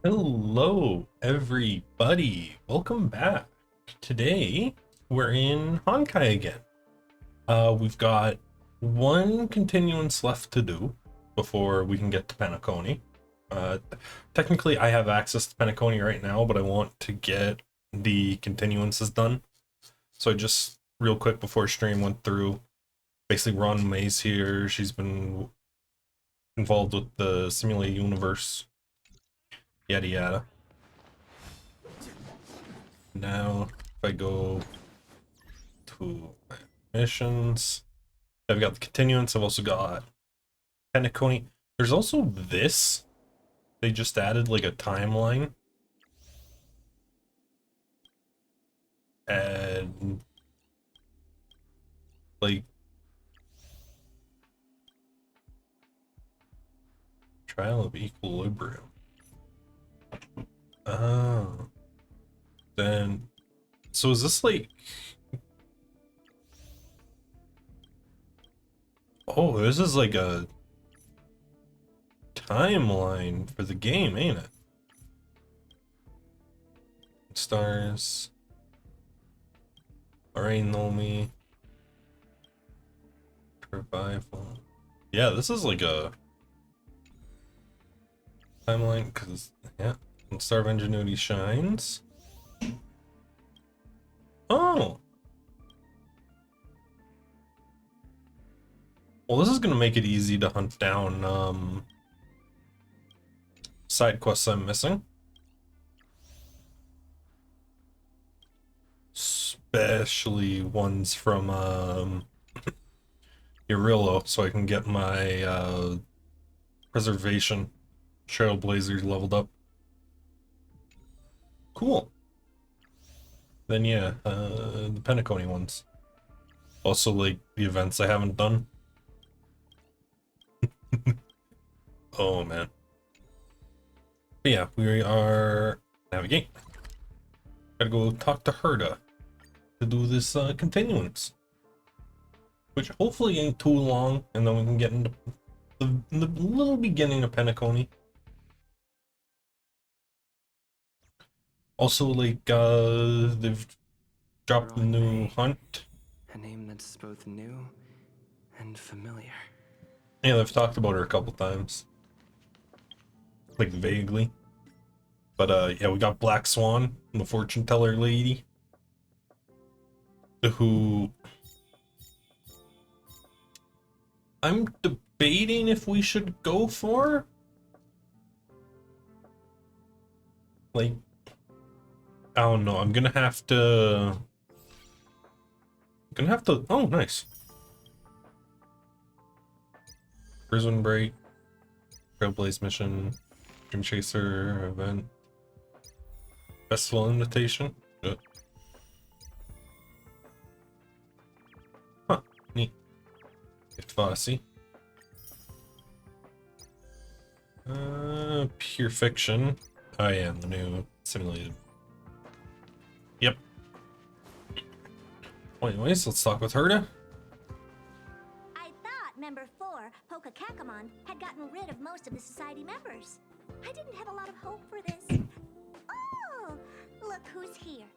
Hello, everybody. Welcome back. Today, we're in Honkai again. We've got one continuance left to do before we can get to Penacony. Technically, I have access to Penacony right now, but I want to get the continuances done. So I just, real quick before stream, went through. Basically, Ron May's here. She's been involved with the simulated universe. Yada yada. Now, if I go to missions, I've got the continuance. I've also got Penacony. There's also this. They just added like a timeline. And like trial of equilibrium. Oh. Then so is this like, oh, this is like a timeline for the game, ain't it? Stars. Alright, Nomi. Revival. Yeah, this is like a timeline because yeah, and Star of Ingenuity shines. Oh. Well, this is gonna make it easy to hunt down side quests I'm missing. Especially ones from Urillo, so I can get my preservation trailblazers leveled up. Cool. Then yeah, the Penacony ones. Also like the events I haven't done. Oh man. But yeah, we are navigate. Gotta go talk to Herta to do this continuance, which hopefully ain't too long, and then we can get into the little beginning of Penacony. Also, like, they've dropped the new hunt. A name that's both new and familiar. Yeah, they've talked about her a couple times. Like, vaguely. But, yeah, we got Black Swan, the fortune teller lady. Who... I'm debating if we should go for. Like, I don't know. I'm gonna have to. Oh, nice. Prison break, Trailblaze mission, Dream Chaser event, festival invitation. Good. Huh. Neat. If Fossey. Pure fiction. Oh yeah, the new simulated. Yep. Well, anyways, let's talk with Herta. I thought Member 4, Pokakakamon, had gotten rid of most of the society members. I didn't have a lot of hope for this. Oh, look who's here.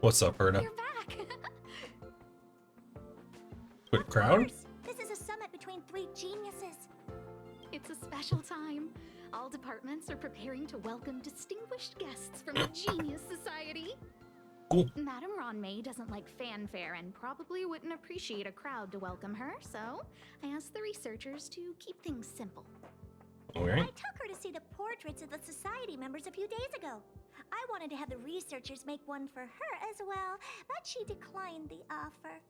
What's up, Herta? You're back. Quick crowd. This is a summit between three geniuses. It's a special time. All departments are preparing to welcome distinguished guests from the Genius Society. Cool. Madame Ron May doesn't like fanfare and probably wouldn't appreciate a crowd to welcome her, so I asked the researchers to keep things simple. Alright. I took her to see the portraits of the society members a few days ago. I wanted to have the researchers make one for her as well, but she declined the offer.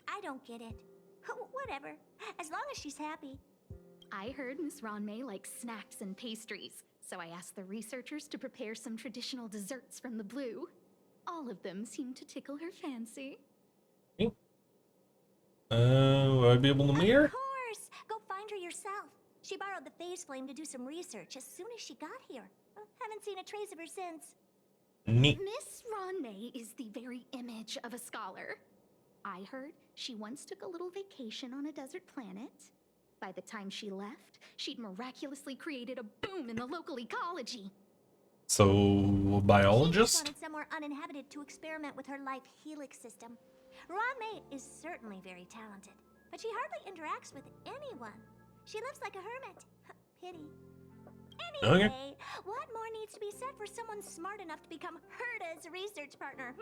I don't get it. Whatever, as long as she's happy. I heard Miss Ron May likes snacks and pastries, so I asked the researchers to prepare some traditional desserts from the blue. All of them seemed to tickle her fancy. Will I be able to meet her? Of course! Go find her yourself. She borrowed the phase flame to do some research as soon as she got here. Haven't seen a trace of her since. Neat. Miss Ron May is the very image of a scholar. I heard she once took a little vacation on a desert planet. By the time she left, she'd miraculously created a boom in the local ecology. So, She biologist? just wanted somewhere uninhabited to experiment with her life helix system. Ron is certainly very talented, but she hardly interacts with anyone. She lives like a hermit. Pity. Anyway, Okay. what more needs to be said for someone smart enough to become Herta's research partner,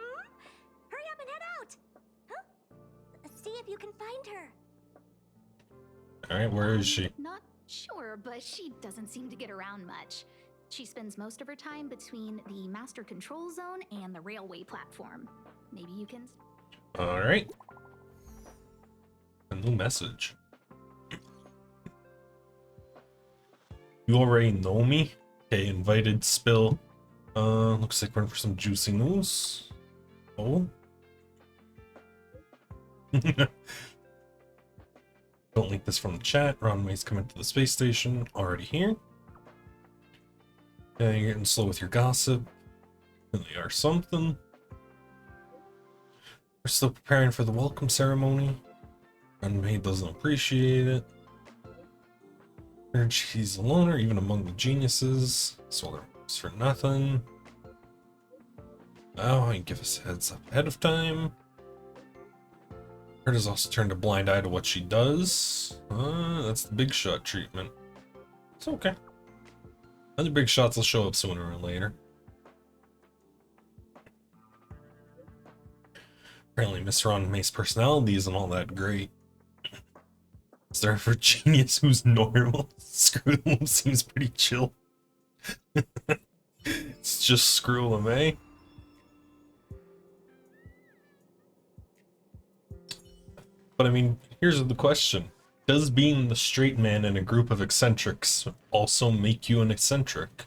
Hurry up and head out! Huh? See if you can find her. Alright, where is she? Not sure, but she doesn't seem to get around much. She spends most of her time between the master control zone and the railway platform. Maybe you can... Alright. A new message. You already know me? Okay, invited spill. Looks like we're in for some juicy news. Oh. Don't link this from the chat. Ronway's coming to the space station. Already here. Yeah, you're getting slow with your gossip. Really are something. We're still preparing for the welcome ceremony. Ronway doesn't appreciate it. She's a loner, even among the geniuses. So they're for nothing. Oh, you give us a heads up ahead of time. Herta's also turned a blind eye to what she does. That's the big shot treatment. It's okay. Other big shots will show up sooner or later. Apparently Miss Ron May's personality isn't all that great. Is there ever a genius who's normal? Screw'em seems pretty chill. It's just Screw'em, eh? But I mean, here's the question. Does being the straight man in a group of eccentrics also make you an eccentric?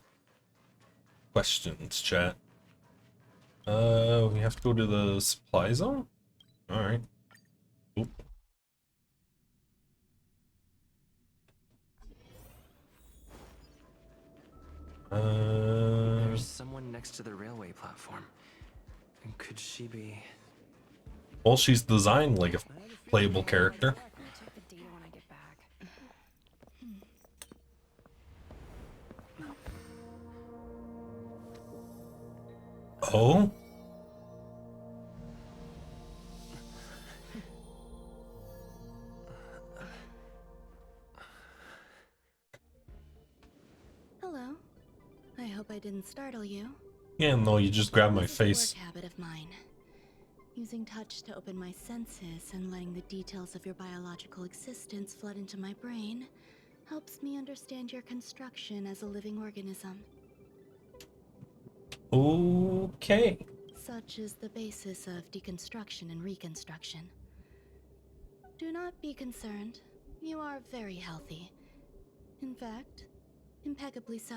Questions, chat. We have to go to the supply zone? Alright. Oop. There's someone next to the railway platform. Could she be... Well, she's designed like a playable character. Check the data when I get back. Oh? Hello. I hope I didn't startle you. Yeah, no, you just grabbed my This is a face. work habit of mine. Using touch to open my senses and letting the details of your biological existence flood into my brain helps me understand your construction as a living organism. Okay. Such is the basis of deconstruction and reconstruction. Do not be concerned. You are very healthy. In fact, impeccably so.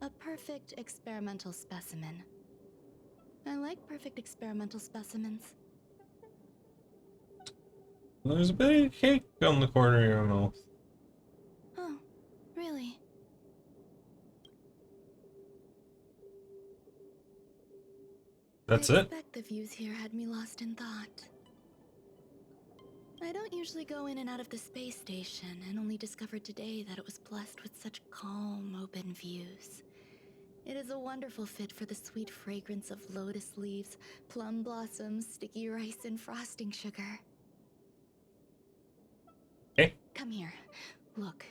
A perfect experimental specimen. I like perfect experimental specimens. There's a big cake on the corner of your mouth. Oh, really? That's I it? expect the views here had me lost in thought. I don't usually go in and out of the space station, and only discovered today that it was blessed with such calm, open views. It is a wonderful fit for the sweet fragrance of lotus leaves, plum blossoms, sticky rice, and frosting sugar. Okay. Come here. Look,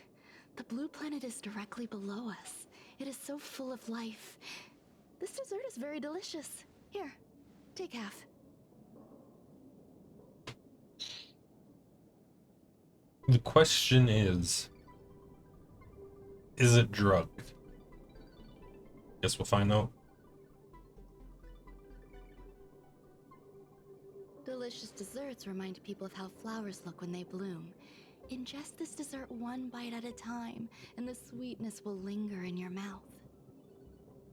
the blue planet is directly below us. It is so full of life. This dessert is very delicious. Here, take half. The question is it drugged? Guess we'll find out. Delicious desserts remind people of how flowers look when they bloom. Ingest this dessert one bite at a time, and the sweetness will linger in your mouth.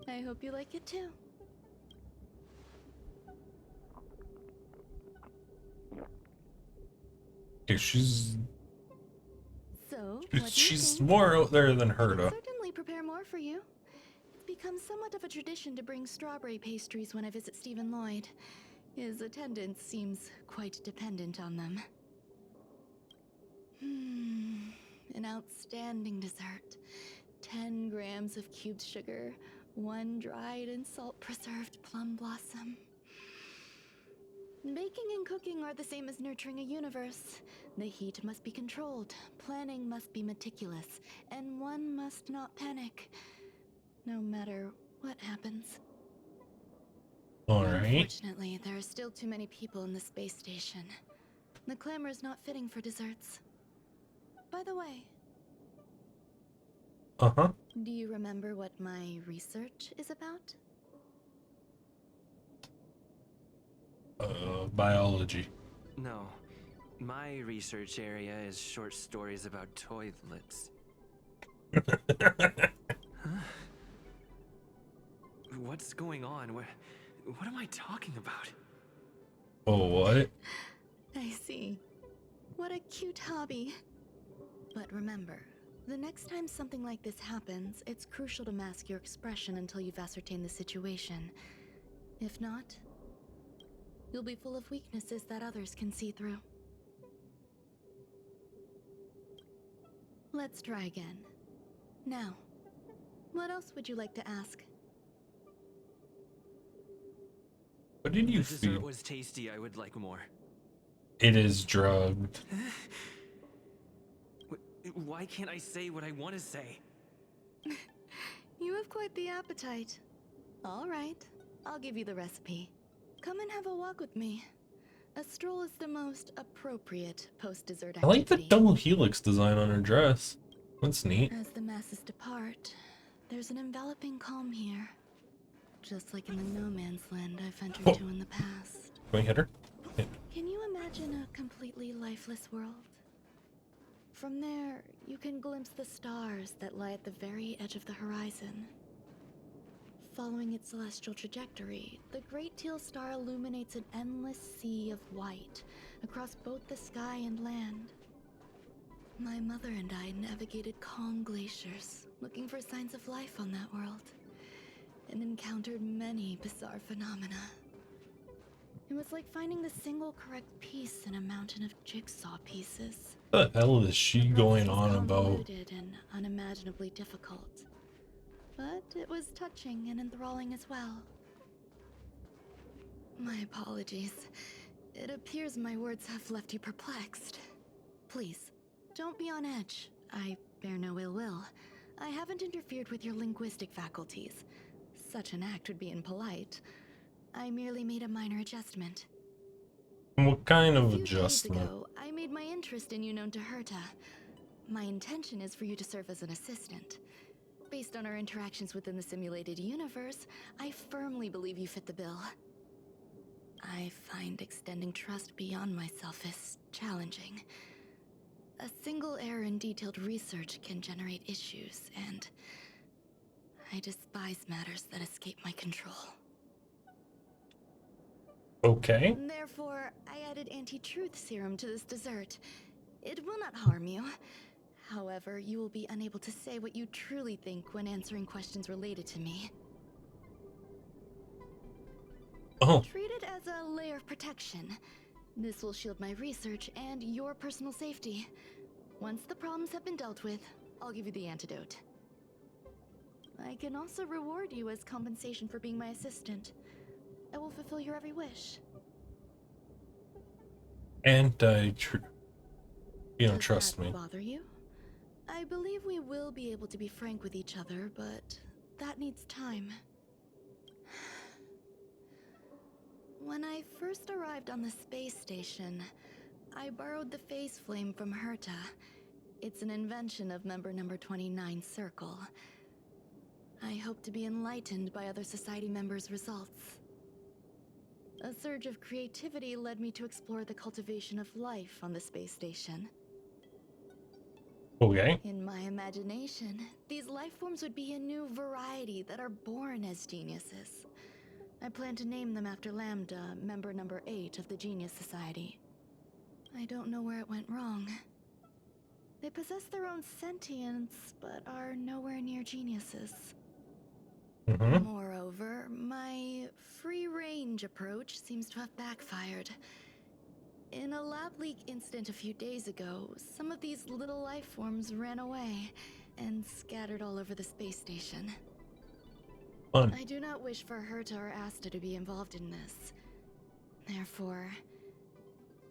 I hope you like it too. Okay, she's So, what do you she's think? more out there than I can Herta. certainly prepare more for you. It's become somewhat of a tradition to bring strawberry pastries when I visit Stephen Lloyd. His attendance seems quite dependent on them. An outstanding dessert. 10 grams of cubed sugar, one dried and salt-preserved plum blossom. Baking and cooking are the same as nurturing a universe. The heat must be controlled, planning must be meticulous, and one must not panic, no matter what happens. Alright. Unfortunately, there are still too many people in the space station. The clamor is not fitting for desserts. By the way, Uh-huh. do you remember what my research is about? Biology. No. My research area is short stories about toilets. Huh? What's going on? What am I talking about? Oh, what? I see. What a cute hobby. But remember, the next time something like this happens, it's crucial to mask your expression until you've ascertained the situation. If not, you'll be full of weaknesses that others can see through. Let's try again. Now, what else would you like to ask? What did you The dessert feed? was tasty. I would like more. It is drugged. Why can't I say what I want to say? You have quite the appetite. All right, I'll give you the recipe. Come and have a walk with me. A stroll is the most appropriate post-dessert I like the activity. double helix design on her dress. That's neat. As the masses depart, there's an enveloping calm here. Just like in the no man's land I've ventured Oh. to in the past. Can we hit her? Can you imagine a completely lifeless world? From there, you can glimpse the stars that lie at the very edge of the horizon. Following its celestial trajectory, the Great Teal Star illuminates an endless sea of white across both the sky and land. My mother and I navigated calm glaciers, looking for signs of life on that world, and encountered many bizarre phenomena. It was like finding the single correct piece in a mountain of jigsaw pieces. What the hell is she The going process was on about? convoluted and unimaginably difficult. But it was touching and enthralling as well. My apologies. It appears my words have left you perplexed. Please, don't be on edge. I bear no ill will. I haven't interfered with your linguistic faculties. Such an act would be impolite. I merely made a minor adjustment. What kind A of few days adjustment? ago, I made my interest in you known to Herta. My intention is for you to serve as an assistant. Based on our interactions within the simulated universe, I firmly believe you fit the bill. I find extending trust beyond myself is challenging. A single error in detailed research can generate issues, and I despise matters that escape my control. Okay. Therefore, I added anti-truth serum to this dessert. It will not harm you. However, you will be unable to say what you truly think when answering questions related to me. Oh, Treat it as a layer of protection. This will shield my research and your personal safety. Once the problems have been dealt with, I'll give you the antidote. I can also reward you as compensation for being my assistant. I will fulfill your every wish. anti-truth. You don't Does trust that me. bother you? I believe we will be able to be frank with each other, but that needs time. When I first arrived on the space station, I borrowed the phase flame from Herta. It's an invention of member number 29 Circle. I hope to be enlightened by other society members' results. A surge of creativity led me to explore the cultivation of life on the space station. Okay. In my imagination, these life forms would be a new variety that are born as geniuses. I plan to name them after Lambda, member number 8 of the Genius Society. I don't know where it went wrong. They possess their own sentience, but are nowhere near geniuses. Mm-hmm. Moreover, my free-range approach seems to have backfired. In a lab leak incident a few days ago, some of these little life forms ran away and scattered all over the space station. Fun. I do not wish for Herta or Asta to be involved in this. Therefore,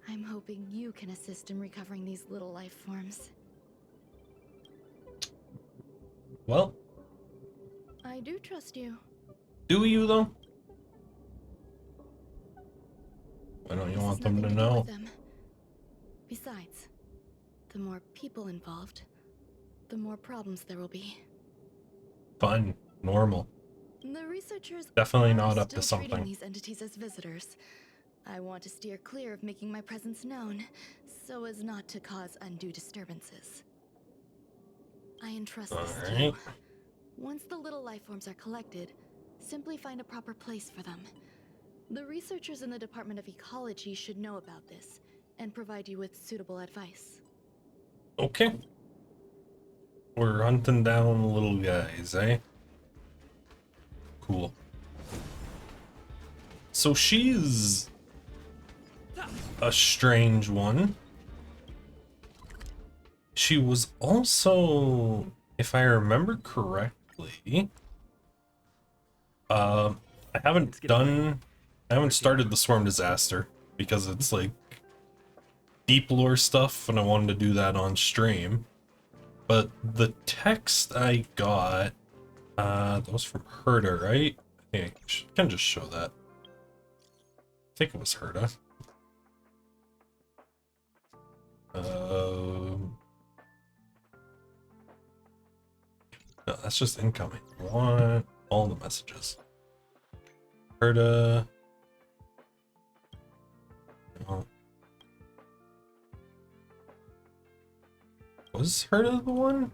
I'm hoping you can assist in recovering these little life forms. Well, I do trust you. do you though? Why don't you This want has them nothing to do know? with them. Besides, the more people involved, the more problems there will be. Fun. Normal. The researchers Definitely are not up to still treating something. these entities as visitors. I want to steer clear of making my presence known, so as not to cause undue disturbances. I entrust this to you. Alright. Once the little life forms are collected, simply find a proper place for them. The researchers in the Department of Ecology should know about this, and provide you with suitable advice. Okay. We're hunting down little guys, eh? Cool. So she's a strange one. She was also, if I remember correctly, I haven't started the Swarm Disaster because it's like deep lore stuff and I wanted to do that on stream. But the text I got, that was from Herta, right? I think I can just show that. I think it was Herta. No, that's just incoming. I want all the messages. Herta. No. Was Herta the one?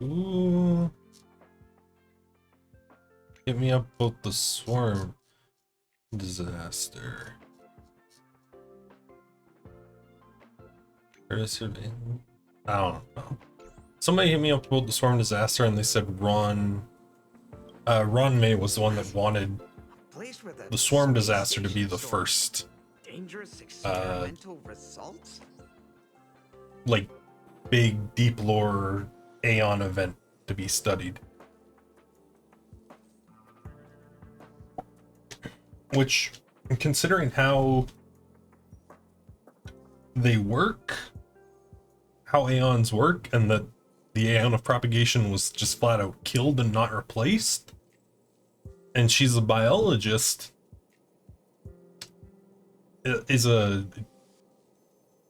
Ooh. Hit me up about the Swarm Disaster. I don't know. Somebody hit me up about the Swarm Disaster and they said Ron May was the one that wanted the Swarm Disaster to be the first dangerous experimental results? like big deep lore Aeon event to be studied. Which, considering how they work, how Aeons work, and that the Aeon of Propagation was just flat out killed and not replaced, and she's a biologist, is a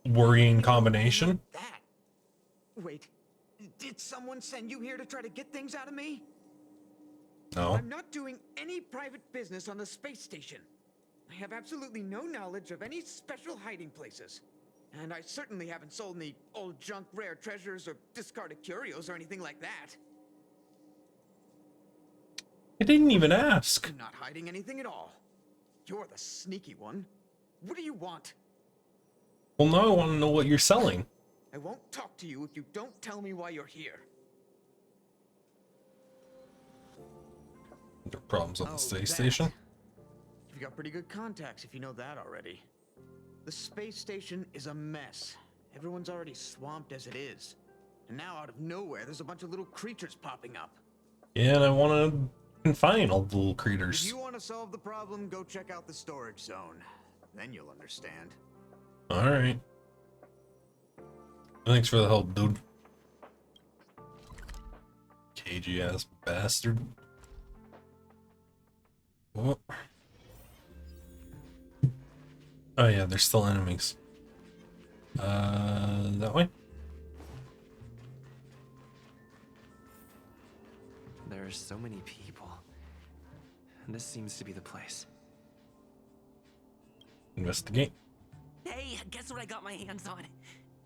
worrying combination. That. Wait, did someone send you here to try to get things out of me? No. I'm not doing any private business on the space station. I have absolutely no knowledge of any special hiding places. And I certainly haven't sold any old junk rare treasures or discarded curios or anything like that. I didn't even ask. I'm not hiding anything at all. You're the sneaky one. What do you want? Well, now I want to know what you're selling. I won't talk to you if you don't tell me why you're here. There are problems on the space that. station. You've got pretty good contacts if you know that already. The space station is a mess. Everyone's already swamped as it is. And now out of nowhere, there's a bunch of little creatures popping up. Yeah, and I want to confine all the little If creatures. you want to solve the problem, go check out the storage zone. Then you'll understand. Alright. Thanks for the help, dude. Cagey ass bastard. Oh. Oh yeah, they're still enemies. That way? There are so many people. This seems to be the place. Investigate. Hey, guess what I got my hands on?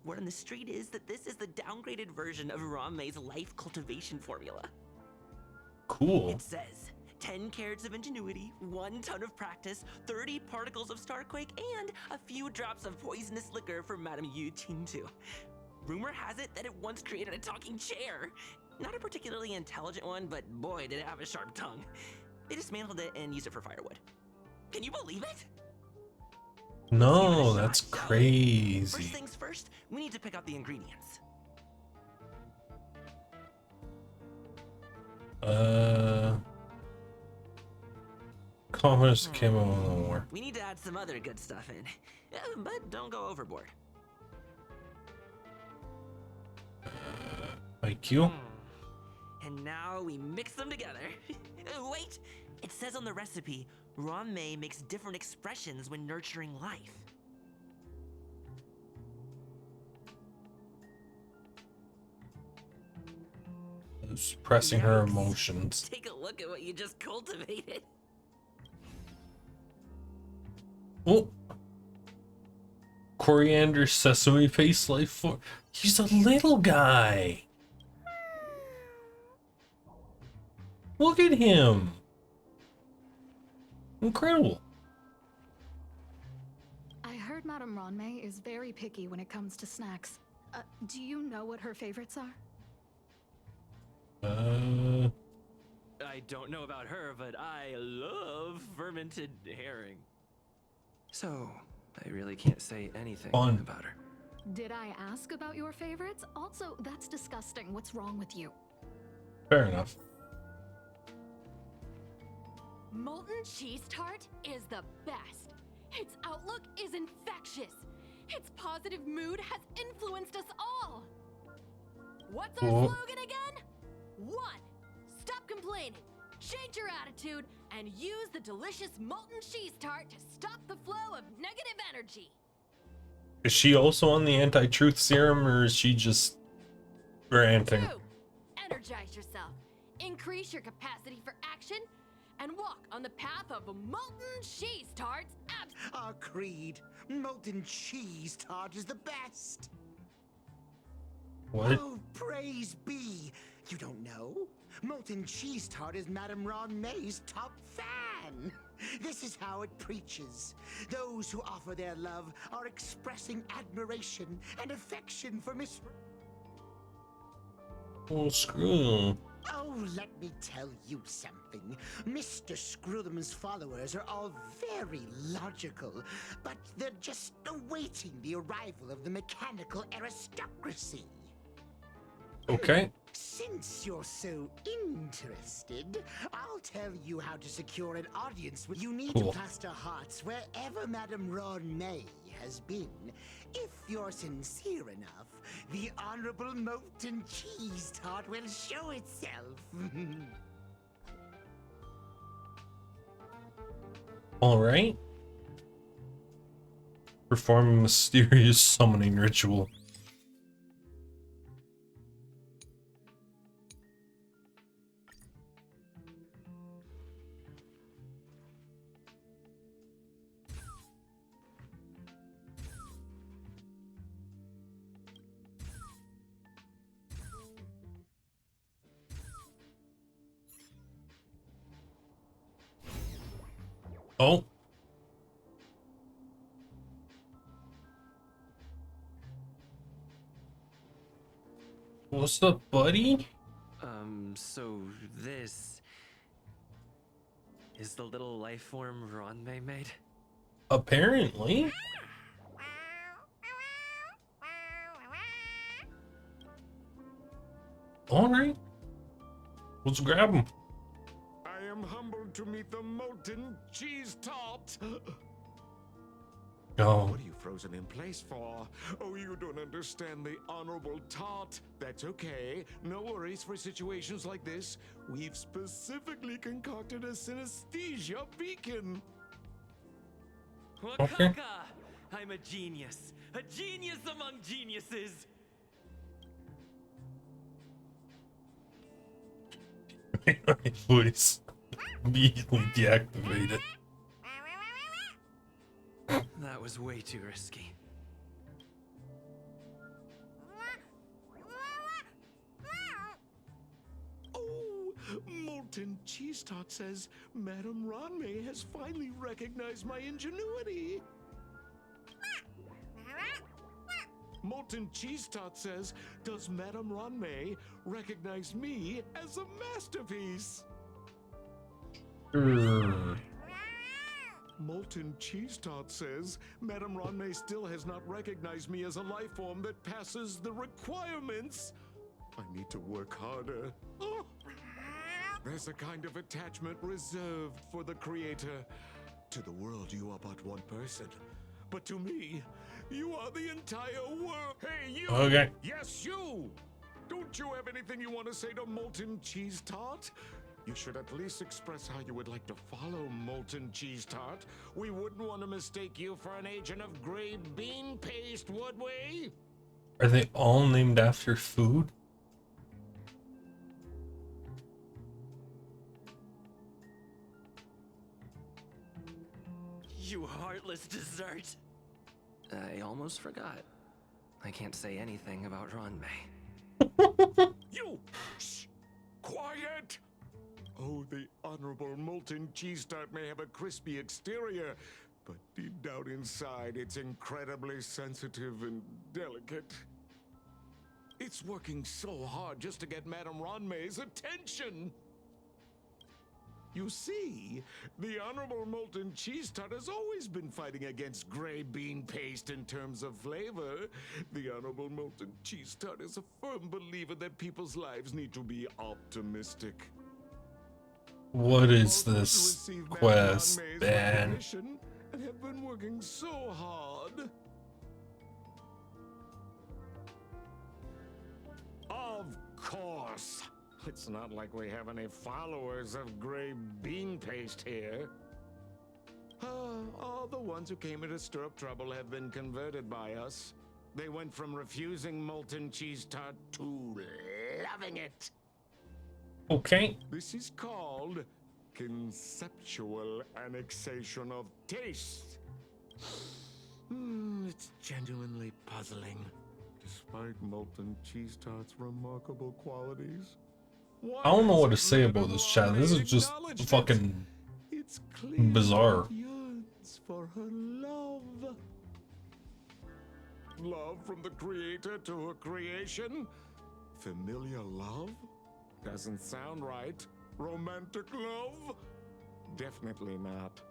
Word on the street is that this is the downgraded version of May's life cultivation formula. Cool. It says 10 carats of ingenuity, 1 ton of practice, 30 particles of starquake, and a few drops of poisonous liquor for Madame Yu Qingtu. Rumor has it that it once created a talking chair. Not a particularly intelligent one, but boy, did it have a sharp tongue. They dismantled it and used it for firewood. Can you believe it? No, Let's that's give it a shot, shall we? First crazy. things first, we need to pick out the ingredients. Commerce came on the war. We need to add some other good stuff in, but don't go overboard. IQ? And now we mix them together. Wait! It says on the recipe, Ron-mei makes different expressions when nurturing life. Suppressing her Yikes. emotions. Take a look at what you just cultivated. Oh! Coriander sesame paste life for. He's a little guy! Look at him! Incredible! I heard Madame Ronmei is very picky when it comes to snacks. Do you know what her favorites are? I don't know about her, but I love fermented herring. So, I really can't say anything Fun. about her. Did I ask about your favorites? Also, that's disgusting. What's wrong with you? Fair enough. Molten cheese tart is the best. Its outlook is infectious. Its positive mood has influenced us all. What's our Oh. slogan again? 1. Stop complaining, change your attitude, and use the delicious molten cheese tart to stop the flow of negative energy. Is she also on the anti-truth serum, or is she just ranting? 2. Energize yourself, increase your capacity for action, and walk on the path of molten cheese tarts. Our creed, molten cheese tart is the best. What? Oh, praise be. You don't know? Molten cheese tart is Madame Ron-mei's top fan. This is how it preaches. Those who offer their love are expressing admiration and affection for Miss... Oh, screw. Oh, let me tell you something. Mr. Screwthum's followers are all very logical, but they're just awaiting the arrival of the mechanical aristocracy. Okay. Since you're so interested, I'll tell you how to secure an audience with... You need Cool. to plaster hearts wherever Madame Ron-mei has been. If you're sincere enough, the Honorable Molten Cheese Tart will show itself. Alright. Perform a mysterious summoning ritual. Oh. What's up, buddy? So this is the little life form Ron-mei made? Apparently. Alright. Let's grab him. I am humbled to meet the molten cheese tart. Oh. What are you frozen in place for? Oh, you don't understand the honorable tart. That's okay. No worries for situations like this. We've specifically concocted a synesthesia beacon. Okay. Wakaka! I'm a genius. A genius among geniuses. My voice immediately deactivated. That was way too risky. Oh, molten cheese tart says Madame Ron-mei has finally recognized my ingenuity. Molten cheese tart says, does Madame Ron-mei recognize me as a masterpiece? Molten Cheese Tart says Madame Ronmay still has not recognized me as a life form that passes the requirements. I need to work harder. Oh. There's a kind of attachment reserved for the Creator. To the world, you are but one person. But to me, you are the entire world. Hey, you! Okay. Yes, you! Don't you have anything you want to say to Molten Cheese Tart? You should at least express how you would like to follow Molten Cheese Tart. We wouldn't want to mistake you for an agent of gray bean paste, would we? Are they all named after food? You heartless dessert. I almost forgot. I can't say anything about Ronmay. You! Shh! Quiet! Oh, the Honorable Molten Cheese Tart may have a crispy exterior, but deep down inside, it's incredibly sensitive and delicate. It's working so hard just to get Madame Ronmay's attention. You see, the Honorable Molten Cheese Tart has always been fighting against gray bean paste in terms of flavor. The Honorable Molten Cheese Tart is a firm believer that people's lives need to be optimistic. What is this quest, man? And have been working so hard. Of course. It's not like we have any followers of gray bean paste here. All the ones who came here to stir up trouble have been converted by us. They went from refusing Molten Cheese Tart to loving it. Okay. This is called conceptual annexation of taste. It's genuinely puzzling, despite Molten Cheese Tart's remarkable qualities. I don't know what to say about this chat. This is just fucking bizarre. Yearns for her love. Love from the Creator to her creation? Familiar love? Doesn't sound right. Romantic love? Definitely not.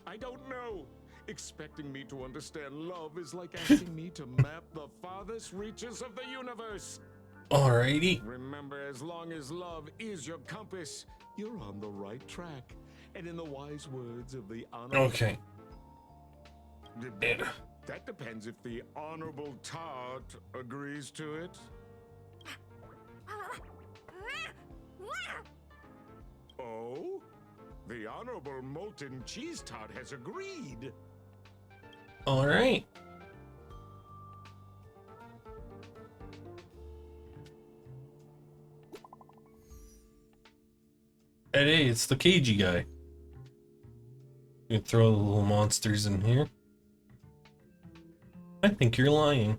I don't know. Expecting me to understand love is like asking me to map the farthest reaches of the universe. Alrighty. Remember, as long as love is your compass, you're on the right track. And in the wise words of the Honorable... Okay. That depends if the Honorable Tart agrees to it. Oh? The Honorable Molten Cheese Tart has agreed. Alright. Hey, it's the cagey guy. You can throw the little monsters in here. I think you're lying.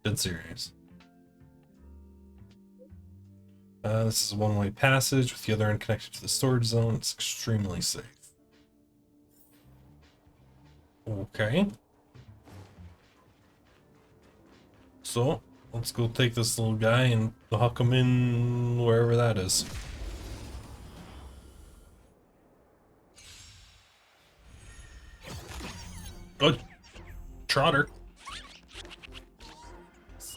Dead serious. This is a one-way passage with the other end connected to the storage zone. It's extremely safe. Okay. So, let's go take this little guy and huck him in wherever that is. Good. Trotter.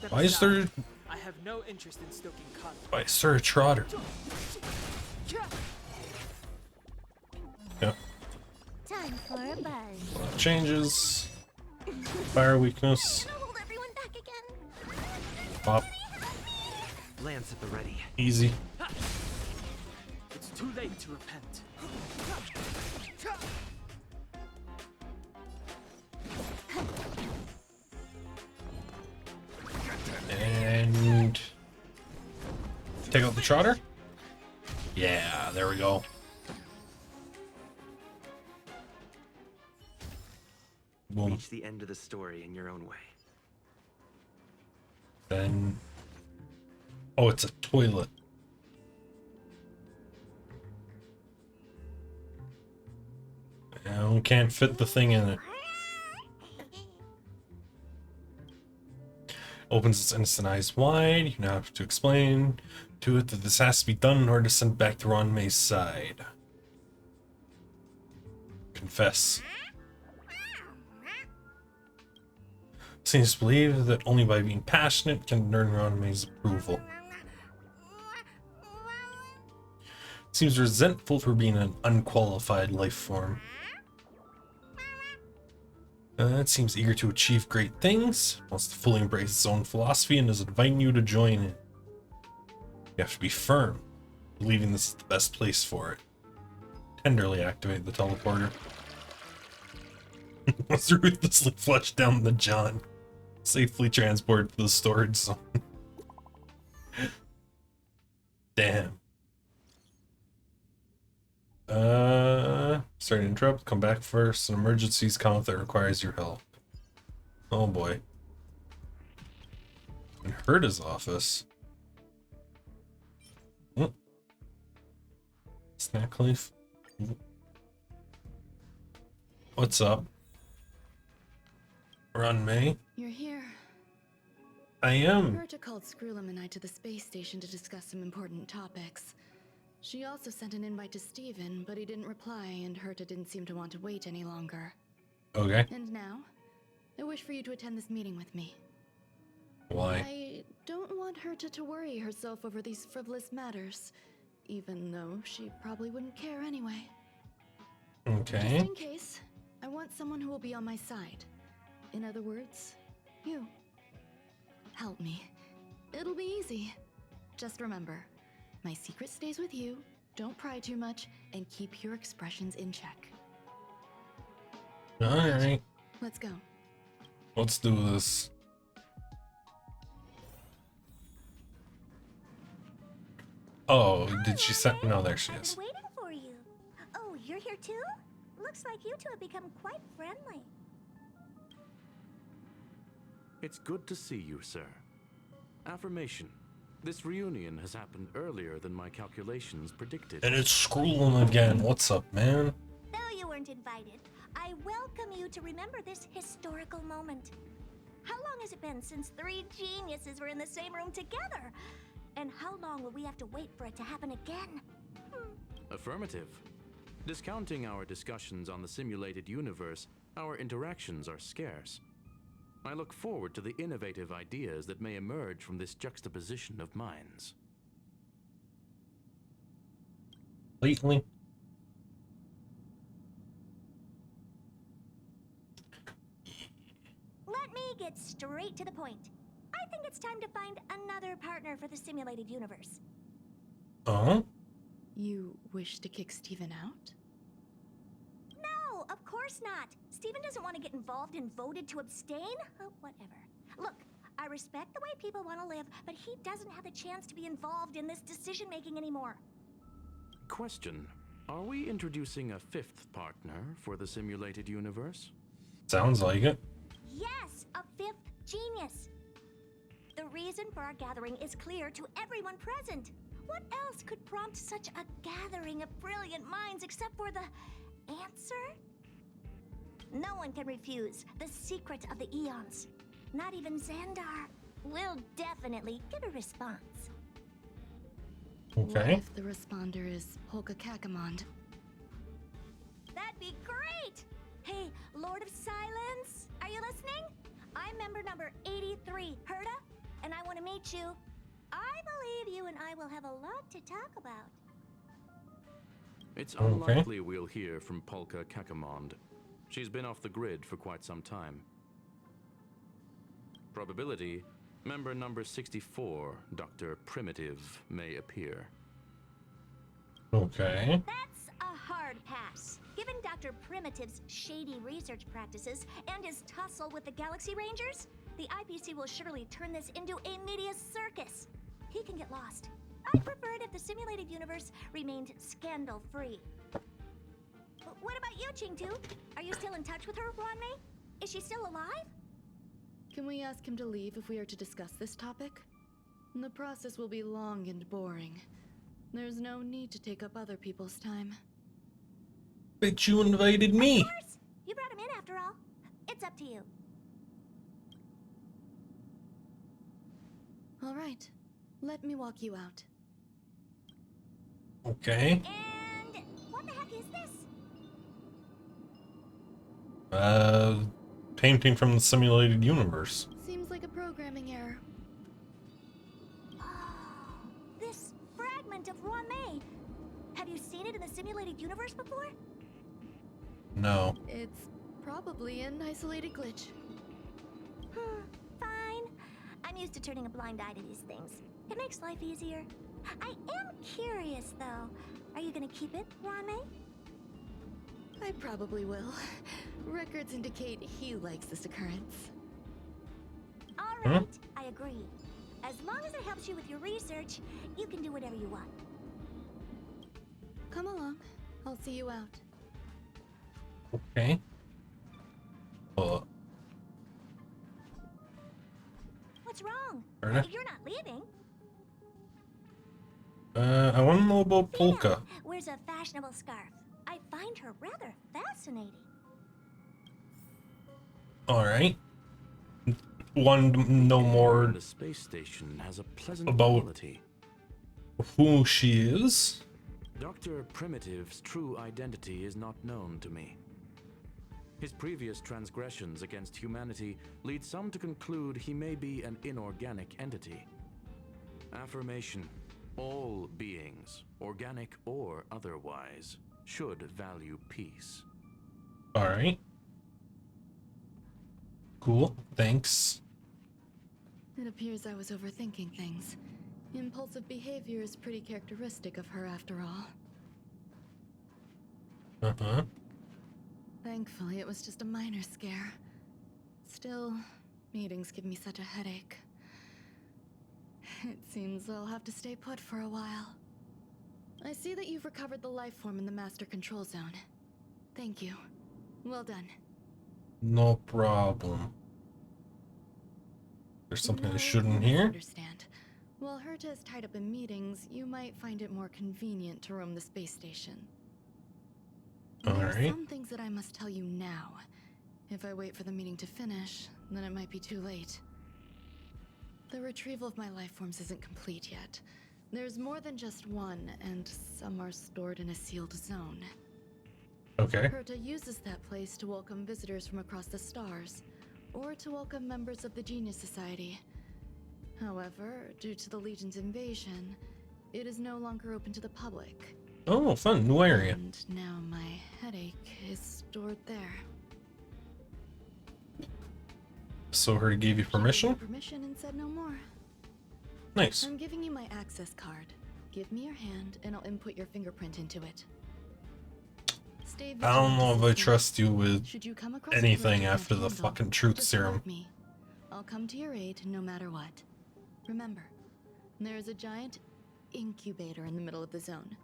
Why is there... I have no interest in stoking conflict. Why is there a trotter? Yeah. Time for a buzz. Changes. Fire weakness. Hold everyone back again. Pop. Lance at the ready. Easy. It's too late to repent. And take out the trotter. Yeah, there we go. Boom. Reach the end of the story in your own way. Then, oh, it's a toilet. And we can't fit the thing in it. Opens its innocent eyes wide. You now have to explain to it that this has to be done in order to send it back to Ron May's side. confess. Seems to believe that only by being passionate can earn Ronmei's approval. Seems resentful for being an unqualified life form. It seems eager to achieve great things, wants to fully embrace its own philosophy, and is inviting you to join it. You have to be firm, believing this is the best place for it. Tenderly activate the teleporter. Let's ruthlessly flush down the John. Safely transport to the storage zone. Damn. Sorry to interrupt. Come back first. An emergency's come up that requires your help. Oh boy. In Herta's office. Snack leaf. What's up? Run May? You're here. I am. Herta called Screwlum and I to the space station to discuss some important topics. She also sent an invite to Steven, but he didn't reply, and Herta didn't seem to want to wait any longer. Okay. And now, I wish for you to attend this meeting with me. Why? I don't want Herta to worry herself over these frivolous matters, even though she probably wouldn't care anyway. Okay. Just in case, I want someone who will be on my side. In other words, you. Help me. It'll be easy. Just remember, my secret stays with you, don't pry too much, and keep your expressions in check. Alright. Let's go. Let's do this. Oh, did she send? No, there she is. I've been waiting for you. Oh, you're here too? Looks like you two have become quite friendly. It's good to see you, sir. Affirmation. This reunion has happened earlier than my calculations predicted. And it's Screwlum again. What's up, man? Though you weren't invited, I welcome you to remember this historical moment. How long has it been since 3 geniuses were in the same room together? And how long will we have to wait for it to happen again? Affirmative. Discounting our discussions on the simulated universe, our interactions are scarce. I look forward to the innovative ideas that may emerge from this juxtaposition of minds. Lately. Let me get straight to the point. I think it's time to find another partner for the simulated universe. You wish to kick Steven out? No, of course not. Steven doesn't want to get involved and voted to abstain. Oh, whatever. Look, I respect the way people want to live, but he doesn't have the chance to be involved in this decision-making anymore. Question. Are we introducing a 5th partner for the simulated universe? Sounds like it. Yes, a 5th genius. The reason for our gathering is clear to everyone present. What else could prompt such a gathering of brilliant minds except for the answer? No one can refuse the secret of the eons. Not even Xandar will definitely give a response. What Okay. if the responder is Polka Kakamond? That'd be great! Hey, Lord of Silence, are you listening? I'm member number 83, Herta, and I want to meet you. I believe you and I will have a lot to talk about. It's unlikely we'll hear from Polka Kakamond. She's been off the grid for quite some time. Probability, member number 64, Dr. Primitive, may appear. Okay. That's a hard pass. Given Dr. Primitive's shady research practices and his tussle with the Galaxy Rangers, the IPC will surely turn this into a media circus. He can get lost. I'd prefer it if the simulated universe remained scandal-free. What about you, Chingtu? Are you still in touch with her, Ronmei? Is she still alive? Can we ask him to leave if we are to discuss this topic? The process will be long and boring. There's no need to take up other people's time. Bet you invited me. Of course! You brought him in after all. It's up to you. All right. Let me walk you out. Okay. And what the heck is this? Painting from the simulated universe. Seems like a programming error. This fragment of Rame. Have you seen it in the simulated universe before? No. It's probably an isolated glitch. Fine. I'm used to turning a blind eye to these things. It makes life easier. I am curious, though. Are you gonna keep it, Rame? I probably will. Records indicate he likes this occurrence. All right, I agree. As long as it helps you with your research, you can do whatever you want. Come along. I'll see you out. Okay. What's wrong? Herta? You're not leaving. I want to know about Polka. Fina wears a fashionable scarf. I find her rather fascinating. All right. Want to know more The space station has a pleasant about quality. who she is? Dr. Primitive's true identity is not known to me. His previous transgressions against humanity lead some to conclude he may be an inorganic entity. Affirmation: all beings, organic or otherwise, should value peace. All right. Cool. Thanks. It appears I was overthinking things. Impulsive behavior is pretty characteristic of her after all. Uh-huh. Thankfully, it was just a minor scare. Still, meetings give me such a headache. It seems I'll have to stay put for a while. I see that you've recovered the life form in the master control zone. Thank you. Well done. No problem. There's something I shouldn't hear. Understand. While Herta is tied up in meetings, you might find it more convenient to roam the space station. There are some things that I must tell you now. If I wait for the meeting to finish, then it might be too late. The retrieval of my life forms isn't complete yet. There's more than just one, and some are stored in a sealed zone. Okay. Herta uses that place to welcome visitors from across the stars, or to welcome members of the Genius Society. However, due to the Legion's invasion, it is no longer open to the public. Oh, fun. New area. And now my headache is stored there. So Herta gave you permission? Permission and said no more. Nice. I'm giving you my access card. Give me your hand and I'll input your fingerprint into it. Stay I don't know if I vigilant. trust you with Should you come across a anything threat you after can't the handle, fucking truth just serum. alert me. I'll come to your aid no matter what. Remember, there is a giant incubator in the middle of the zone.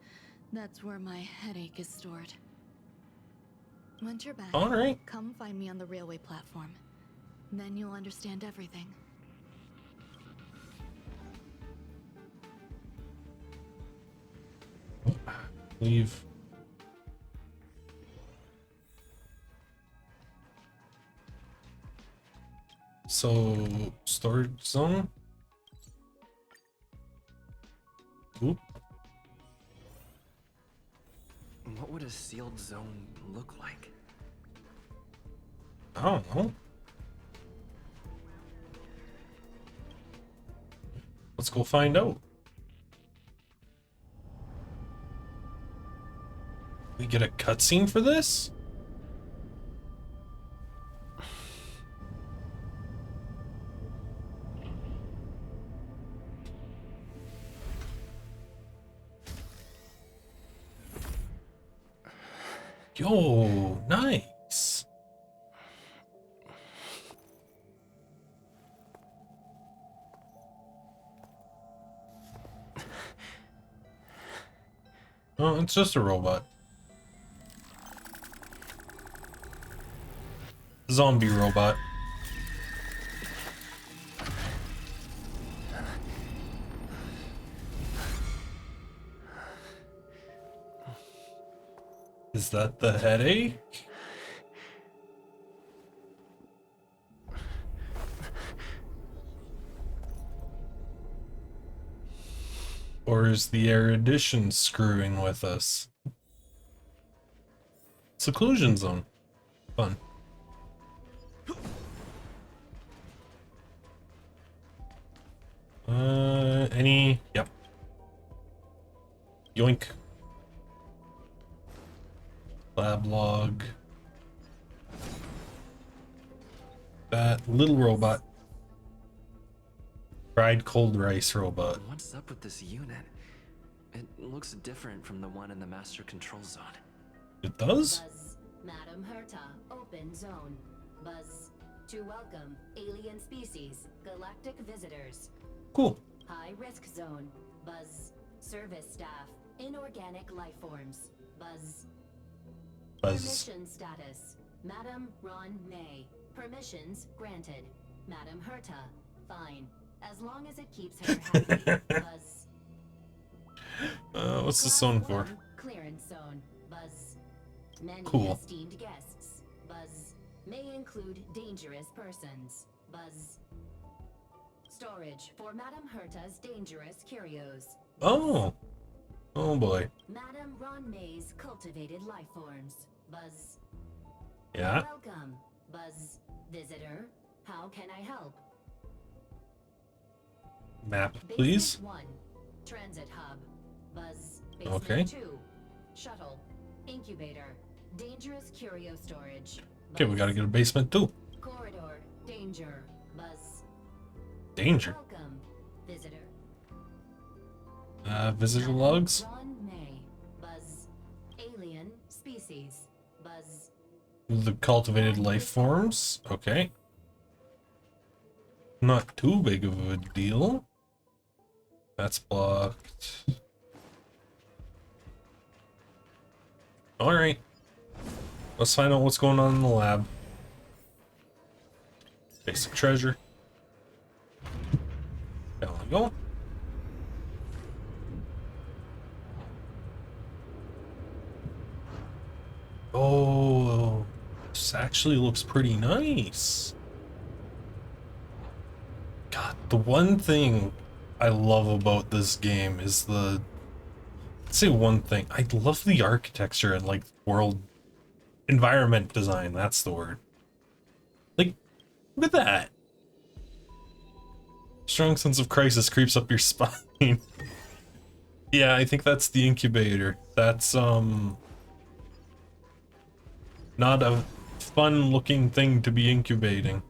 That's where my headache is stored. Once you're back, All right. come find me on the railway platform. Then you'll understand everything. Leave. So, storage zone? Oop. What would a sealed zone look like? I don't know. Let's go find out. We get a cutscene for this? Yo, nice. Oh, it's just a robot. Zombie robot. Is that the headache? Or is the erudition screwing with us? Seclusion zone. Fun. Yoink. Lab log. That little robot. Fried cold rice robot. What's up with this unit? It looks different from the one in the master control zone. It does? Buzz, Madam Herta, open zone. Buzz, to welcome alien species, galactic visitors. Cool. High risk zone. Buzz, service staff, inorganic life forms. Buzz. Buzz. Permission status. Madam Ron May. Permissions granted. Madam Herta, fine. As long as it keeps her happy. Buzz. What's the zone for? Clearance zone. Buzz. Many Cool. esteemed guests. Buzz. May include dangerous persons. Buzz. Storage for Madam Herta's dangerous curios. Oh. Oh boy. Madam Ron May's cultivated life forms. Buzz. Yeah. Welcome. Buzz. Visitor. How can I help? Map, Basement please. 1. Transit hub. Buzz. Basement Okay. 2. Shuttle. Incubator. Dangerous curio storage. Okay, we gotta get a basement too. Corridor. Danger. Buzz. Danger. Welcome. Visitor. Visitor logs. Ron May. Buzz. Alien species. Buzz. The cultivated life forms. Okay. Not too big of a deal. That's blocked. Alright. Let's find out what's going on in the lab. Basic treasure. There we go. Oh, this actually looks pretty nice. God, the one thing I love about this game is the... Let's say one thing. I love the architecture and, like, world... environment design, that's the word. Like, look at that. Strong sense of crisis creeps up your spine. Yeah, I think that's the incubator. That's, not a fun-looking thing to be incubating.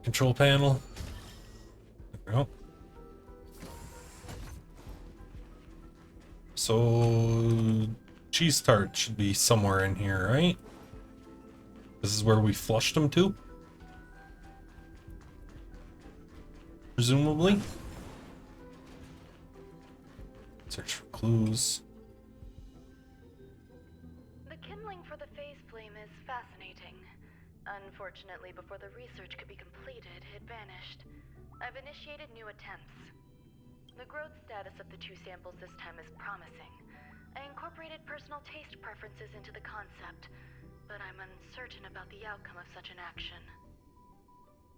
Control panel. There we go. So, cheese tart should be somewhere in here, right? This is where we flushed them to? Presumably. Search for clues. The kindling for the phase flame is fascinating. Unfortunately, before the research could be completed, it vanished. I've initiated new attempts. The growth status of the two samples this time is promising. I incorporated personal taste preferences into the concept, but I'm uncertain about the outcome of such an action.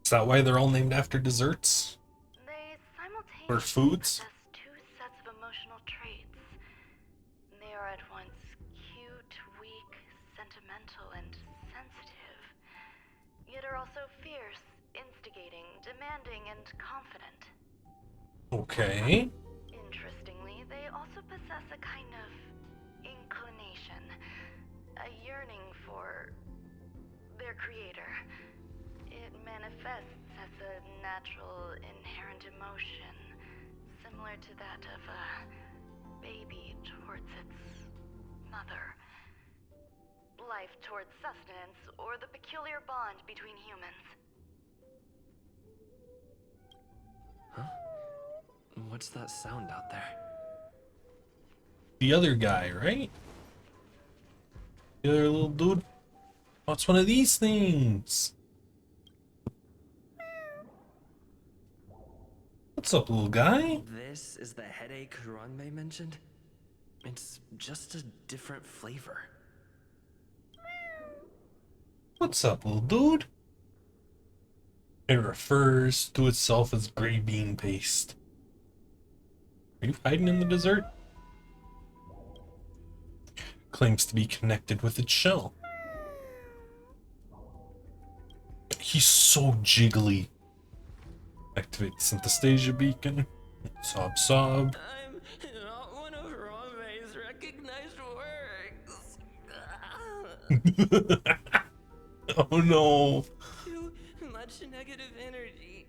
Is that why they're all named after desserts? They simultaneously Or foods? possess two sets of emotional traits. They are at once cute, weak, sentimental, and sensitive, yet are also fierce, instigating, demanding, and confident. Okay. Interestingly, they also possess a kind of inclination, a yearning for their creator. It manifests as a natural, inherent emotion, similar to that of a baby towards its mother. Life towards sustenance, or the peculiar bond between humans. Huh? What's that sound out there? The other guy, right? The other little dude? Oh, it's one of these things. What's up, little guy? This is the headache Ranmei mentioned? It's just a different flavor. What's up, little dude? It refers to itself as gray bean paste. Are you hiding in the desert? Claims to be connected with its shell. He's so jiggly. Activate the Synesthesia beacon. Sob sob. I'm not one of Ronmei's recognized works. Oh no. Too much negative energy.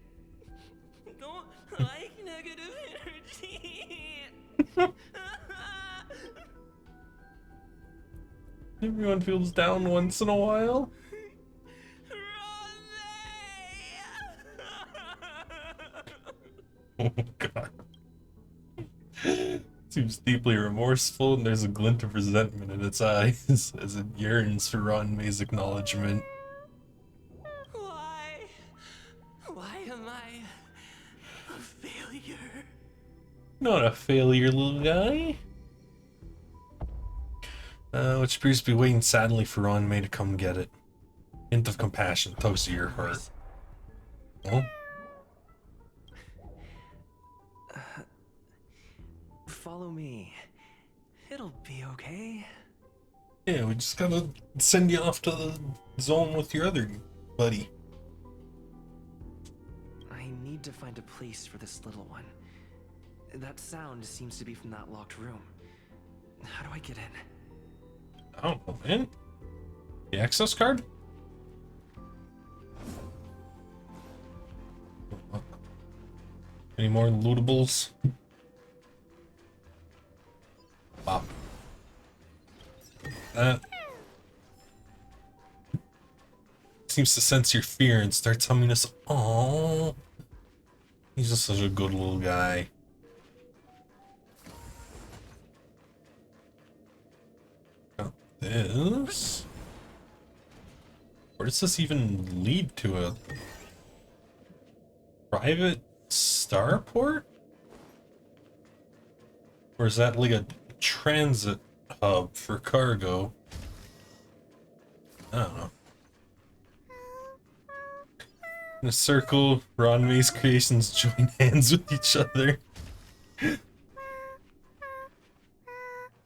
Don't like negative energy. Everyone feels down once in a while. Oh god. Seems deeply remorseful, and there's a glint of resentment in its eyes as it yearns for Ronmei's acknowledgement. Why am I a failure? Not a failure, little guy. Which appears to be waiting sadly for Ronmei to come get it. Hint of compassion tugs at your heart. Oh? Follow me. It'll be okay. Yeah, we just gotta send you off to the zone with your other buddy. I need to find a place for this little one. That sound seems to be from that locked room. How do I get in? I don't know, man. The access card? Any more lootables? Pop. That seems to sense your fear and starts humming us. Oh, he's just such a good little guy. Got this. Where does this even lead to? A private starport? Or is that like a transit hub for cargo? I don't know. In a circle, Ronmei's creations join hands with each other.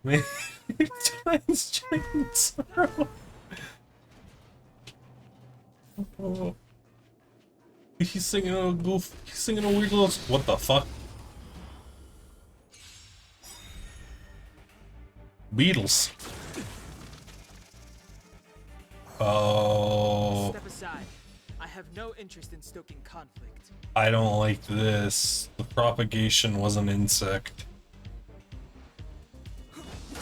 Man, times join sorrow. Oh. He's singing a goof. He's singing a weird little. What the fuck? Beatles. Oh. Step aside. I have no interest in stoking conflict. I don't like this. The propagation was an insect.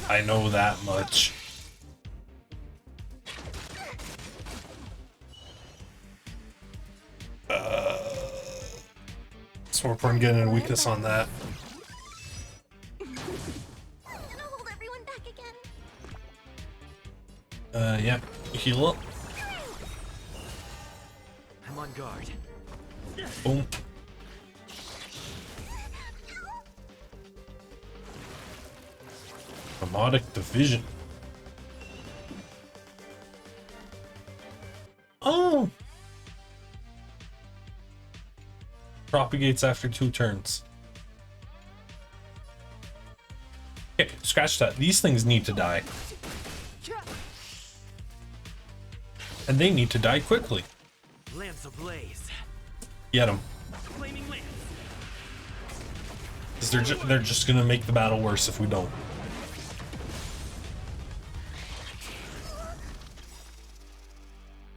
I know that much. So we're getting a weakness on that. Yeah, heal up. I'm on guard. Boom. Chromatic division. Oh! Propagates after 2 turns. Okay, scratch that. These things need to die. And they need to die quickly. Lance ablaze. Get them. Flaming lance. Because they're just gonna make the battle worse if we don't.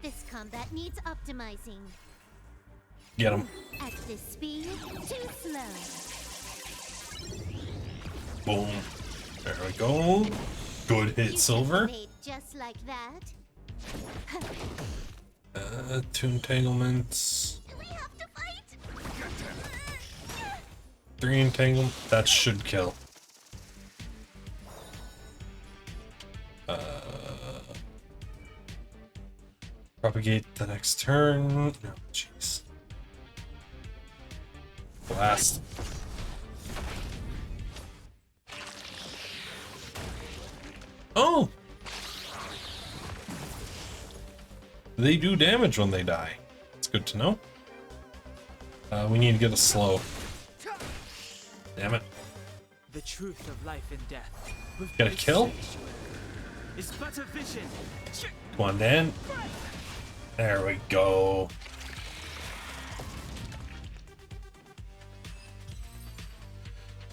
This combat needs optimizing. Get them. At this speed, too slow. Boom. There we go. Good hit, Silver. Made just like that. 2 entanglements. Do we have to fight? 3 entanglement. That should kill. Propagate the next turn. No, jeez. Blast. Oh! They do damage when they die. It's good to know. We need to get a slow. Damn it. The truth of life and death. Get a kill? Is but a vision. Come on, Dan. There we go.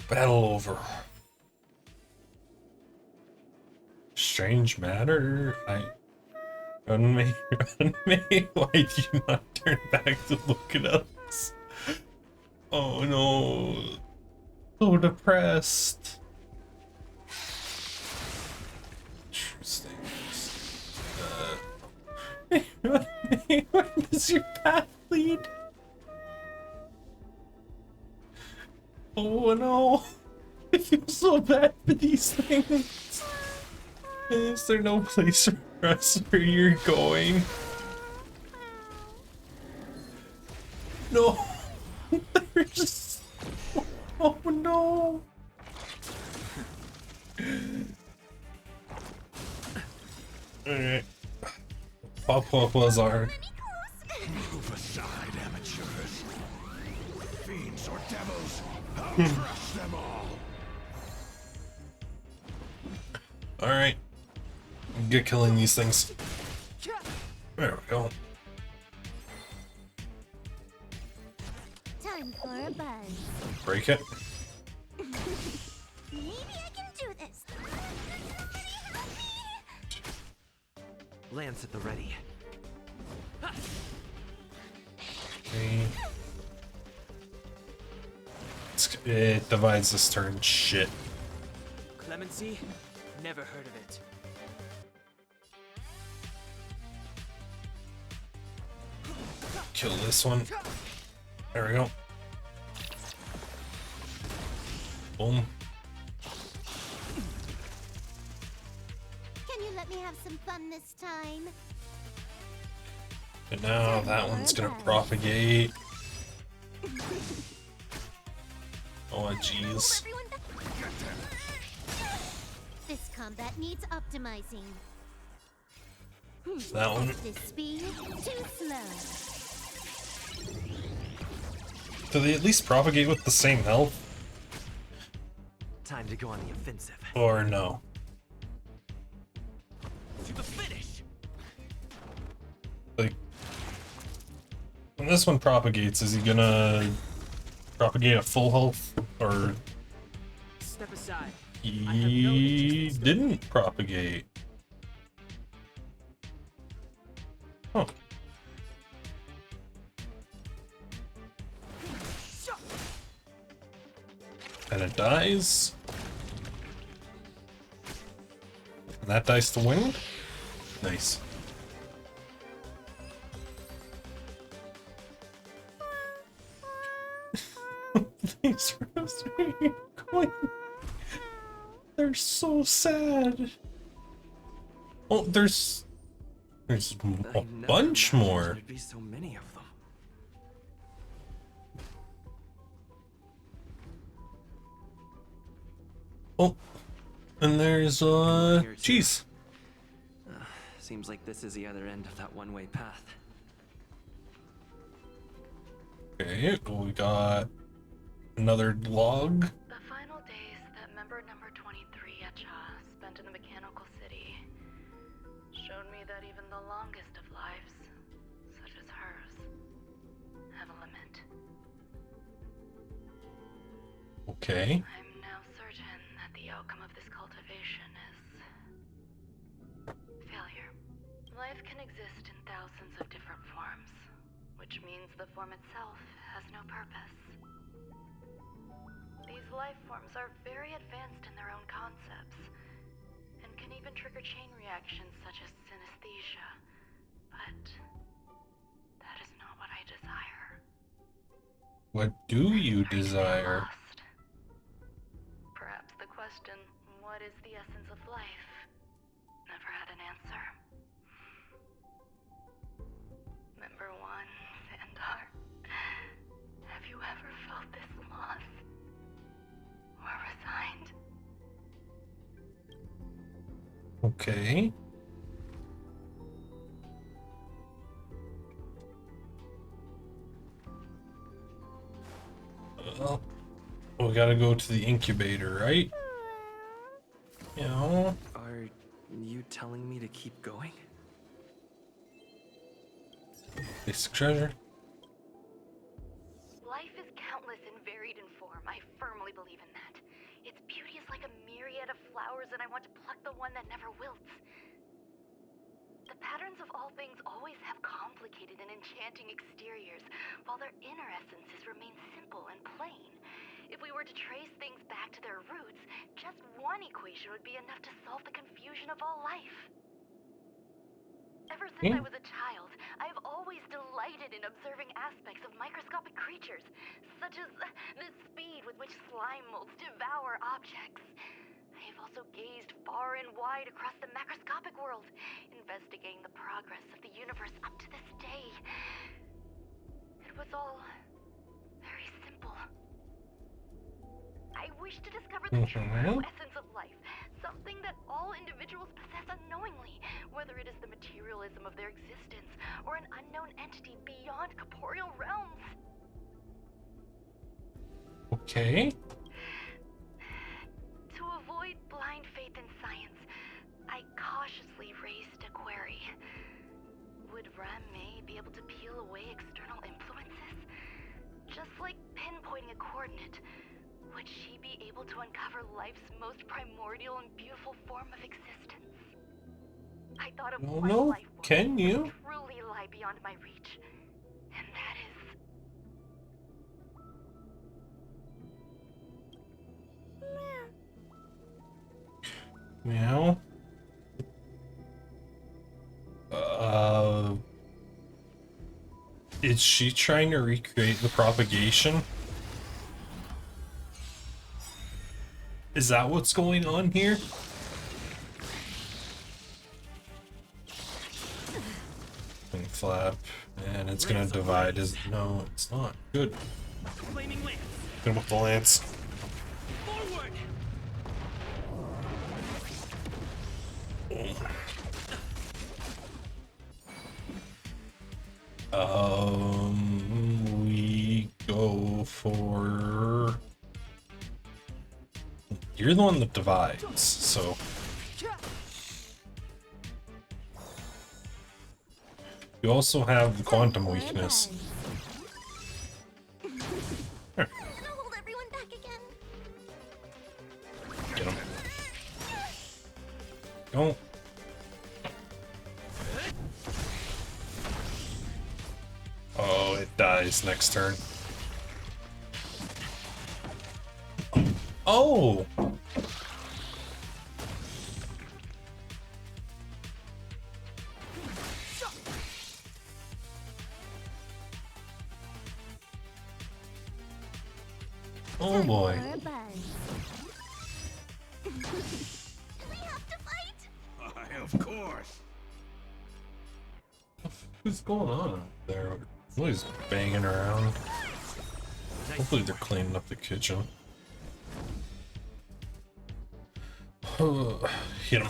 Battle over. Strange matter. Run me, run me. Why do you not turn back to look at us? Oh no. So depressed. Interesting. Run me. Where does your path lead? Oh no. I feel so bad for these things. Is there no place for us where you're going? No. There's... Oh no. Alright. Pop Lazar. Move aside, amateurs. Fiends or devils, I'll crush them all. Alright. Get killing these things. There we go. Time for a buzz. Break it. Maybe I can do this. Lance at the ready. Okay. It divides this turn. Shit. Clemency? Never heard of it. Kill this one. There we go. Boom. Can you let me have some fun this time? And now that one's gonna propagate. Oh jeez. This combat needs optimizing. That one. This speed too slow. Do they at least propagate with the same health? Time to go on the offensive. Or no? To the finish. Like, when this one propagates, is he gonna propagate at full health? Or Step aside. he didn't propagate? Huh. And it dies. And that dies to win? Nice. These rooms are going. They're so sad. Oh, there's a bunch more. There'd be so many of them. Oh, and there's cheese. Seems like this is the other end of that one-way path. Okay, we got another log. The final days that member number 23 at Cha spent in the mechanical city showed me that even the longest of lives, such as hers, have a limit. Okay. I'm now certain that the outcome of this cultivation is failure. Life can exist in thousands of different forms, which means the form itself has no purpose. These life forms are very advanced in their own concepts, and can even trigger chain reactions such as synesthesia, but that is not what I desire. What do you desire? Perhaps the question, what is the essence of life, never had an answer. Member 1, Sandar, have you ever felt this loss? Or resigned? Okay. Well, we gotta go to the incubator, right? You know? Are you telling me to keep going? Basic treasure. Life is countless and varied in form. I firmly believe in that. enchanting exteriors, while their inner essences remain simple and plain. If we were to trace things back to their roots, just one equation would be enough to solve the confusion of all life. Ever since I was a child, I've always delighted in observing aspects of microscopic creatures, such as the speed with which slime molds devour objects. I have also gazed far and wide across the macroscopic world, investigating the progress of the universe up to this day. It was all very simple. I wish to discover the true essence of life, something that all individuals possess unknowingly, whether it is the materialism of their existence or an unknown entity beyond corporeal realms. Okay. To avoid blind faith in science, I cautiously raised a query. Would Ran-Mei be able to peel away external influences? Just like pinpointing a coordinate, would she be able to uncover life's most primordial and beautiful form of existence? I thought of what life was Can you? would truly lie beyond my reach, and that is... Meow. Is she trying to recreate the propagation? Is that what's going on here? Wing flap, and it's gonna divide. No, it's not. Good. Flaming lance. Hit him with the lance. Forward. We go for... You're the one that divides, so... You also have the quantum weakness. Here. Hold everyone back again. Get him. Don't. Oh, it dies next turn. Oh! Oh boy. Do we have to fight? Of course. What's going on up there? Somebody's banging around. Hopefully they're cleaning up the kitchen. Hit him.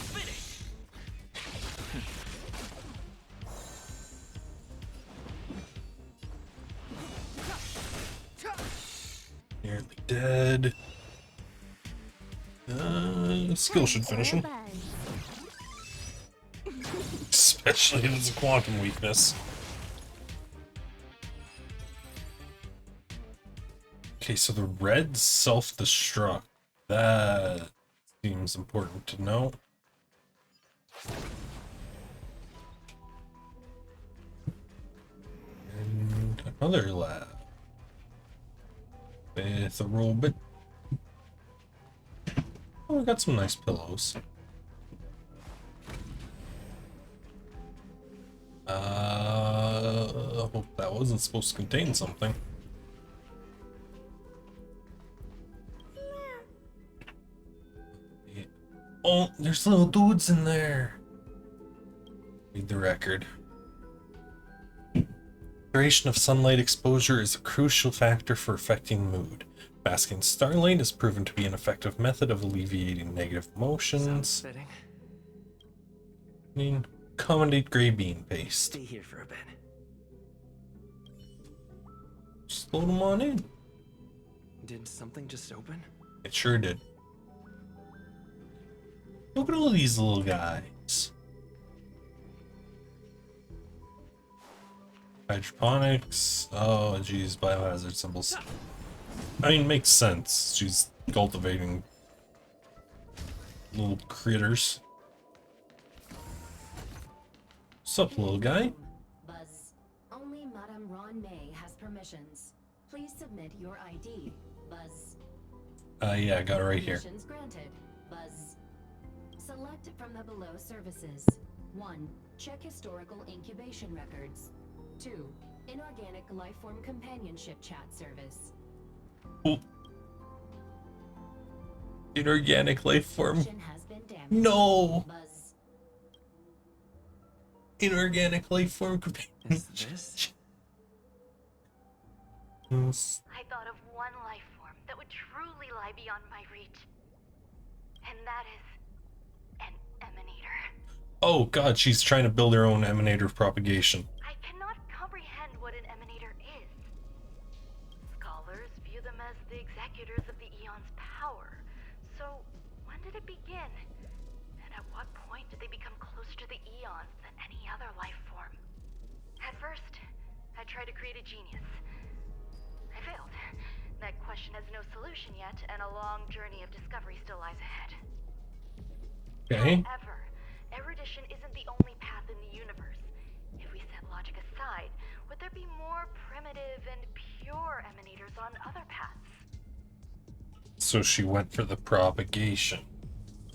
Nearly dead. Skill should finish him. Especially if it's a quantum weakness. Okay, so the red self-destruct. That seems important to know. And another lab. With a robot. Oh, we got some nice pillows. I hope that wasn't supposed to contain something. Oh, there's little dudes in there. Read the record. Duration of sunlight exposure is a crucial factor for affecting mood. Basking starlight is proven to be an effective method of alleviating negative emotions. I mean, accommodate gray bean paste. Stay here for a bit. Just load them on in. Did something just open? It sure did. Look at all these little guys. Hydroponics. Oh, geez, biohazard symbols. I mean, makes sense. She's cultivating little critters. What's up, little guy? Buzz, only Ron May has permissions. Please submit your ID. Buzz. Yeah, I got it right here. Permissions granted. Buzz. Select from the below services. 1. Check historical incubation records. 2. Inorganic lifeform companionship chat service. Ooh. Inorganic life form. Has been damaged. No. Buzz. Inorganic life form. Is this? I thought of one life form that would truly lie beyond my reach. And that is an emanator. Oh god, she's trying to build her own emanator of propagation. I cannot comprehend what an emanator is. Scholars view them as the executors of the Eon's power. So, when did it begin? And at what point did they become closer to the Eons than any other life form? At first, I tried to create a genius. I failed. That question has no solution yet, and a long journey of discovery still lies ahead. Okay. However, erudition isn't the only path in the universe. If we set logic aside, would there be more primitive and pure emanators on other paths? So she went for the propagation.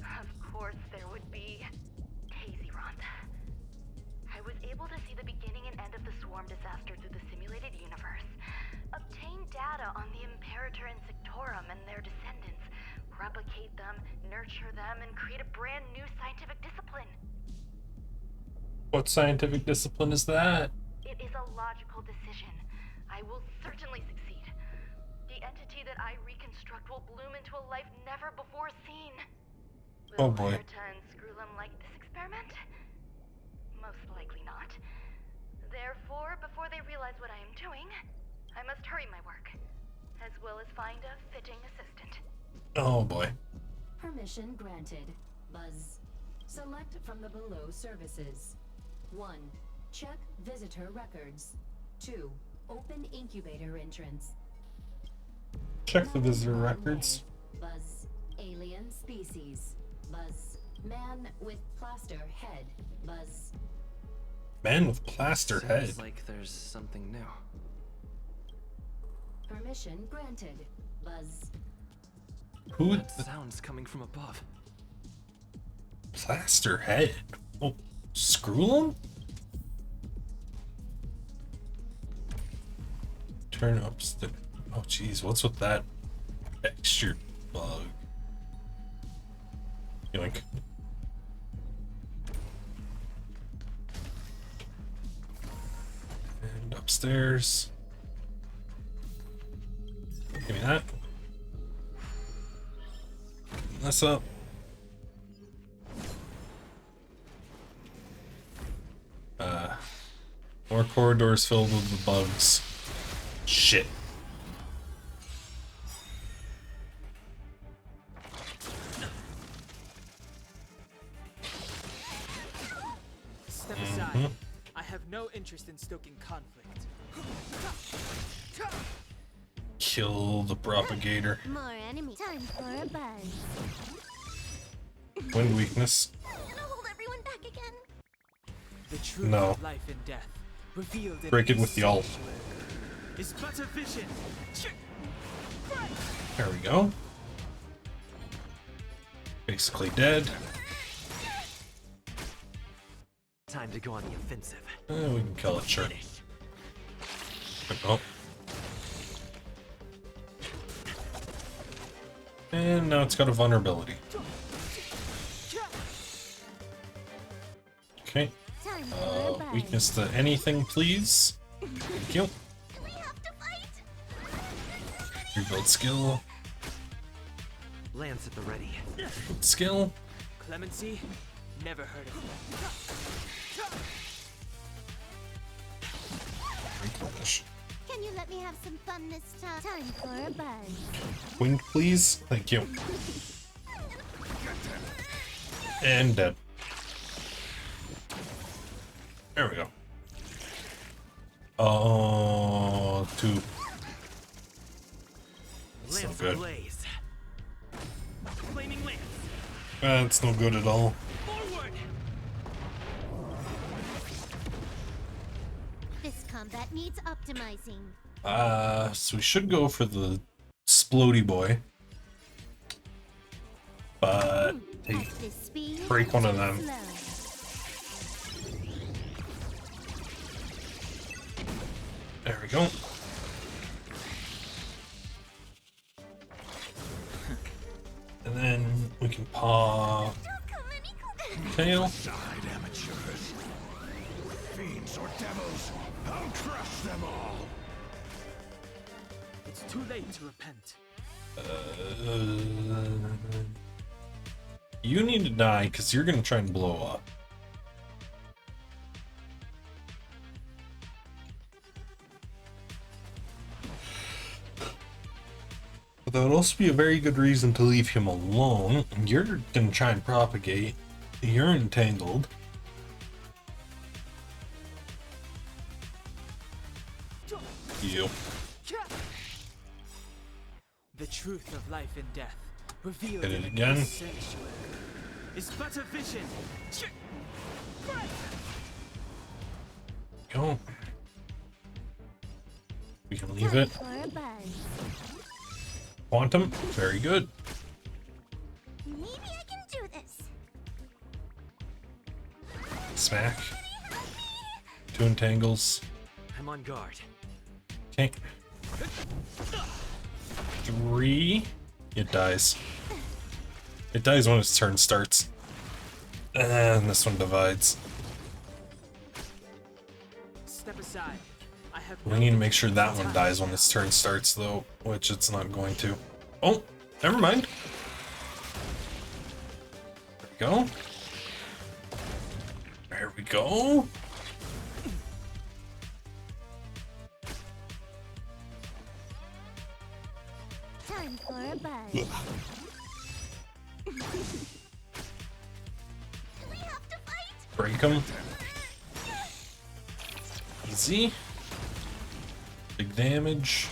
Of course there would be. Tazyron. I was able to see the beginning and end of the swarm disaster through the simulated universe, obtain data on the Imperator and Sectorum and their descendants, replicate them, nurture them, and create a brand new scientific discipline. What scientific discipline is that? It is a logical decision. I will certainly succeed. The entity that I reconstruct will bloom into a life never before seen. Oh Will boy. Herta and Screwlum like this experiment? Most likely not. Therefore, before they realize what I am doing, I must hurry my work, as well as find a fitting assistant. Oh boy. Permission granted. Buzz. Select from the below services. 1. Check visitor records. 2. Open incubator entrance. Check the visitor records. Buzz. Alien species. Buzz. Man with plaster head. Buzz. Man with plaster head. Sounds like there's something new. Permission granted. Buzz. Who? That sound's coming from above. Plaster head. Oh, Screwlum? Turn up. Oh, jeez. What's with that textured bug? Yoink. And upstairs. Give me that. That's up. More corridors filled with the bugs. Shit. Step aside. I have no interest in stoking conflict. Kill the propagator. More enemy. Time for a buzz. Wind weakness. Gonna hold everyone back again. The truth No. of life and death, revealed in Break it this with the alt. sanctuary, is but a vision. There we go. Basically dead. Time to go on the offensive. We can kill it, sure. Oh. And now it's got a vulnerability. Okay. Weakness to anything, please. Thank you. Rebuild skill. Lance at the ready. Skill. Clemency? Never heard of it. Replenish. Can you let me have some fun this time? Time for a buzz. Winged, please. Thank you. And dead. There we go. Oh, 2. That's no good. Blaze. Flaming lance. That's no good at all. Forward. This Combat needs optimizing. So we should go for the Splody boy. But hey, break one of them. There we go. And then we can paw tail. Side amateurs. Fiends or devils, I'll crush them all. It's too late to repent. You need to die because you're gonna try and blow up. But that would also be a very good reason to leave him alone. You're gonna try and propagate. You're entangled. You. The truth of life and death, revealed Hit it in the again. sanctuary, is but a vision. Go. We can leave it. Quantum, very good. Maybe I can do this. Smack. 2 entangles. I'm on guard. Okay. 3. It dies. It dies when its turn starts. And this one divides. Step aside. I have We need to make sure that one dies when its turn starts, though, which it's not going to. Oh, never mind. There we go. There we go. Time for a buzz. We have to fight. Break him. Easy. Big damage.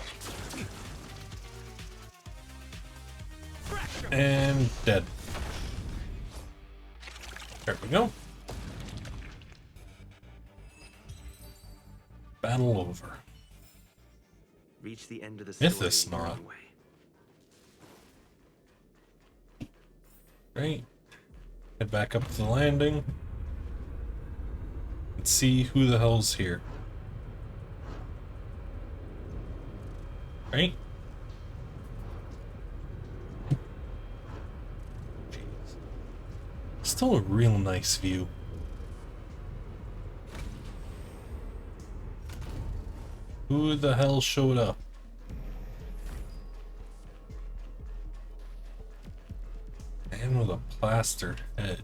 And dead. There we go. Battle over. Reach the end of the Mythos story your not. own way. Great. Head back up to the landing. Let's see who the hell's here. Right? Jeez. Still a real nice view. Who the hell showed up? Man with a plastered head.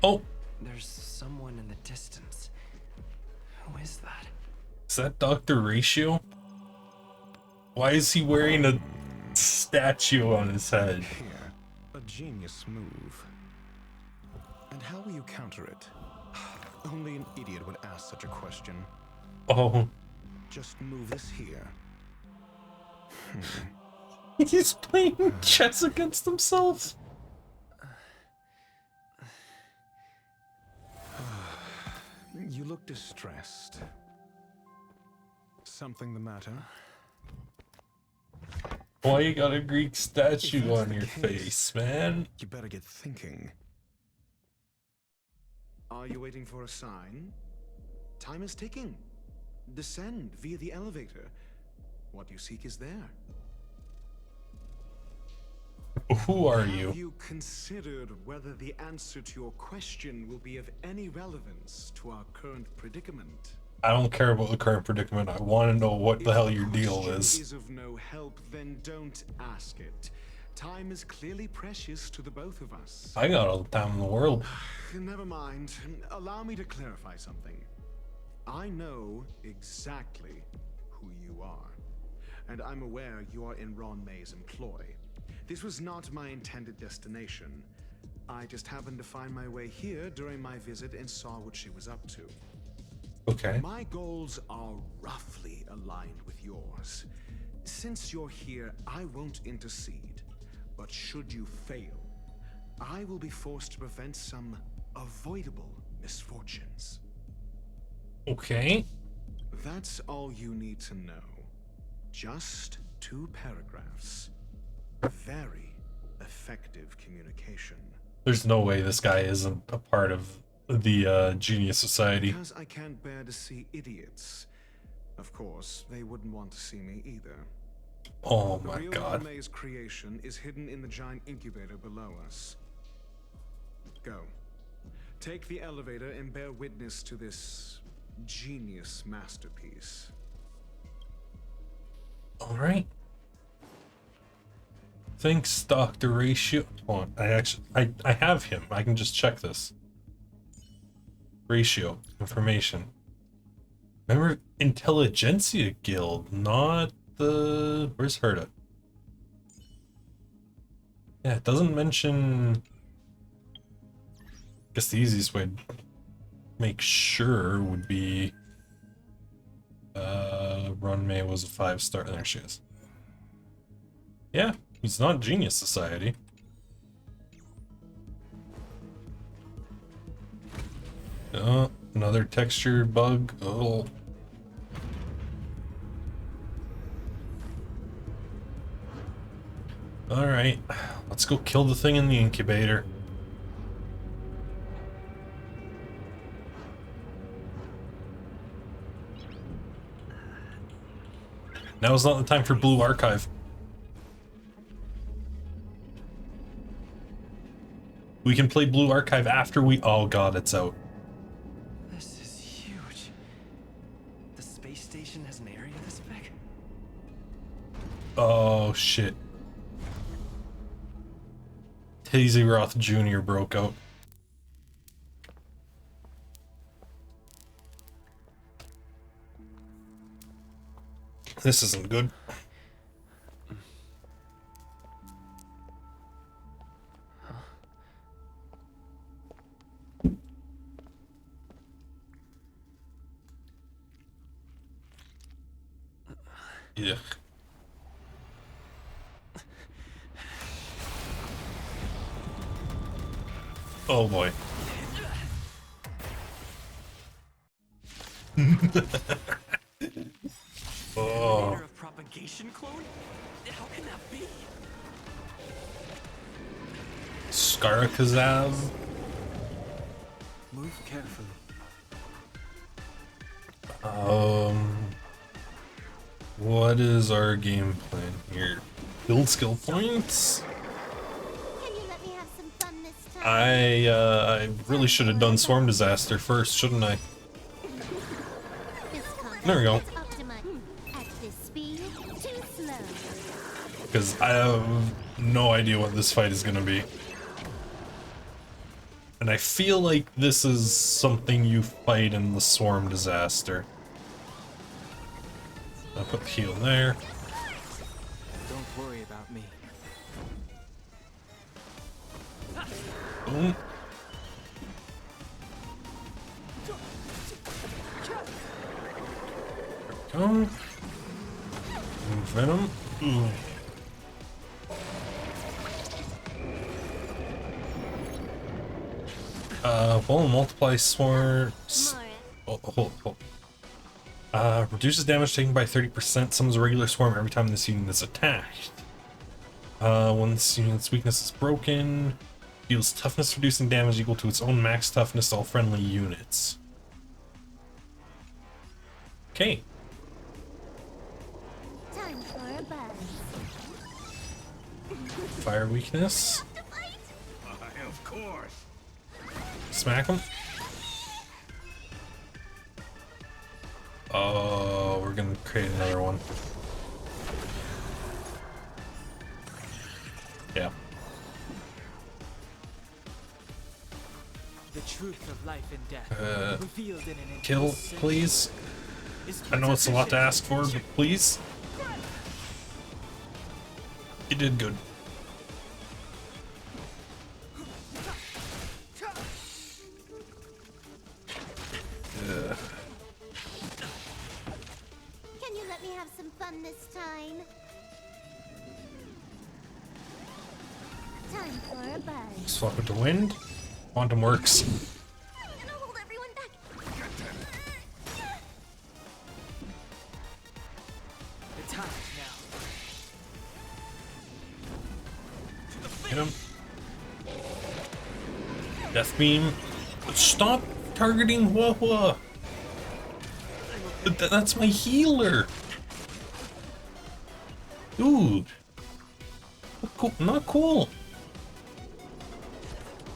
Oh! There's someone in the distance. Who is that? Is that Dr. Ratio? Why is he wearing a statue on his head? Here, a genius move. And how will you counter it? Only an idiot would ask such a question. Oh. Just move this here. He's playing chess against himself. You look distressed. Something the matter? Why you got a Greek statue If that's on the your case, face, man? You better get thinking. Are you waiting for a sign? Time is ticking. Descend via the elevator. What you seek is there. Who are Have you? you considered whether the answer to your question will be of any relevance to our current predicament? I don't care about the current predicament. I want to know what the hell your deal If is. of no help, then don't ask it. Time is clearly precious to the both of us. I got all the time in the world. Never mind. Allow me to clarify something. I know exactly who you are, and I'm aware you are in Ron May's employ. This was not my intended destination. I just happened to find my way here during my visit and saw what she was up to. Okay. My goals are roughly aligned with yours. Since you're here, I won't intercede. But should you fail, I will be forced to prevent some avoidable misfortunes. Okay. That's all you need to know. Just 2 paragraphs. Very effective communication. There's no way this guy isn't a part of the Genius Society. Because I can't bear to see idiots. Of course, they wouldn't want to see me either. Oh my god. The real May's creation is hidden in the giant incubator below us. Go. Take the elevator and bear witness to this genius masterpiece. Alright. Thanks, Dr. Ratio. Hold on, I have him. I can just check this. Ratio. Information. Remember Intelligentsia Guild, not the... Where's Herta? Yeah, it doesn't mention... I guess the easiest way to make sure would be... Ron May was a 5-star. There she is. Yeah, he's not Genius Society. Another texture bug. Oh. Alright, let's go kill the thing in the incubator. Now is not the time for Blue Archive. We can play Blue Archive after we... Oh god, it's out. This is huge. The space station has an area this big? Oh shit. Hazy Roth Jr. broke out. This isn't good. Yuck. Oh boy. Oh. Of propagation clone? How can that be? Skarakazav. Move carefully. What is our game plan here? Build skill points? Can you let me have some fun this time? I really should have done Swarm Disaster first, shouldn't I? There we go. Because I have no idea what this fight is gonna be. And I feel like this is something you fight in the Swarm Disaster. I'll put the heal there. Don't worry about me. Boom. There we go. Venom. Ooh. Well, multiply swarm. Hold. Reduces damage taken by 30%. Summons a regular swarm every time this unit is attacked. When this unit's weakness is broken, deals toughness reducing damage equal to its own max toughness to all friendly units. Okay. Time for a buzz. Fire weakness. Of course. Smack him. Oh, we're gonna create another one. Yeah. The truth of life and death revealed in an Kill, intense please. is I know it's a lot to ask for, but please. You did good. Can you let me have some fun this time? Time for a buzz. Swap it to wind. Quantum works. I'm gonna hold everyone back. Hit him. Death beam. Stop targeting Hua. That's my healer. Dude. Not cool.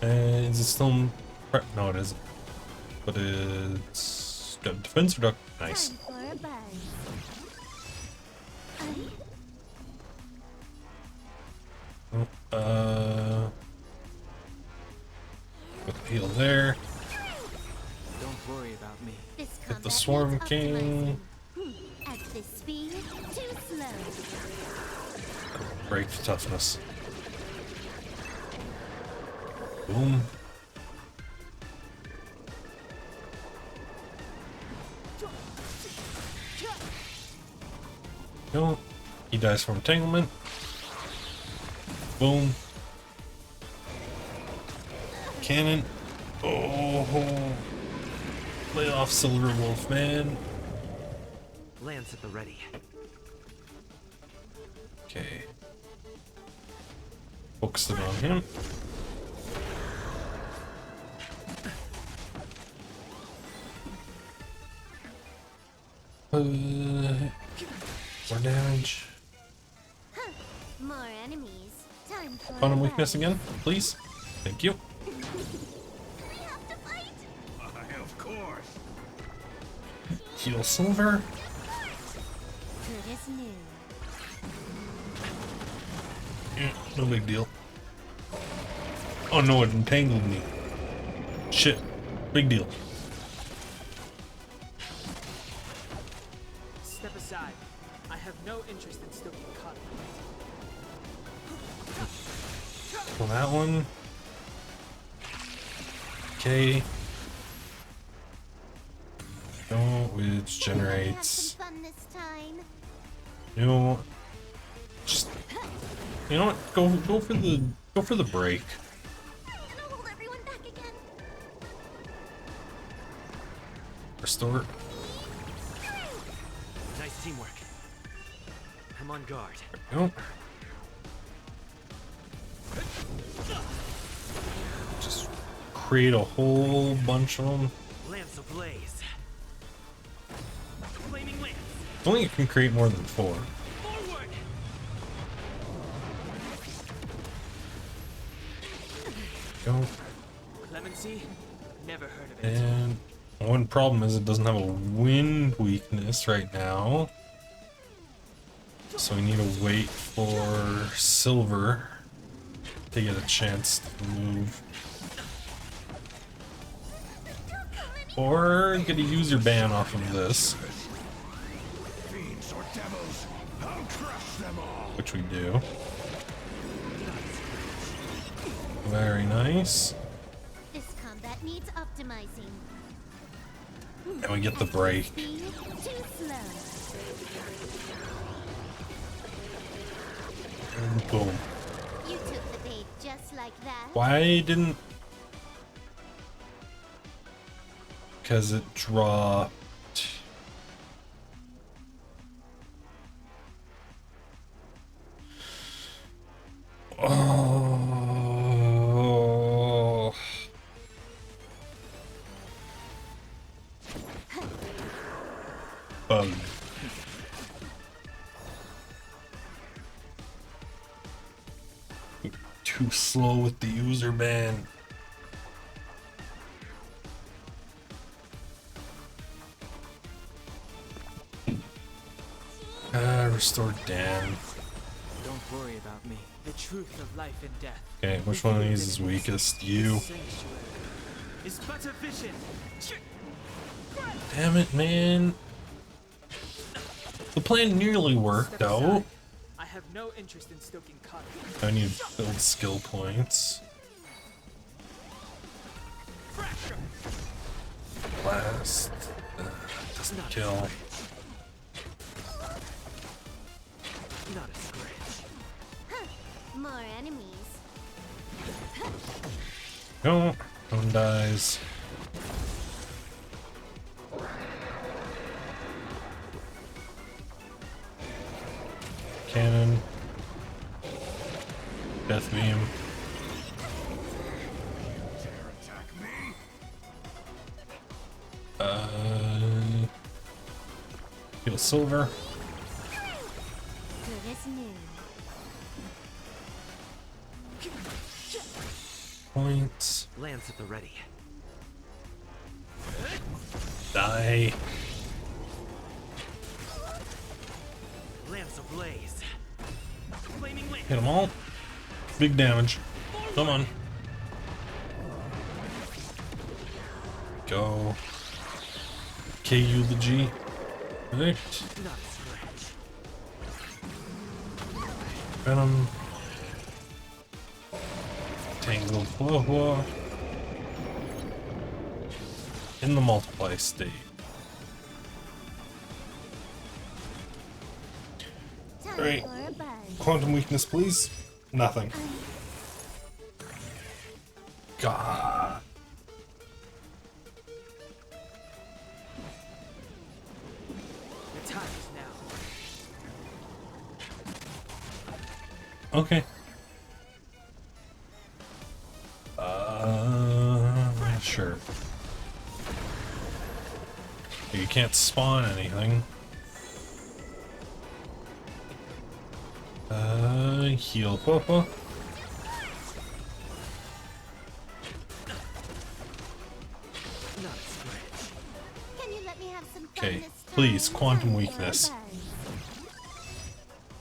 Is it still... No, it isn't. But it's... got defense reduction. Nice. Time for a buzz. Heal there. Don't worry about me. Hit the Swarm King. At this speed, too slow. Break the toughness. Boom. No. He dies from entanglement. Boom. Cannon. Oh. Lay off Silver Wolf, man. Lance at the ready. Okay. Focus it on him. More damage. More enemies. Time for Quantum a weakness buzz. again, please. Thank you. We have to fight. Of course. Heal Silver. Good as new. No big deal. Oh no, it entangled me. Shit. Big deal. Step aside. I have no interest in stoking conflict. Well, that one. Okay. No, which generates. Have some fun this time. No. Just. You know what? Go for the break. I'm gonna hold everyone back again. Restore. Nice teamwork. I'm on guard. Nope. Just create a whole bunch of them. Lance ablaze. Flaming lance. Only you can create more than 4. Forward. Go. Clemency? Never heard of it. And one problem is it doesn't have a wind weakness right now. So we need to wait for Silver to get a chance to move. Or get a user ban off of this. Fiends or devils, I'll crush them all. Which we do. Very nice. This combat needs optimizing. And we get the break. Speed, too slow. And boom. You took the bait just like that. Why didn't... Because it dropped... Oh... Bug. Too slow with the user ban. Restore Dan. Don't worry about me. The truth of life and death. Okay, which one of these is weakest? You. Is but a vision. Damn it, man. The plan nearly worked out. I have no interest in stoking conflict. I need to build skill points. Blast. Doesn't kill. Not a scratch. More enemies. No, one dies. Cannon. Death beam. Heal silver. Good as new. Points. Lance at the ready. Die. Lance ablaze. Flaming lance. Hit them all. Big damage. Come on. Go. KU the G. Right. Not a scratch. Venom. Tangled. Whoa, whoa. In the multiply state. Alright. Quantum weakness, please. Nothing. God. The time is now. Okay. Sure. You can't spawn anything. Heal Papa. Okay, please, quantum weakness.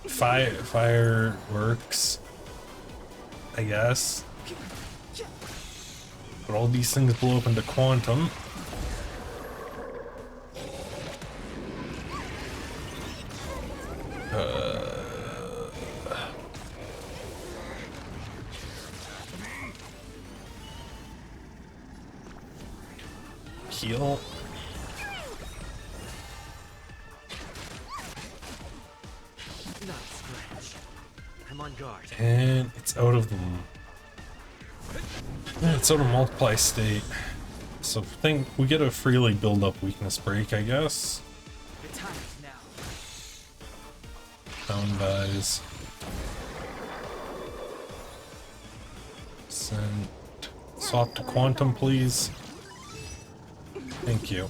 Fireworks, I guess. But all these things blow up into quantum. Heal. Not a scratch. I'm on guard. And it's out of the... Yeah, it's out of multiply state. So think we get a freely build up weakness break, I guess. The time is now. Down dies. Send. Swap to quantum, please. Thank you.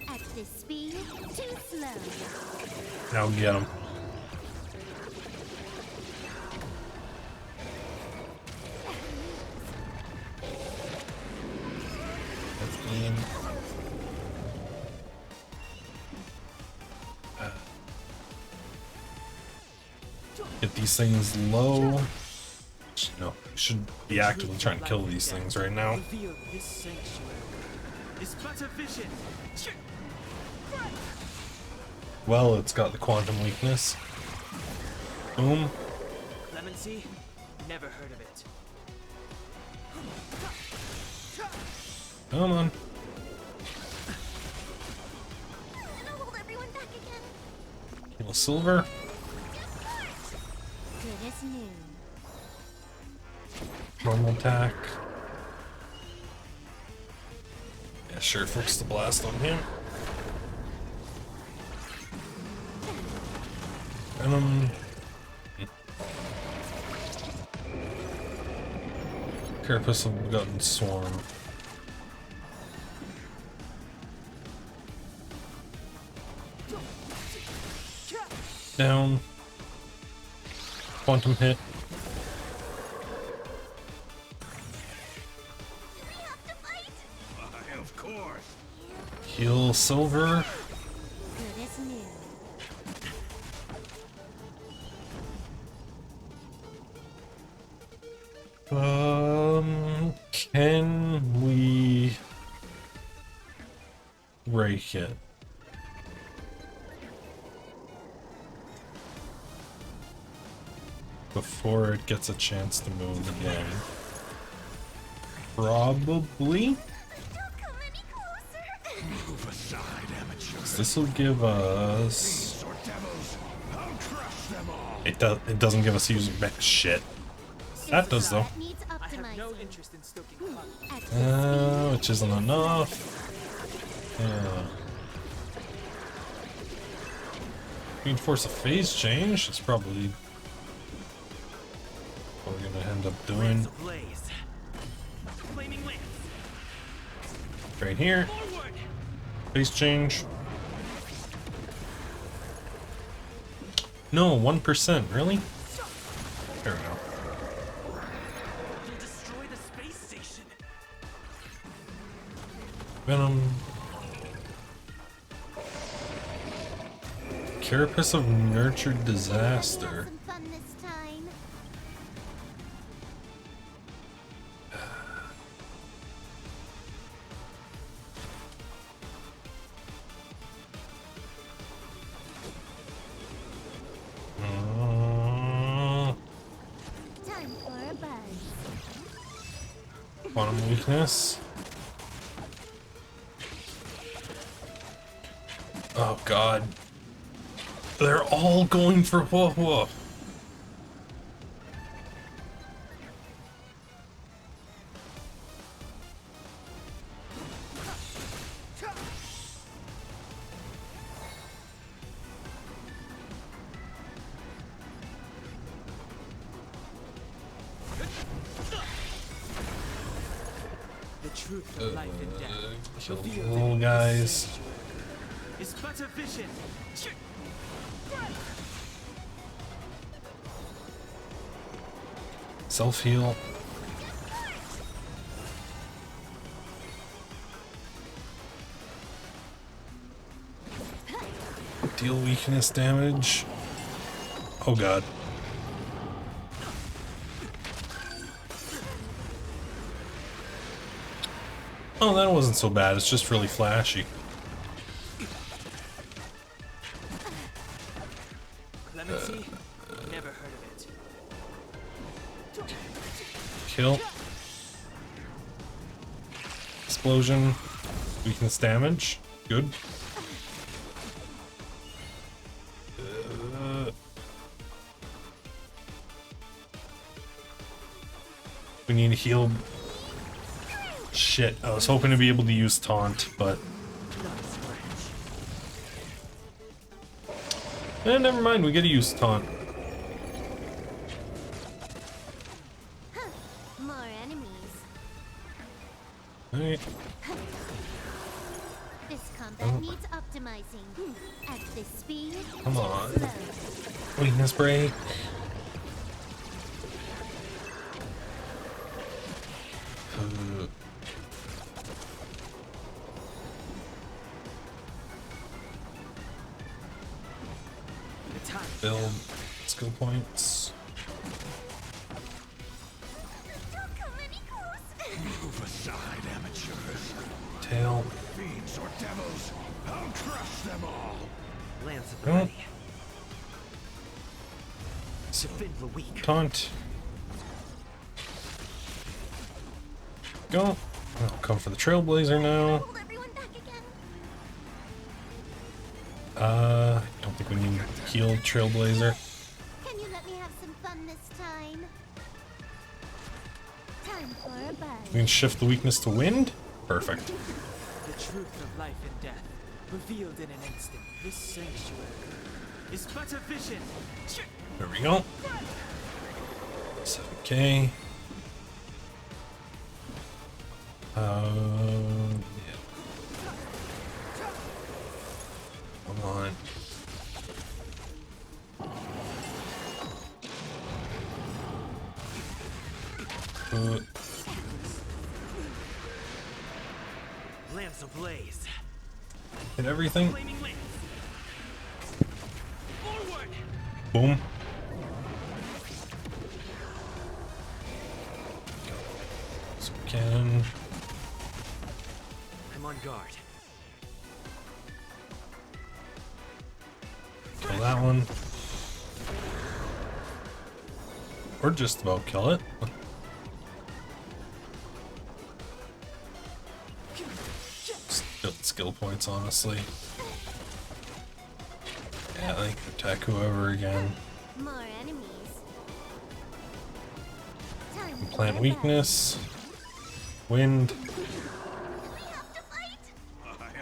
At this speed, too slow. Now get him. Get these things low. No, should be actively trying to kill these things right now. Reveal this sanctuary. It's but a vision. Well, it's got the quantum weakness. Boom. Clemency? Never heard of it. Come on. Hold everyone back again. Heal silver. Good as new. Normal attack. Yeah, sure, focus the blast on him. Venom. Carapace have gotten swarm. Down. Quantum hit. Of course. Heal silver. Good as new. Can we break it? Before it gets a chance to move again. Probably. Move aside, amateur. This will give us. Or devils. I'll crush them all. It doesn't give us using shit. That does though. I have no interest in stoking conflict. Which isn't enough. Yeah. Reinforce a phase change. It's probably what we're gonna end up doing. Flaming lance. Right here. Forward. Face change. No, 1%. Really? Fair enough. You'll destroy the space station. Venom. Carapace of nurtured disaster. Some fun this time. Time for a buzz. Quantum weakness. Oh god. They're all going for whoa whoa. The truth of life and death. Kill the revealed little in guys. this sanctuary is but a vision. Self-heal. Deal weakness damage. Oh god. Oh, that wasn't so bad. It's just really flashy. Clemency? Never heard of it. Kill. Explosion. Weakness damage. Good. We need to heal. Shit, I was hoping to be able to use taunt, but... never mind, we get to use taunt. More enemies. Alright. This combat needs optimizing. At this speed, Come on. slow. Weakness break. Build skill points. Move aside, amateurs. Tail. Fiends or devils, I'll crush them all. Lance at Oh. the ready. Defend the weak. Taunt. Go. I'll come for the Trailblazer now. Hold everyone back again. I don't think we need to heal Trailblazer. Can you let me have some fun this time? Time for a buzz. We can shift the weakness to wind. Perfect. The truth of life and death, revealed in an instant. This sanctuary is but a vision. There we go. 7k. Yeah. Come on. Lance ablaze. Hit everything. Flaming lance. Forward. Boom. So cannon. I'm on guard. Kill that one. Or just about kill it. Skill points, honestly. Yeah, I think attack whoever again. More enemies. Time for Plant a weakness. Wind.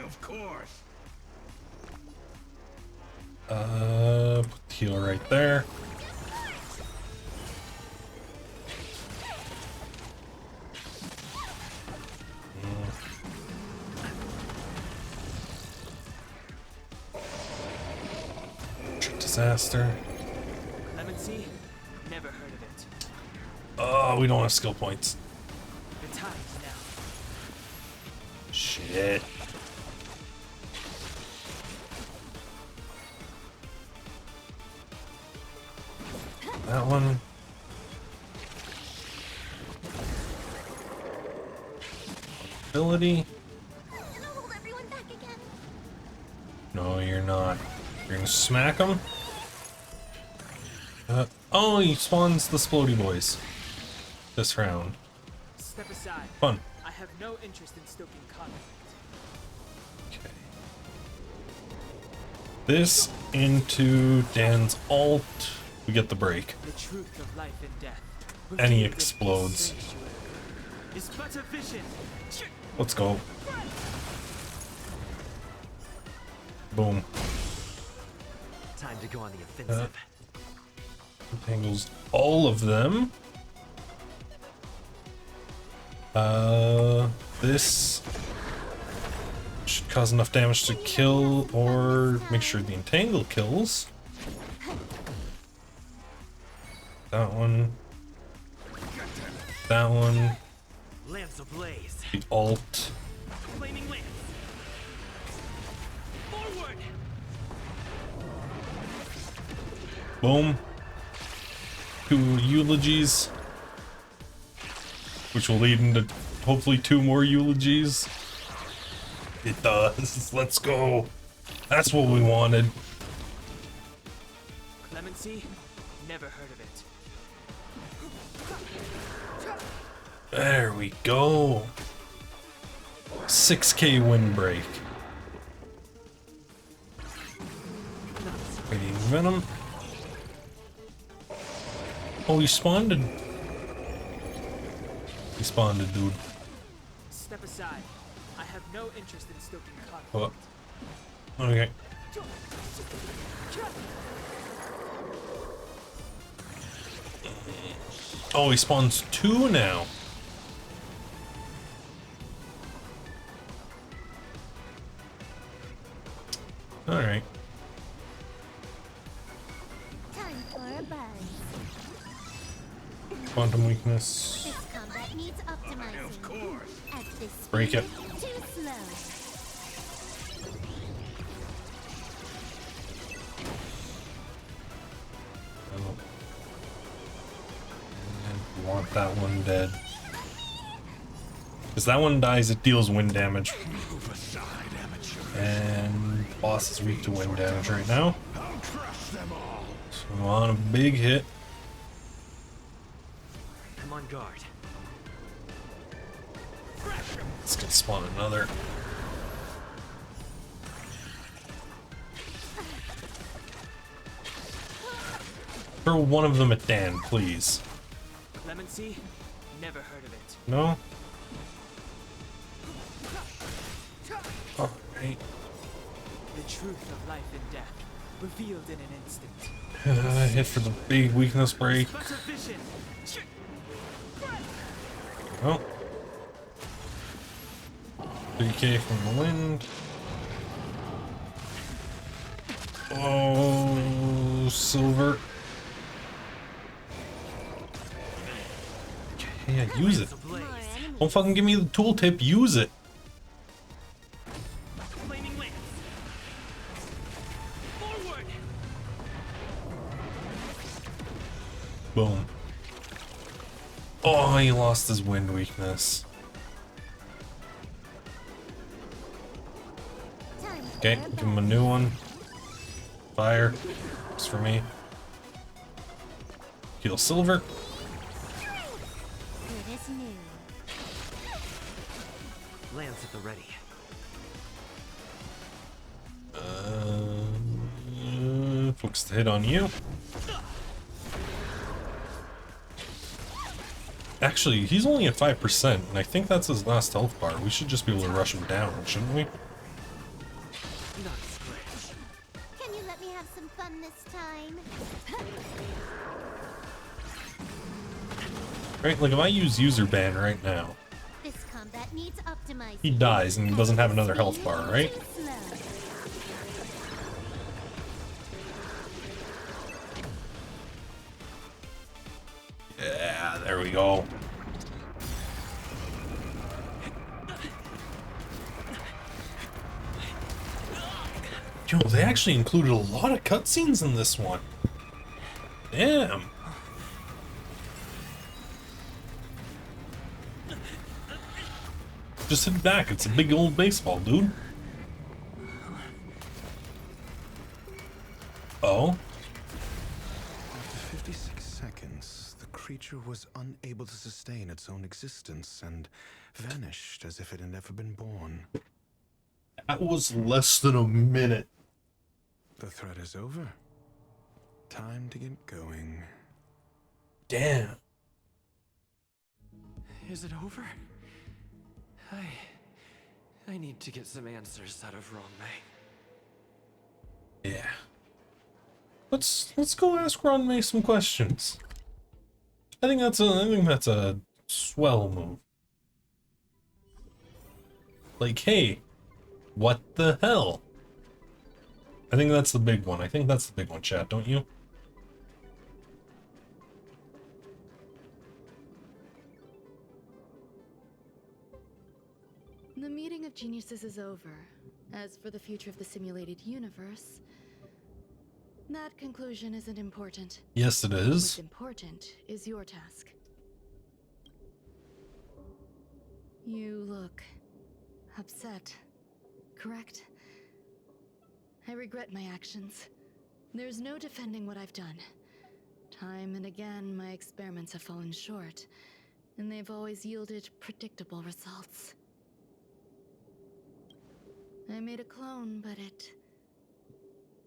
Of course. Put the heal right there. disaster. Clemency? Never heard of it. Oh, we don't have skill points. The time's now. Shit. That one. Ability. No, you're not. You're gonna smack him? Oh, he spawns the Splody Boys. This round. Step aside. Fun. I have no interest in stoking conflict. Okay. This into Dan's alt. We get the break. The truth of life and death. And he revealed in this explodes. sanctuary is but a vision. Let's go. Boom. Time to go on the offensive. Entangles all of them. This should cause enough damage to kill or make sure the entangle kills. That one. That one. Lance ablaze. The alt. Flaming lance. Forward. Boom. 2 eulogies. Which will lead into hopefully 2 more eulogies. It does. Let's go. That's what we wanted. Clemency? Never heard of it. There we go. 6k windbreak. Radiating Venom. Oh, he spawned. He spawned, dude. Step aside. I have no interest in stoking conflict. Oh. Okay. Oh, he spawns 2 now. All right. Time for a buzz. Quantum weakness. This combat needs optimizing. Of course. At this Break it. speed, too slow. I want that one dead. Because that one dies, it deals wind damage. And boss is weak to wind damage right now. So I'm on a big hit. I'm on guard. Let's get spawn another. Throw one of them at Dan, please. Clemency? Never heard of it. No? Alright. The truth of life and death, revealed in an instant. Hit for the big weakness break. But a vision. Oh. 3k from the wind. Oh, silver. Okay, yeah, use it. Don't fucking give me the tooltip, use it. Boom. Oh, he lost his wind weakness. Okay, give him a new one. Fire. It's for me. Heal silver. Lance at the ready. Focus the hit on you. Actually, he's only at 5%, and I think that's his last health bar. We should just be able to rush him down, shouldn't we? Can you let me have some fun this time? Right, like if I use user ban right now, This combat needs optimizing. he dies and he doesn't have another health bar, right? There we go. Yo, they actually included a lot of cutscenes in this one. Damn. Just hit back. It's a big old baseball, dude. Oh? After 56 seconds, the creature was unable to sustain its own existence and vanished as if it had never been born. That was less than a minute. The threat is over. Time to get going. Damn. Is it over? I need to get some answers out of Ron May. Yeah. Let's go ask Ron May some questions. I think that's a swell move. Like, hey, what the hell? I think that's the big one. I think that's the big one, chat, don't you? The meeting of geniuses is over. As for the future of the simulated universe, that conclusion isn't important. Yes, it is. What's important is your task. You look upset, correct? I regret my actions. There's no defending what I've done. Time and again, my experiments have fallen short, and they've always yielded predictable results. I made a clone, but it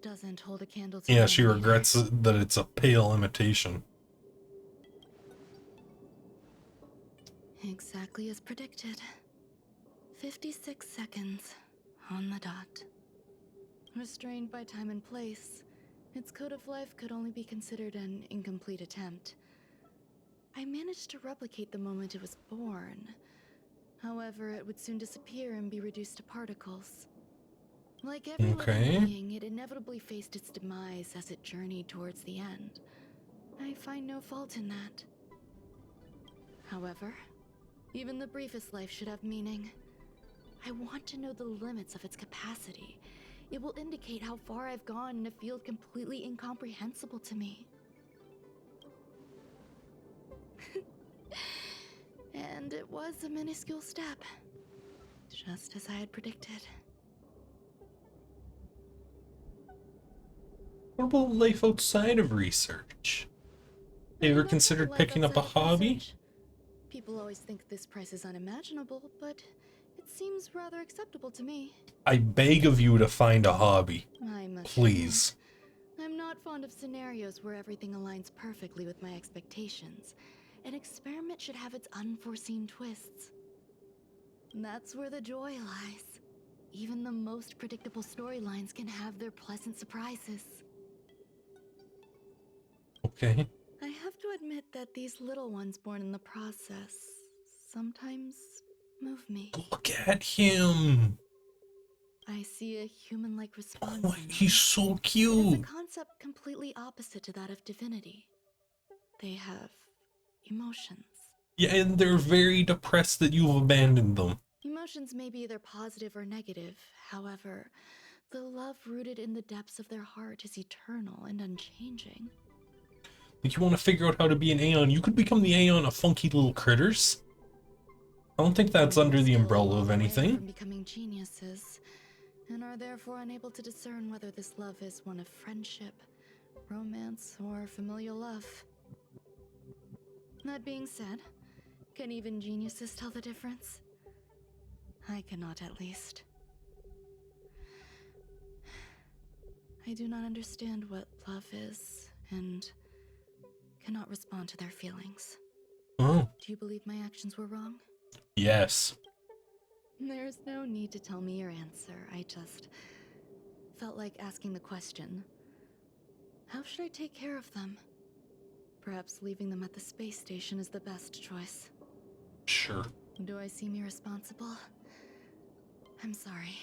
doesn't hold a candle to Yeah, mine she either. regrets that it's a pale imitation. Exactly as predicted. 56 seconds on the dot. Restrained by time and place, its code of life could only be considered an incomplete attempt. I managed to replicate the moment it was born. However, it would soon disappear and be reduced to particles. Like every living being, it inevitably faced its demise as it journeyed towards the end. I find no fault in that. However, even the briefest life should have meaning. I want to know the limits of its capacity. It will indicate how far I've gone in a field completely incomprehensible to me. And it was a minuscule step, just as I had predicted. What about life outside of research? Have you ever considered picking up a hobby? People always think this price is unimaginable, but it seems rather acceptable to me. I beg of you to find a hobby. I must Please. admit, I'm not fond of scenarios where everything aligns perfectly with my expectations. An experiment should have its unforeseen twists. That's where the joy lies. Even the most predictable storylines can have their pleasant surprises. Okay. I have to admit that these little ones born in the process sometimes move me. Look at him. I see a human-like response. Oh, he's so It cute. is a concept completely opposite to that of divinity. They have emotions. Yeah, and they're very depressed that you've abandoned them. Emotions may be either positive or negative. However, the love rooted in the depths of their heart is eternal and unchanging. Like, you want to figure out how to be an Aeon, you could become the Aeon of funky little critters. I don't think that's under the umbrella of anything. From becoming geniuses, and are therefore unable to discern whether this love is one of friendship, romance, or familial love. That being said, can even geniuses tell the difference? I cannot, at least. I do not understand what love is, and cannot respond to their feelings. Oh. Do you believe my actions were wrong? Yes. There's no need to tell me your answer. I just felt like asking the question. How should I take care of them? Perhaps leaving them at the space station is the best choice. Sure. Do I seem irresponsible? I'm sorry.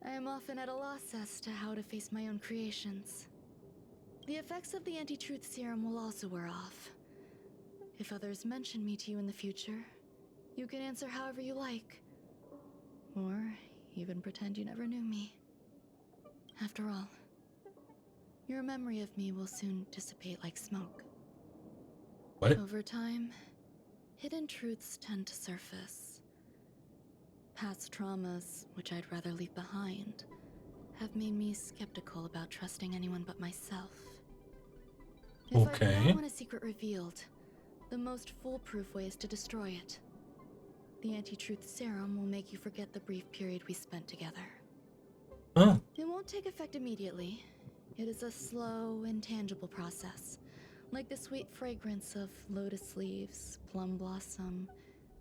I am often at a loss as to how to face my own creations. The effects of the anti-truth serum will also wear off. If others mention me to you in the future, you can answer however you like. Or even pretend you never knew me. After all, your memory of me will soon dissipate like smoke. What? Over time, hidden truths tend to surface. Past traumas, which I'd rather leave behind, have made me skeptical about trusting anyone but myself. If I do not want a secret revealed, the most foolproof way is to destroy it. The anti-truth serum will make you forget the brief period we spent together. Oh. It won't take effect immediately. It is a slow, intangible process, like the sweet fragrance of lotus leaves, plum blossom,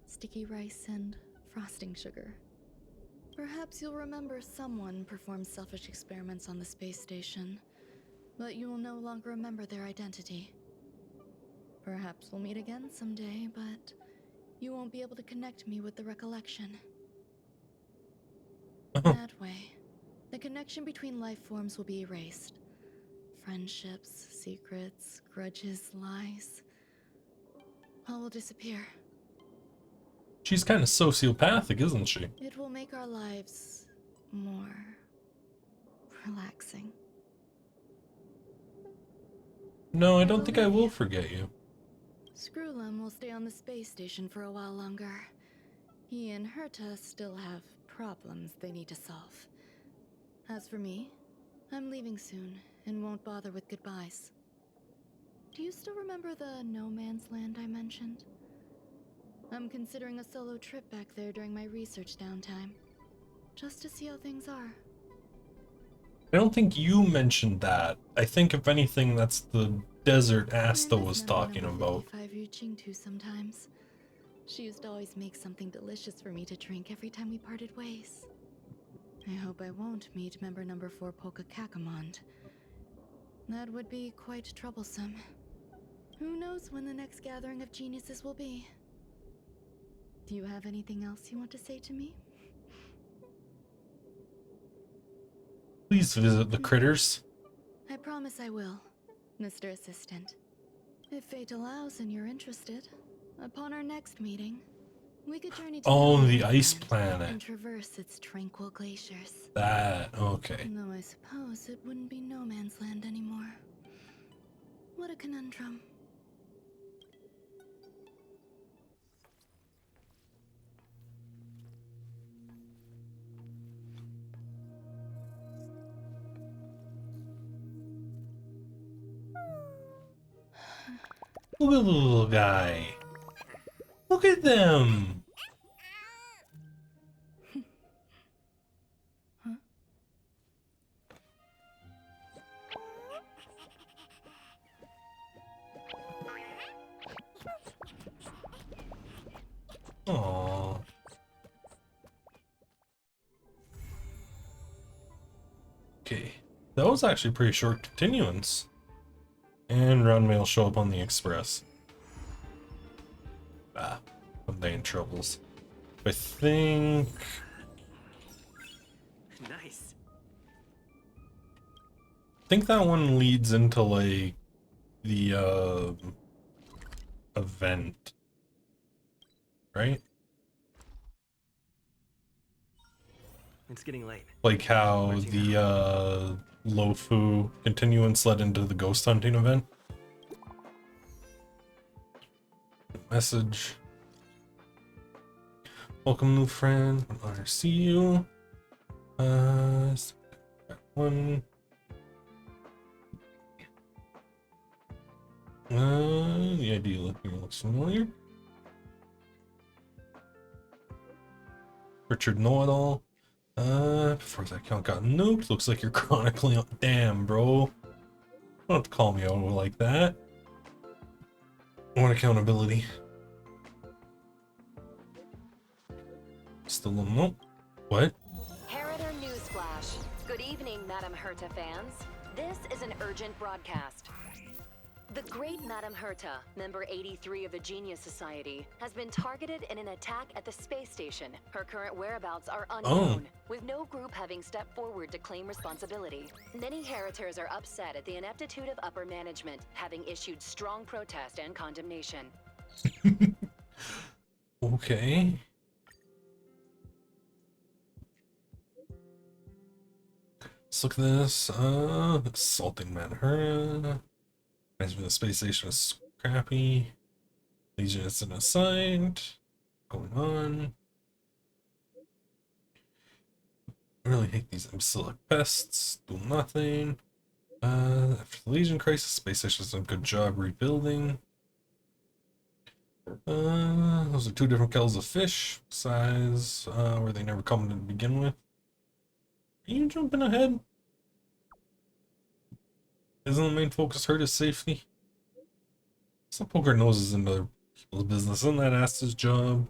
sticky rice, and frosting sugar. Perhaps you'll remember someone performed selfish experiments on the space station, but you will no longer remember their identity. Perhaps we'll meet again someday, but you won't be able to connect me with the recollection. That way, the connection between life forms will be erased. Friendships, secrets, grudges, lies, all will disappear. She's kind of sociopathic, isn't she? It will make our lives more relaxing. No, I don't think I will forget you. Screwlum will stay on the space station for a while longer. He and Herta still have problems they need to solve. As for me, I'm leaving soon and won't bother with goodbyes. Do you still remember the no man's land I mentioned? I'm considering a solo trip back there during my research downtime, just to see how things are. I don't think you mentioned that. I think if anything, that's the desert Asta was talking about. 55 reaching to sometimes. She used to always make something delicious for me to drink every time we parted ways. I hope I won't meet member number 4 Polka Kakamond. That would be quite troublesome. Who knows when the next gathering of geniuses will be? Do you have anything else you want to say to me? Please visit the critters. I promise I will, Mr. Assistant. If fate allows and you're interested, upon our next meeting, we could journey to the ice planet. and traverse its tranquil glaciers. That, okay. Though I suppose it wouldn't be no man's land anymore. What a conundrum. Look at the little guy. Look at them. Aww. Okay, that was actually a pretty short continuance. And round mail show up on the express. Ah, mundane troubles. I think. Nice. I think that one leads into like the event, right? It's getting late. Like how the Lofi continuance led into the ghost hunting event. Message. Welcome, new friend. Honor to see you. One. The ID looks familiar. Richard Know-It-All. Before that account got nuked, looks like you're chronically on. Damn, bro. Don't have to call me out like that. I want accountability. Still don't know. What? Herta Newsflash. Good evening, Madam Herta fans. This is an urgent broadcast. The great Madam Herta, member 83 of the Genius Society, has been targeted in an attack at the space station. Her current whereabouts are unknown, with no group having stepped forward to claim responsibility. Many Heritors are upset at the ineptitude of upper management, having issued strong protest and condemnation. Okay. Let's look at this. Assaulting Manhattan. Management of the space station is scrappy. Legion is assigned. Going on. I really hate these imbecilic pests. Do nothing. After the Legion crisis, space station's done a good job rebuilding. Those are two different kettles of fish. Size, where they never come to begin with. Are you jumping ahead? Isn't the main focus Herta's safety? Some poker noses into other people's business. Isn't that Asta's job?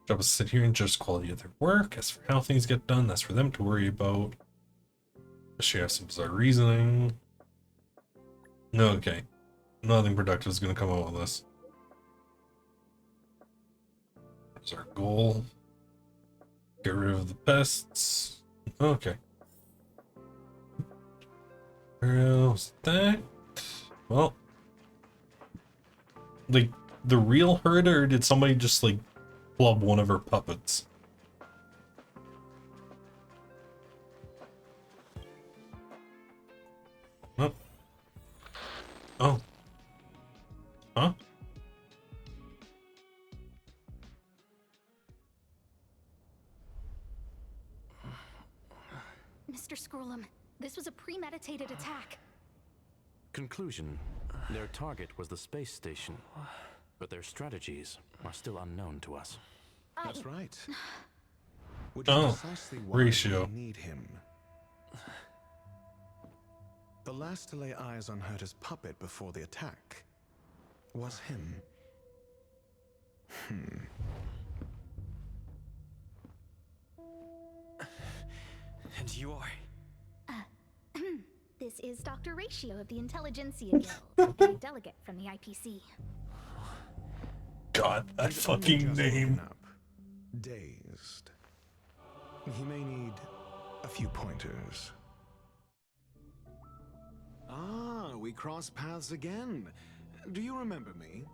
Job is to sit here and judge the quality of their work. As for how things get done, that's for them to worry about. She has some bizarre reasoning. Okay. Nothing productive is going to come out of this. There's our goal. Get rid of the pests. Okay. Where else? That? Well. Like, the real Herta, or did somebody just, like, club one of her puppets? Oh. Oh. Huh? Mr. Scrollum, this was a premeditated attack. Conclusion. Their target was the space station, but their strategies are still unknown to us. That's right. Which is precisely why ratio. we need him. The last to lay eyes on Herta's puppet before the attack was him. And you are? This is Dr. Ratio of the Intelligentsia Guild, and a delegate from the IPC. God, that fucking name. Dazed. He may need a few pointers. Ah, we cross paths again. Do you remember me?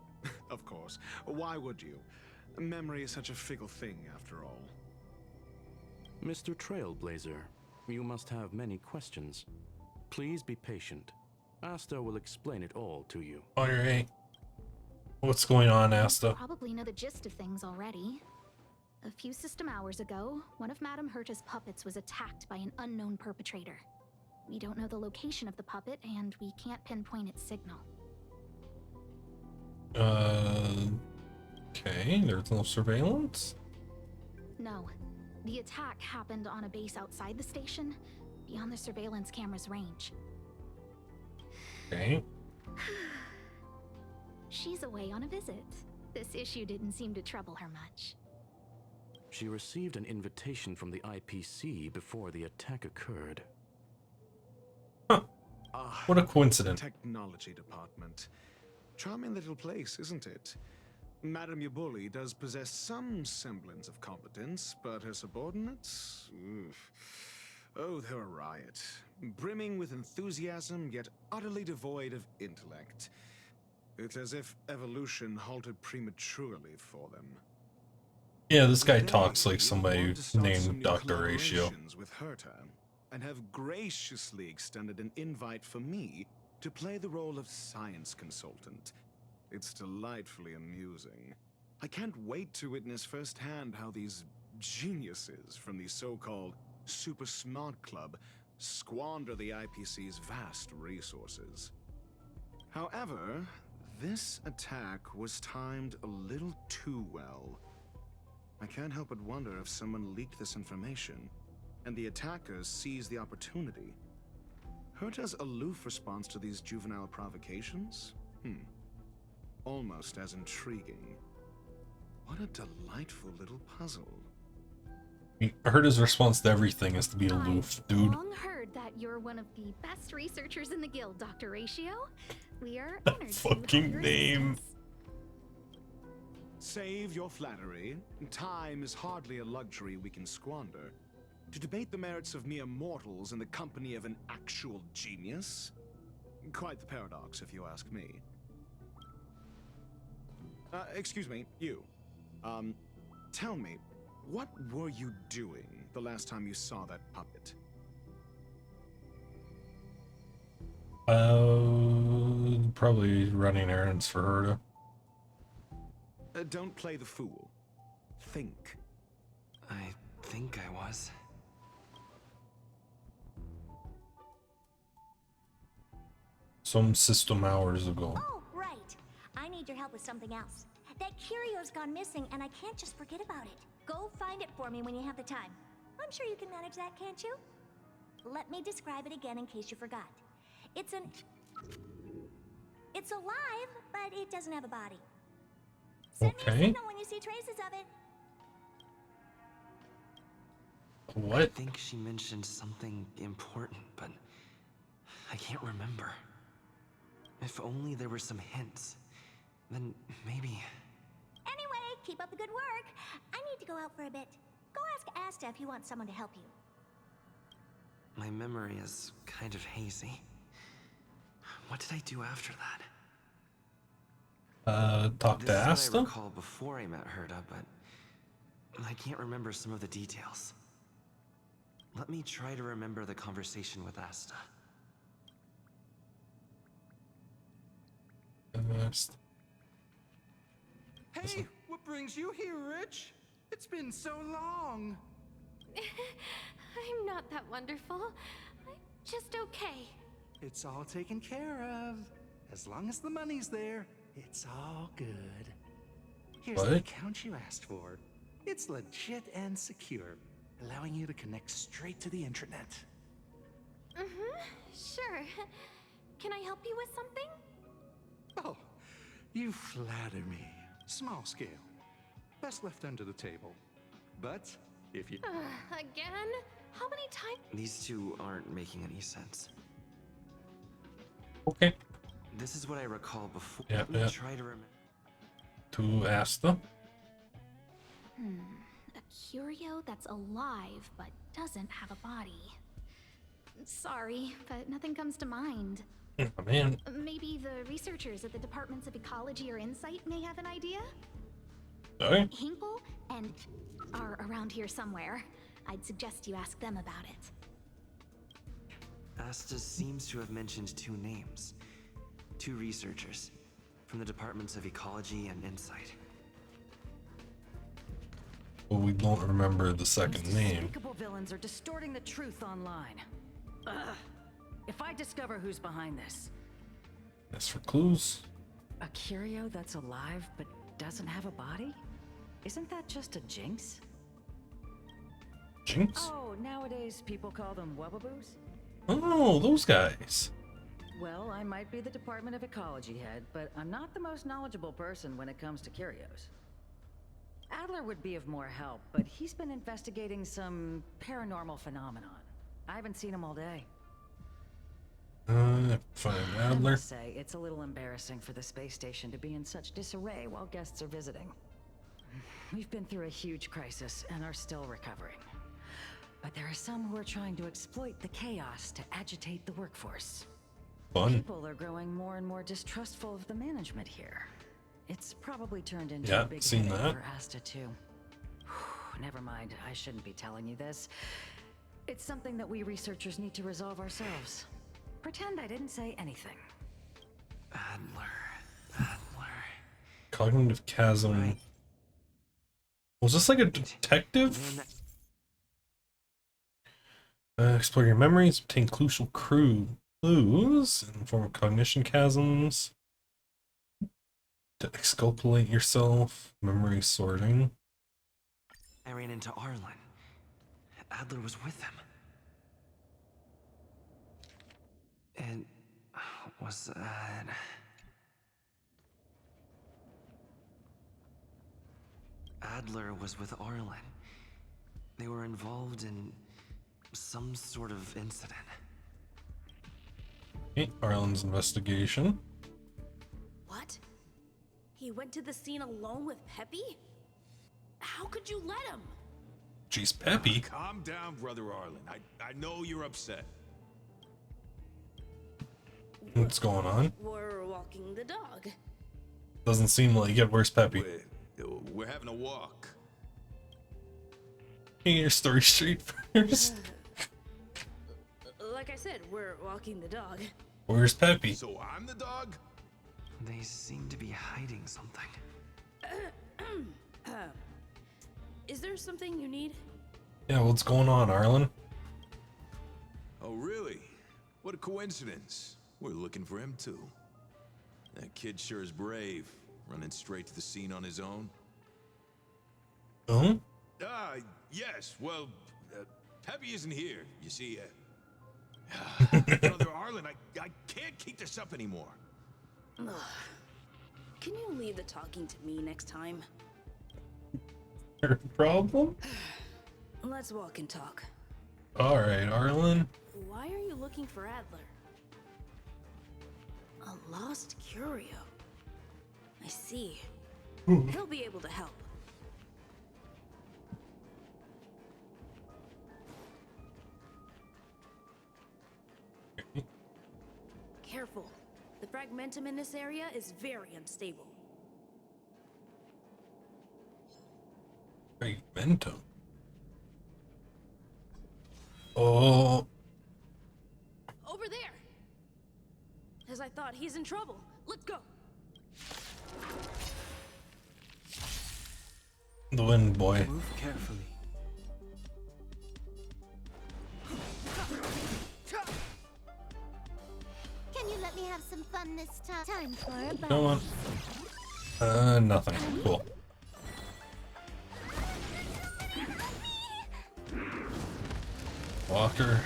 Of course. Why would you? Memory is such a fickle thing, after all. Mr. Trailblazer, you must have many questions. Please be patient. Asta will explain it all to you. Alright. What's going on, Asta? You probably know the gist of things already. A few system hours ago, one of Madame Herta's puppets was attacked by an unknown perpetrator. We don't know the location of the puppet, and we can't pinpoint its signal. Okay, there's no surveillance? No. The attack happened on a base outside the station, beyond the surveillance camera's range. Okay. She's away on a visit. This issue didn't seem to trouble her much. She received an invitation from the IPC before the attack occurred. Huh. What a coincidence. Technology department. Charming little place, isn't it? Madame Yabuli does possess some semblance of competence, but her subordinates? Oof. Oh, they're a riot. Brimming with enthusiasm, yet utterly devoid of intellect. It's as if evolution halted prematurely for them. Yeah, this guy Today, talks like we somebody want to start some named new Dr. Ratio. collaborations with Herta, and have graciously extended an invite for me to play the role of science consultant. It's delightfully amusing. I can't wait to witness firsthand how these geniuses from the so-called Super Smart Club squander the IPC's vast resources. However, this attack was timed a little too well. I can't help but wonder if someone leaked this information, and the attackers seized the opportunity. Herta's aloof response to these juvenile provocations? Almost as intriguing. What a delightful little puzzle. I heard his response to everything is to be aloof, dude. I've long heard that you're one of the best researchers in the guild, Dr. Ratio. We are That honored to fucking have your name. assistance. Save your flattery. Time is hardly a luxury we can squander. To debate the merits of mere mortals in the company of an actual genius? Quite the paradox, if you ask me. Excuse me, you. Tell me, what were you doing the last time you saw that puppet? Probably running errands for Herta. Don't play the fool. Think. I think I was. Some system hours ago. Oh, right. I need your help with something else. That curio's gone missing, and I can't just forget about it. Go find it for me when you have the time. I'm sure you can manage that, can't you? Let me describe it again in case you forgot. It's alive, but it doesn't have a body. Send me a signal when you see traces of it. What? I think she mentioned something important, but I can't remember. If only there were some hints, then maybe... Anyway, keep up the good work. I need to go out for a bit. Go ask Asta if you want someone to help you. My memory is kind of hazy. What did I do after that? Talk to Asta? This is what I recall before I met Herta, but I can't remember some of the details. Let me try to remember the conversation with Asta. Hey, what brings you here, Rich? It's been so long. I'm not that wonderful. I'm just okay. It's all taken care of. As long as the money's there, it's all good. Here's the account you asked for. It's legit and secure, allowing you to connect straight to the intranet. Sure. Can I help you with something? Oh, you flatter me. Small scale. Best left under the table. But if you... Again? How many times? These two aren't making any sense. Okay. This is what I recall before. Yeah, Let me try to remember. To Asta? A curio that's alive but doesn't have a body. Sorry, but nothing comes to mind. Oh, man. Maybe the researchers at the Departments of Ecology or Insight may have an idea? Okay. Hinkle and are around here somewhere. I'd suggest you ask them about it. Asta seems to have mentioned two names. Two researchers from the Departments of Ecology and Insight. Well, we don't remember the second name. Despicable villains are distorting the truth online. Ugh. If I discover who's behind this... As for clues. A curio that's alive but doesn't have a body? Isn't that just a jinx? Jinx? Oh, nowadays people call them wubbaboos? Oh, those guys. Well, I might be the Department of Ecology head, but I'm not the most knowledgeable person when it comes to curios. Adler would be of more help, but he's been investigating some paranormal phenomenon. I haven't seen him all day. Fine, I Adler. must say, it's a little embarrassing for the space station to be in such disarray while guests are visiting. We've been through a huge crisis and are still recovering. But there are some who are trying to exploit the chaos to agitate the workforce. Fun. People are growing more and more distrustful of the management here. It's probably turned into Yeah, a big seen headache that. for Asta too. Never mind, I shouldn't be telling you this. It's something that we researchers need to resolve ourselves. Pretend I didn't say anything. Adler. Cognitive chasm. Right. Was this like a detective? Explore your memories, obtain crucial clues in the form of cognition chasms. To exculpate yourself, memory sorting. I ran into Arlen. Adler was with him. And was that... Adler was with Arlen. They were involved in some sort of incident. Okay, Arlen's investigation. What? He went to the scene alone with Peppy? How could you let him? Jeez, Peppy. Calm down, Brother Arlen. I know you're upset. What's going on? We're walking the dog. Doesn't seem like it. Where's Peppy? We're having a walk. Get your story straight first. Like I said, we're walking the dog. Where's Peppy? So I'm the dog? They seem to be hiding something. Is there something you need? Yeah, what's going on, Arlen? Oh, really? What a coincidence. We're looking for him, too. That kid sure is brave, running straight to the scene on his own. Oh? Yes, well, Peppy isn't here, you see. Brother Arlen, I can't keep this up anymore. Can you leave the talking to me next time? Problem? Let's walk and talk. Alright, Arlen. Why are you looking for Adler? A lost curio. I see. He'll be able to help. Careful. The fragmentum in this area is very unstable. Fragmentum? Oh. Over there! As I thought, he's in trouble. Let's go! The wind boy. Move carefully. Can you let me have some fun this time? Time for a bite. Come on. Nothing. Cool. Walker.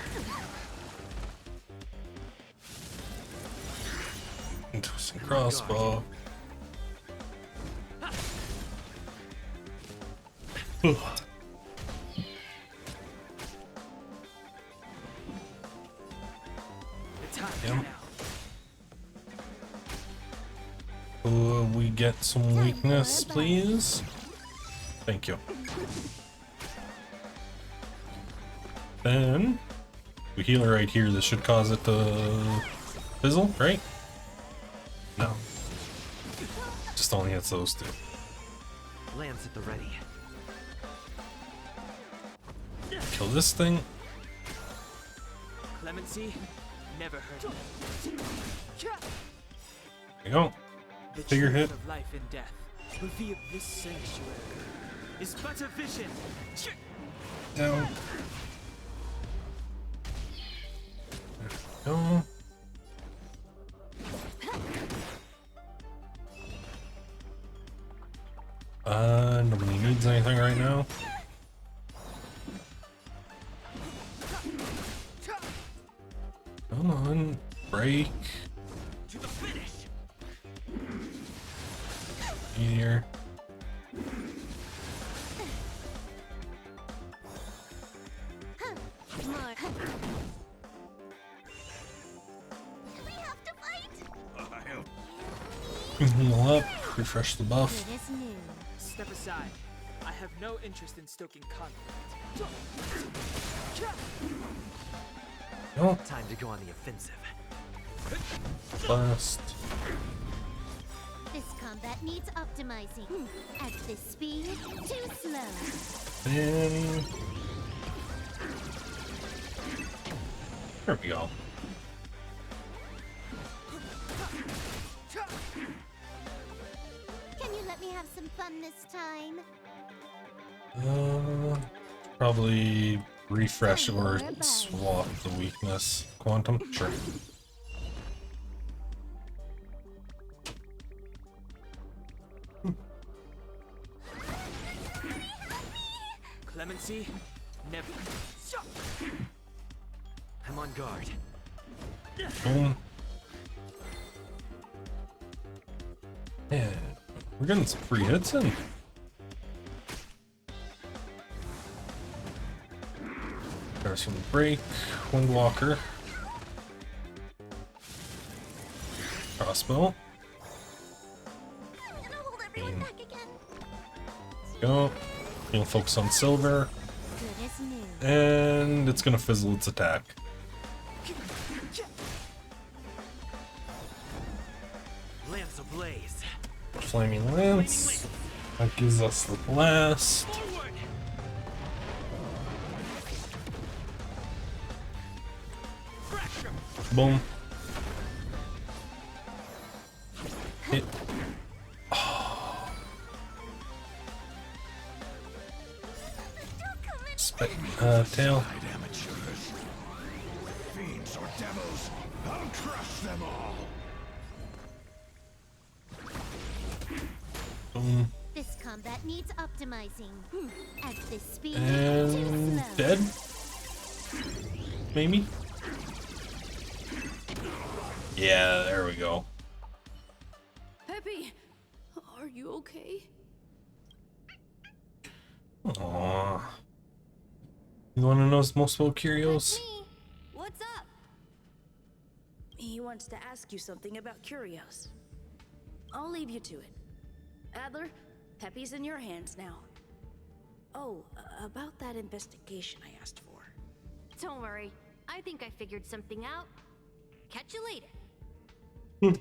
Twisting crossbow. Ugh. Yep. We get some weakness, please. Thank you. Then we heal her right here. This should cause it to fizzle, right? No. Just only hits those two. Lance at the ready. Kill this thing. Clemency never hurt me. There you go. The Figure truth hit. of life and death revealed this sanctuary is but a vision. Down. There we go. Nobody needs anything right now. Come on, break. To the finish. Meteor. Heal up, refresh the buff. Step aside. I have no interest in stoking conflict. No. Time to go on the offensive. Blast. This combat needs optimizing. At this speed, too slow. And there we go. Can you let me have some fun this time? Probably refresh or swap the weakness. Quantum? Sure. Clemency never. I'm on guard. Boom. Yeah, we're getting some free hits in. There's some break, Windwalker, crossbow. Go. You'll focus on silver, and it's gonna fizzle its attack. Lance ablaze. flaming lance. That gives us the blast. Boom. Hit. Tail. Fiends or devils, I'll crush them all. Boom. This combat needs optimizing. At this speed, And too slow. dead? Maybe? Yeah, there we go. Peppy, are you okay? Aww. You wanna know most about Curios? What's up? He wants to ask you something about Curios. I'll leave you to it. Adler, Peppy's in your hands now. Oh, about that investigation I asked for. Don't worry. I think I figured something out. Catch you later.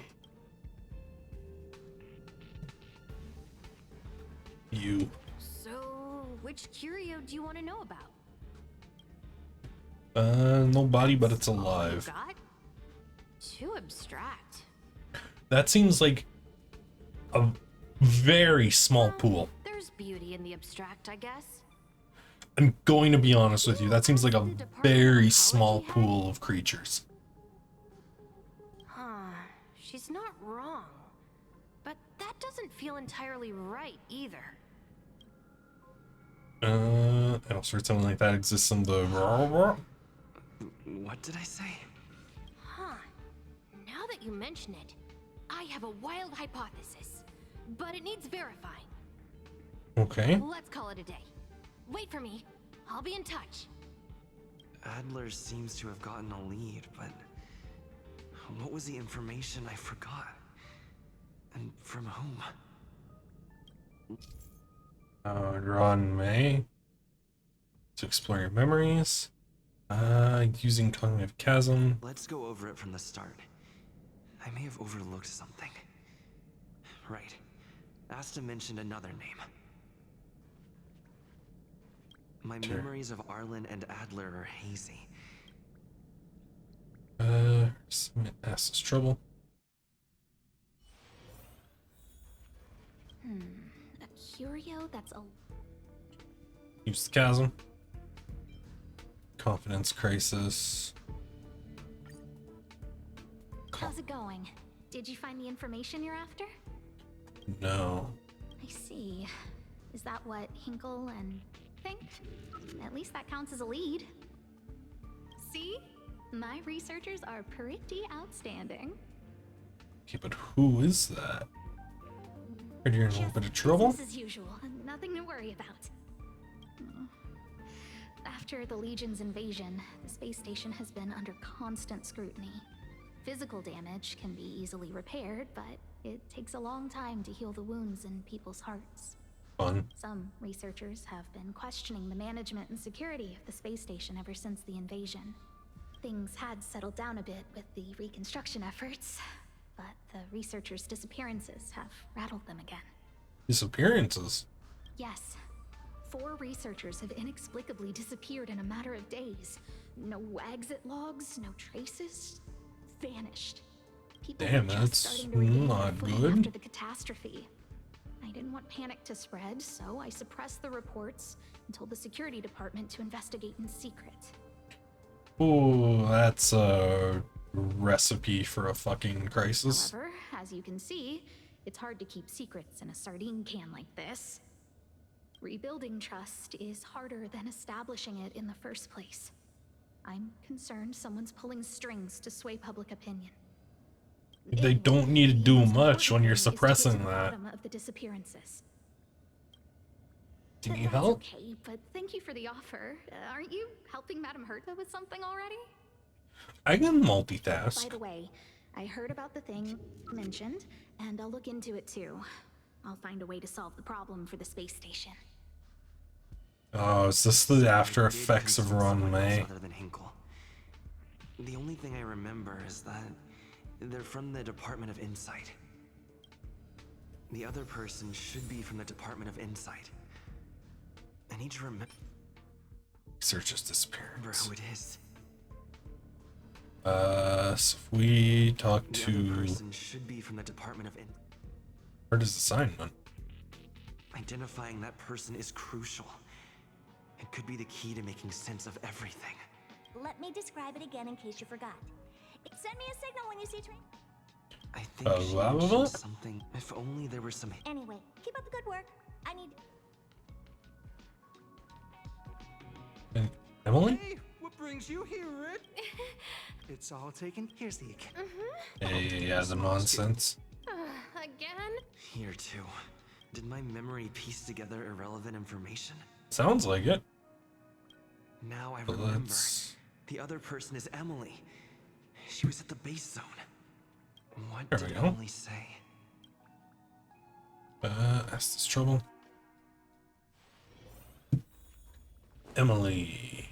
You. So, which curio do you want to know about? No body, but it's alive. Got? Too abstract. That seems like a very small pool. There's beauty in the abstract, I guess. I'm going to be honest with you. That seems like a very small pool of creatures. Huh. She's not wrong. But that doesn't feel entirely right either. I don't sure something like that exists in the. What did I say? Huh. Now that you mention it, I have a wild hypothesis. But it needs verifying. Okay. Let's call it a day. Wait for me. I'll be in touch. Adler seems to have gotten a lead, but what was the information I forgot? And from whom? Ron May. To explore your memories. Using cognitive chasm. Let's go over it from the start. I may have overlooked something. Right. Asta mentioned another name. My memories of Arlen and Adler are hazy. Asta's trouble. A curio that's a... Use the chasm. Confidence crisis. How's it going? Did you find the information you're after? No. I see. Is that what Hinkle and think? At least that counts as a lead. See? My researchers are pretty outstanding. Okay, but who is that? Heard you're in a little bit of trouble? Business as usual. Nothing to worry about. After the Legion's invasion, the space station has been under constant scrutiny. Physical damage can be easily repaired, but it takes a long time to heal the wounds in people's hearts. Fun. Some researchers have been questioning the management and security of the space station ever since the invasion. Things had settled down a bit with the reconstruction efforts, but the researchers' disappearances have rattled them again. Disappearances? Yes. 4 researchers have inexplicably disappeared in a matter of days. No exit logs, no traces. Vanished. People Damn, were just that's starting to regain their not footing good. after the catastrophe. I didn't want panic to spread, so I suppressed the reports and told the security department to investigate in secret. Ooh, that's a recipe for a fucking crisis. However, as you can see, it's hard to keep secrets in a sardine can like this. Rebuilding trust is harder than establishing it in the first place. I'm concerned someone's pulling strings to sway public opinion. They don't need to do much when you're suppressing that. Bottom of the disappearances. Do you need That's help? okay, but thank you for the offer. Aren't you helping Madame Herta with something already? I can multitask. By the way, I heard about the thing mentioned, and I'll look into it too. I'll find a way to solve the problem for the space station. Oh, is this the after effects of Ron May? Other than Hinkle. The only thing I remember is that they're from the Department of Insight. The other person should be from the Department of Insight. I need to remember Researcher's disappearance. who it is. So if we talk The to... other person should be from the Department of Insight. Where does the sign run? Identifying that person is crucial. It could be the key to making sense of everything. Let me describe it again in case you forgot. Send me a signal when you see train. I think she blah, blah, blah. mentioned something. If only there were some. Anyway, keep up the good work. I need... And Emily? Hey, what brings you here, Red? It's all taken. Here's the account. Hey, yeah, the nonsense. Again? Here too. Did my memory piece together irrelevant information? Sounds like it. Now I But remember. let's- The other person is Emily. She was at the base zone. What There we did go. Emily say? That's this trouble. Emily.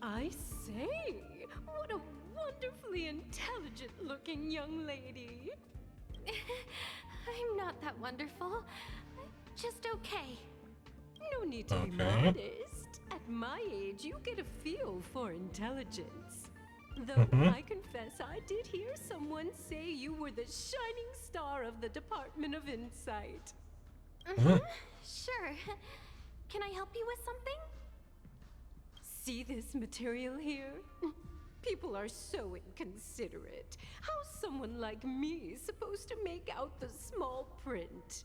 I say, what a wonderfully intelligent looking young lady. I'm not that wonderful. Just okay. No need to be Okay. modest. At my age, you get a feel for intelligence. Though I confess I did hear someone say you were the shining star of the Department of Insight. Sure. Can I help you with something? See this material here? People are so inconsiderate. How's someone like me supposed to make out the small print?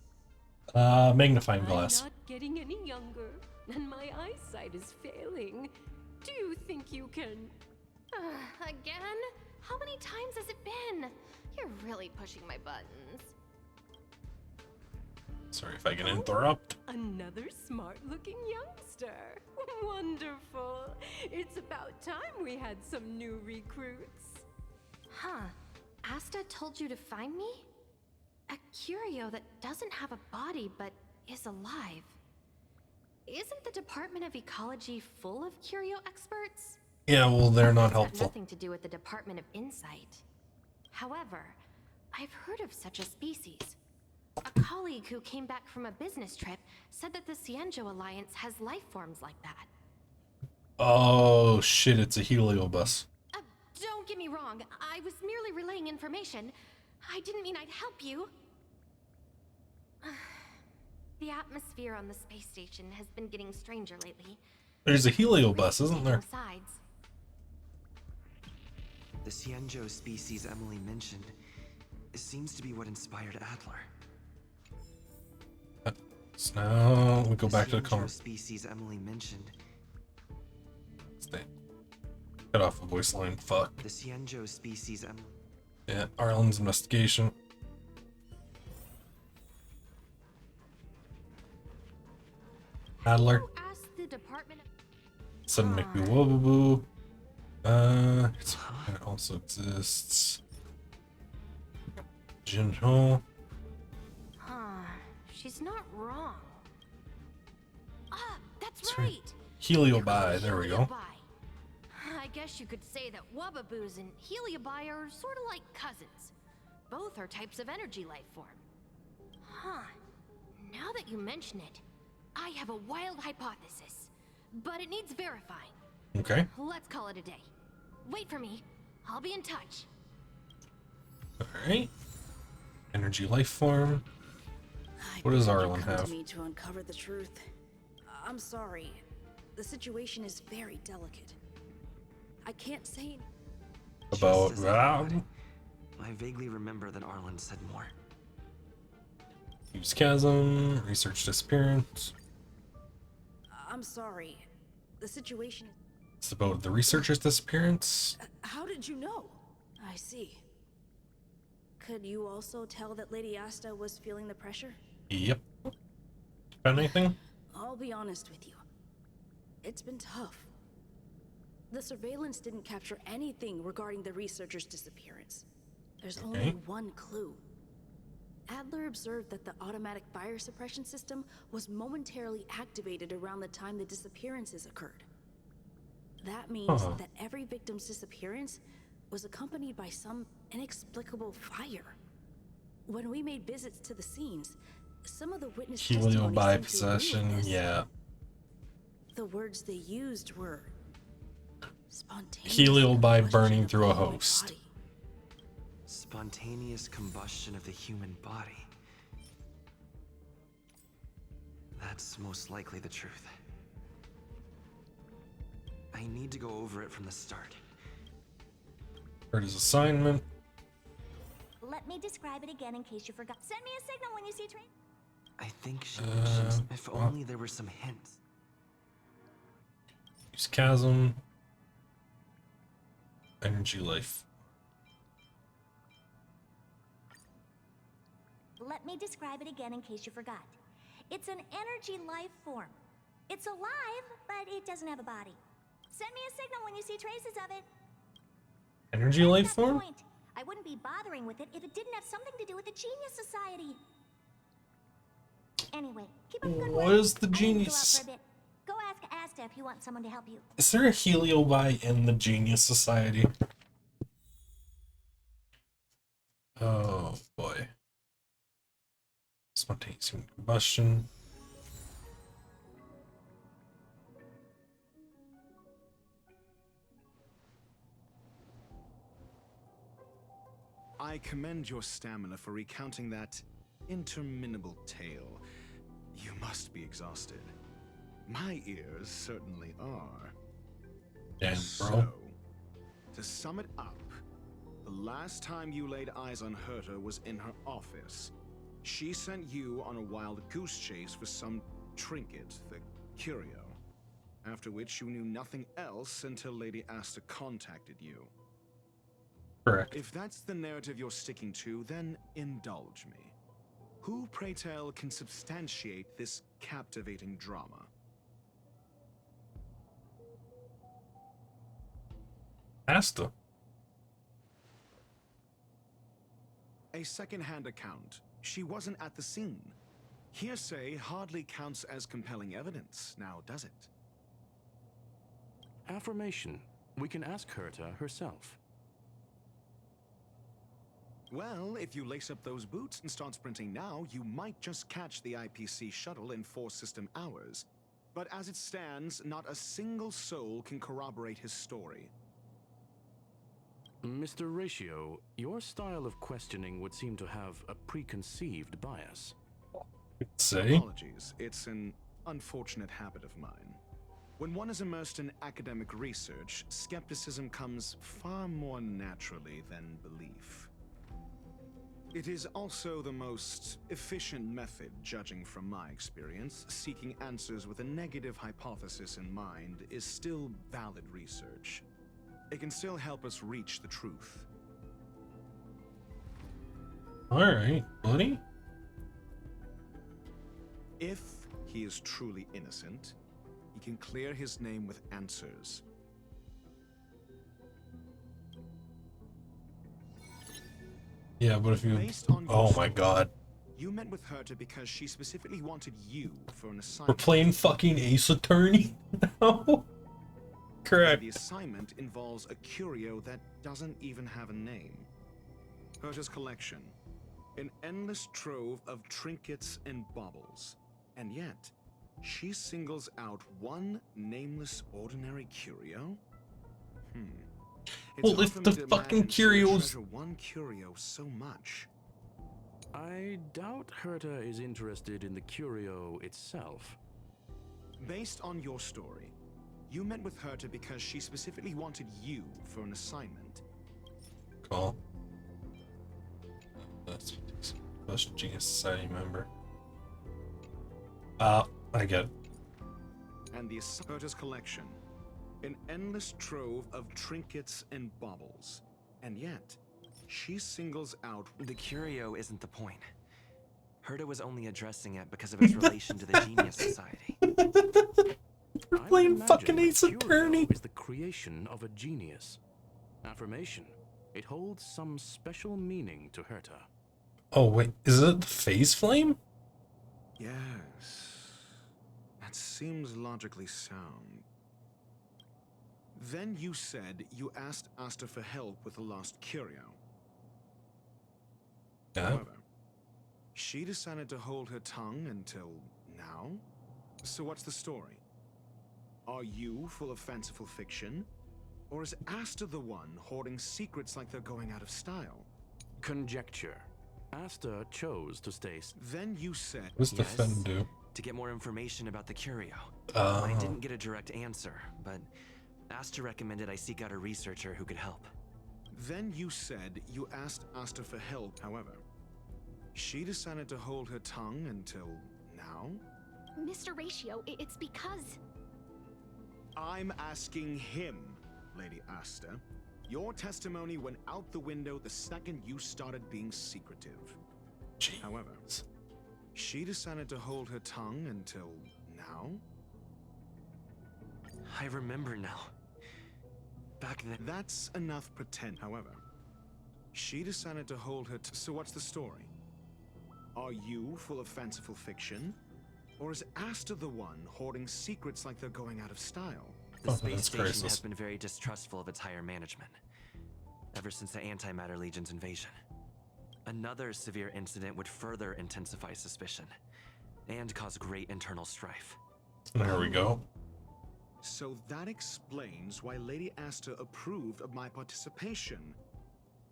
Magnifying glass. I'm not getting any younger, and my eyesight is failing. Do you think you can... Again? How many times has it been? You're really pushing my buttons. Sorry if I can interrupt. Another smart-looking youngster. Wonderful. It's about time we had some new recruits. Huh. Asta told you to find me? A curio that doesn't have a body but is alive. Isn't the Department of Ecology full of curio experts? Yeah, well, they're not That's got helpful. nothing to do with the Department of Insight. However, I've heard of such a species. A colleague who came back from a business trip said that the Cienjo Alliance has life forms like that. Oh, shit, it's a heliobus. Don't get me wrong, I was merely relaying information. I didn't mean I'd help you. The atmosphere on the space station has been getting stranger lately. There's a heliobus, isn't there? Besides, The Cienjo species Emily mentioned seems to be what inspired Adler. So now we go back to the Cienjo car. species Emily mentioned. Stay. Cut off a voice line. Fuck. The Cienjo species Emily. Yeah, Arlen's investigation. Adler. ask the Department of... Sudden make me wobble. It also exists. Jinho. Huh. She's not wrong. That's That's right. right. Heliobi. There we go. Heliobi. I guess you could say that Wubbaboos and Heliobi are sort of like cousins. Both are types of energy life form. Huh. Now that you mention it, I have a wild hypothesis, but it needs verifying. Okay. Let's call it a day. Wait for me. I'll be in touch. Alright. Energy life form. What does Arlen Come have? to me to uncover the truth. I'm sorry. The situation is very delicate. I can't say. About Just as I thought. I vaguely remember that Arlen said more. Use chasm. Research disappearance. I'm sorry. The situation. It's about the researcher's disappearance. How did you know? I see. Could you also tell that Lady Asta was feeling the pressure? Yep. Found anything? I'll be honest with you. It's been tough. The surveillance didn't capture anything regarding the researcher's disappearance. There's only one clue. Adler observed that the automatic fire suppression system was momentarily activated around the time the disappearances occurred. That means that every victim's disappearance was accompanied by some inexplicable fire. When we made visits to the scenes, some of the witness Helio testimony by seemed to agree with possession, this. yeah. The words they used were spontaneous. Helio by combustion burning of through the a human host. body. Spontaneous combustion of the human body. That's most likely the truth. I need to go over it from the start. Heard his assignment. Let me describe it again in case you forgot. Send me a signal when you see train. I think she mentioned if only there were some hints. Use chasm. Energy life. Let me describe it again in case you forgot. It's an energy life form. It's alive, but it doesn't have a body. Send me a signal when you see traces of it. Energy life form? Point. I wouldn't be bothering with it if it didn't have something to do with the Genius Society. Anyway, keep up good work. What is the I need to Genius? go out for a bit. Go ask Asta if you want someone to help you. Is there a Helio by in the Genius Society? Oh boy. Spontaneous human combustion. I commend your stamina for recounting that interminable tale. You must be exhausted. My ears certainly are. Damn, bro. So, to sum it up, the last time you laid eyes on Herta was in her office. She sent you on a wild goose chase for some trinket, the curio. After which you knew nothing else until Lady Asta contacted you. Correct. If that's the narrative you're sticking to, then indulge me. Who, pray tell, can substantiate this captivating drama? Asta. A second-hand account. She wasn't at the scene. Hearsay hardly counts as compelling evidence, now does it? Affirmation. We can ask Herta herself. Well, if you lace up those boots and start sprinting now, you might just catch the IPC shuttle in 4 system hours. But as it stands, not a single soul can corroborate his story. Mr. Ratio, your style of questioning would seem to have a preconceived bias. Say? Apologies, it's an unfortunate habit of mine. When one is immersed in academic research, skepticism comes far more naturally than belief. It is also the most efficient method, judging from my experience. Seeking answers with a negative hypothesis in mind is still valid research. It can still help us reach the truth. Alright, buddy. If he is truly innocent, he can clear his name with answers. Yeah, but if you... Based on your Oh my story, god. You met with Herta because she specifically wanted you for an We're assignment. playing fucking Ace Attorney now? Correct. The assignment involves a curio that doesn't even have a name. Herta's collection. An endless trove of trinkets and baubles. And yet, she singles out one nameless ordinary curio? It's Well, hard if for me the to fucking imagine she would curios... treasure one curio so much. I doubt Herta is interested in the curio itself. Based on your story, you met with Herta because she specifically wanted you for an assignment. Call. That's first Genius Society member. I get it. And the Herta's collection. An endless trove of trinkets and baubles. And yet, she singles out... The curio isn't the point. Herta was only addressing it because of its relation to the Genius Society. We're playing fucking Ace Attorney. Is the creation of a genius. Affirmation. It holds some special meaning to Herta. Oh wait, is it the phase flame? Yes. That seems logically sound. Then you said you asked Asta for help with the lost curio. Yeah. However, She decided to hold her tongue until now? So what's the story? Are you full of fanciful fiction? Or is Asta the one hoarding secrets like they're going out of style? Conjecture. Asta chose to stay. Then you said... What's the Fen do? To get more information about the curio. Oh. I didn't get a direct answer, but Asta recommended I seek out a researcher who could help. Then you said you asked Asta for help, however. She decided to hold her tongue until now? Mr. Ratio, it's because... I'm asking him, Lady Asta. Your testimony went out the window the second you started being secretive. Jeez. However, she decided to hold her tongue until now? I remember now. Back then... That's enough pretend, however. She decided to hold her... So what's the story? Are you full of fanciful fiction? Or is Asta the one hoarding secrets like they're going out of style? The space station has been very distrustful of its higher management, ever since the Antimatter Legion's invasion. Another severe incident would further intensify suspicion, and cause great internal strife. There we go. So that explains why Lady Asta approved of my participation.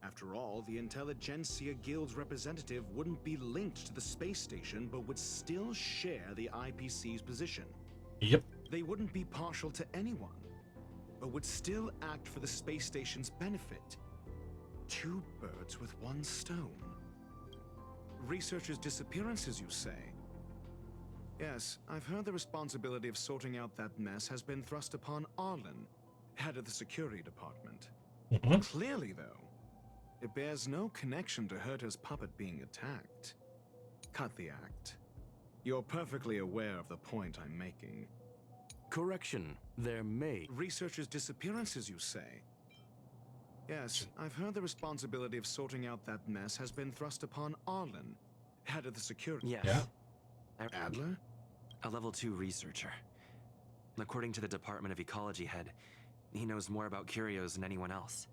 After all, the Intelligentsia Guild's representative wouldn't be linked to the space station, but would still share the IPC's position. Yep. They wouldn't be partial to anyone, but would still act for the space station's benefit. Two birds with one stone. Researchers' disappearances, you say? Yes, I've heard the responsibility of sorting out that mess has been thrust upon Arlen, head of the security department. Clearly, though, it bears no connection to Herta's puppet being attacked. Cut the act. You're perfectly aware of the point I'm making. Correction. There may... Researchers' disappearances, you say? Yes, I've heard the responsibility of sorting out that mess has been thrust upon Arlen, head of the security... Yes. Yeah. Adler? A level 2 researcher. According to the Department of Ecology head, he knows more about curios than anyone else.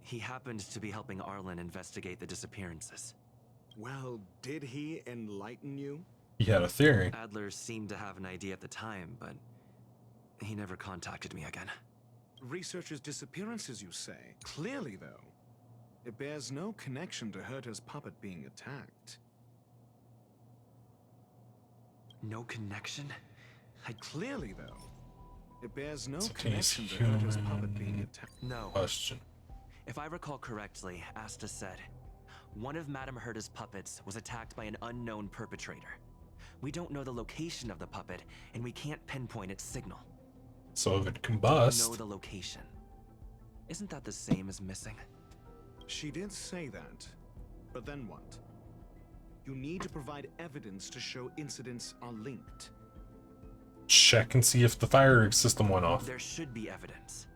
He happened to be helping Arlen investigate the disappearances. Well, did he enlighten you? He had a theory. Adler seemed to have an idea at the time, but he never contacted me again. Researchers' disappearances, you say? Clearly, though, it bears no connection to Herta's puppet being attacked. No connection? Clearly, though, it bears no It's connection to Herta's puppet being attacked. No. Question. If I recall correctly, Asta said, one of Madame Herta's puppets was attacked by an unknown perpetrator. We don't know the location of the puppet, and we can't pinpoint its signal. So if it combusts... Know the location. Isn't that the same as missing? She did say that, but then what? You need to provide evidence to show incidents are linked. Check and see if the fire system went off. There should be evidence.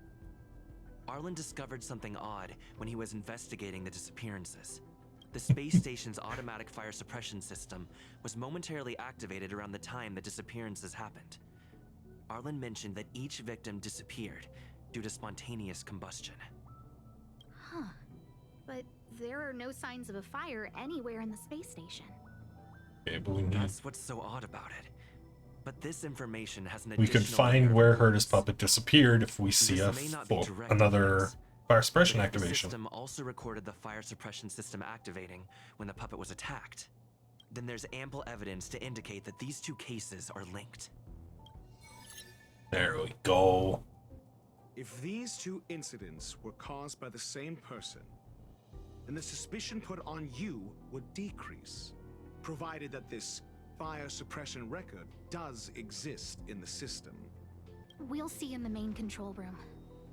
Arlen discovered something odd when he was investigating the disappearances. The space station's automatic fire suppression system was momentarily activated around the time the disappearances happened. Arlen mentioned that each victim disappeared due to spontaneous combustion. Huh. But there are no signs of a fire anywhere in the space station. Okay, but we need... That's what's so odd about it. But this information has an We additional could find layer where of Herta's puppet disappeared if we see This may not be direct another evidence, fire suppression but if the activation. system also recorded the fire suppression system activating when the puppet was attacked. Then there's ample evidence to indicate that these two cases are linked. There we go. If these two incidents were caused by the same person, then the suspicion put on you would decrease, provided that this fire suppression record does exist in the system. We'll see in the main control room.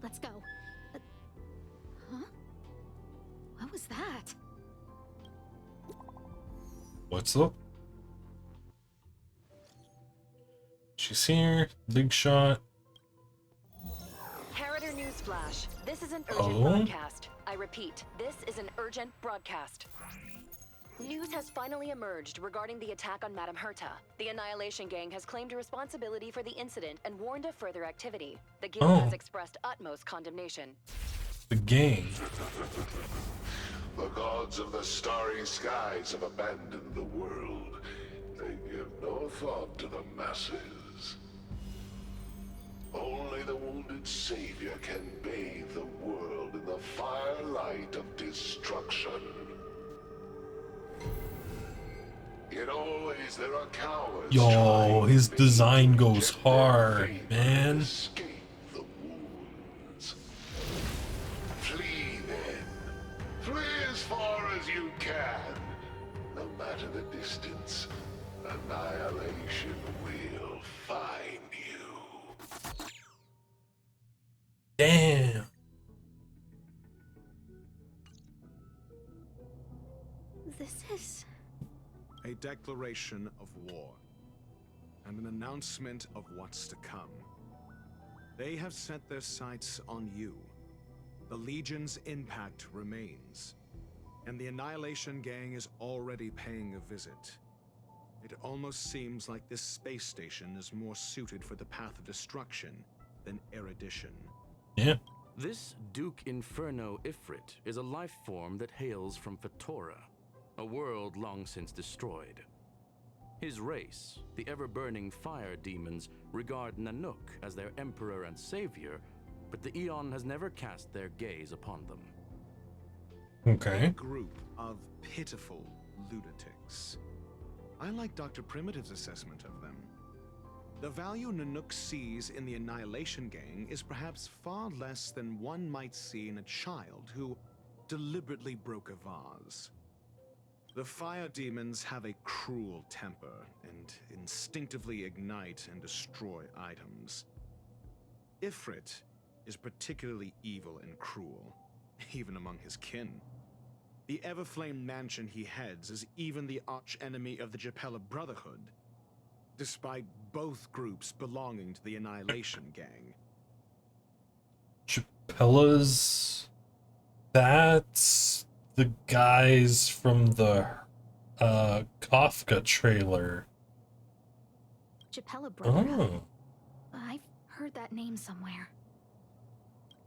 Let's go. Huh? What was that? What's up? She's here. Big shot. Herta Newsflash. This is an urgent Oh? broadcast. I repeat, this is an urgent broadcast. News has finally emerged regarding the attack on Madame Herta. The Annihilation Gang has claimed responsibility for the incident and warned of further activity. The guild has expressed utmost condemnation. The gang. The gods gods of the starry skies have abandoned the world. They give no thought to the masses. Only the wounded savior can bathe the world in the firelight of destruction. Yet always there are cowards. Yo, his design goes hard, man. Escape the wounds. Flee then. Flee as far as you can. No matter the distance, annihilation will find you. Damn. This is... A declaration of war, and an announcement of what's to come. They have set their sights on you. The Legion's impact remains, and the Annihilation Gang is already paying a visit. It almost seems like this space station is more suited for the path of destruction than erudition. Yeah. This Duke Inferno Ifrit is a life form that hails from Fatora, a world long since destroyed. His race, the ever-burning fire demons, regard Nanook as their emperor and savior, but the Eon has never cast their gaze upon them. Okay. A group of pitiful lunatics. I like Dr. Primitive's assessment of them. The value Nanook sees in the Annihilation Gang is perhaps far less than one might see in a child who deliberately broke a vase. The fire demons have a cruel temper and instinctively ignite and destroy items. Ifrit is particularly evil and cruel, even among his kin. The Everflame mansion he heads is even the arch-enemy of the Japella Brotherhood, despite both groups belonging to the Annihilation Gang. Japella's... That's the guys from the Kafka trailer. Japella Brotherhood. Oh. I've heard that name somewhere.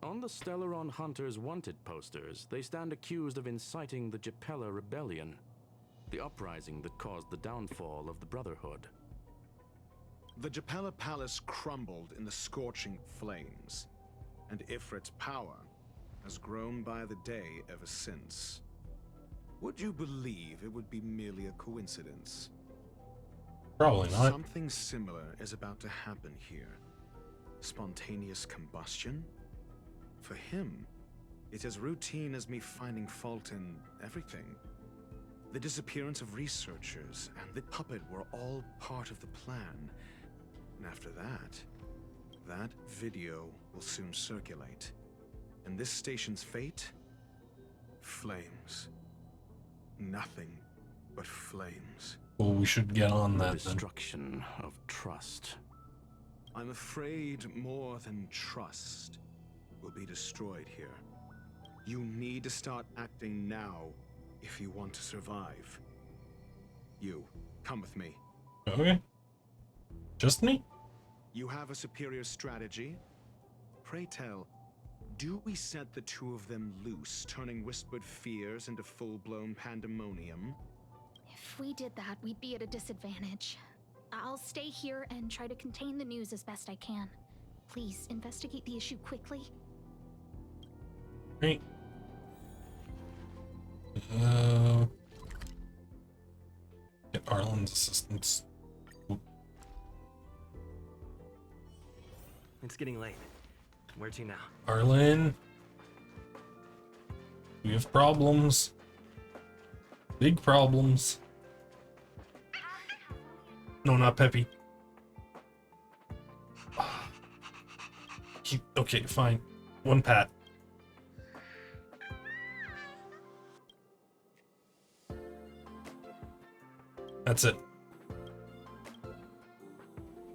On the Stellaron Hunters wanted posters, they stand accused of inciting the Japella Rebellion, the uprising that caused the downfall of the Brotherhood. The Japella Palace crumbled in the scorching flames, and Ifrit's power has grown by the day ever since. Would you believe it would be merely a coincidence? Probably not. Something similar is about to happen here. Spontaneous combustion? For him, it's as routine as me finding fault in everything. The disappearance of researchers and the puppet were all part of the plan. And after that video will soon circulate. And this station's fate? Flames. Nothing but flames. Well, we should get on that then. Destruction of trust. I'm afraid more than trust will be destroyed here. You need to start acting now if you want to survive. You, come with me. Okay. Just me? You have a superior strategy? Pray tell, do we set the two of them loose, turning whispered fears into full-blown pandemonium? If we did that, we'd be at a disadvantage. I'll stay here and try to contain the news as best I can. Please, investigate the issue quickly. Great. Get Arlen's assistance. Oop. It's getting late. Where to now? Arlen. We have problems. Big problems. No, not Peppy. Okay, fine. One pat. That's it.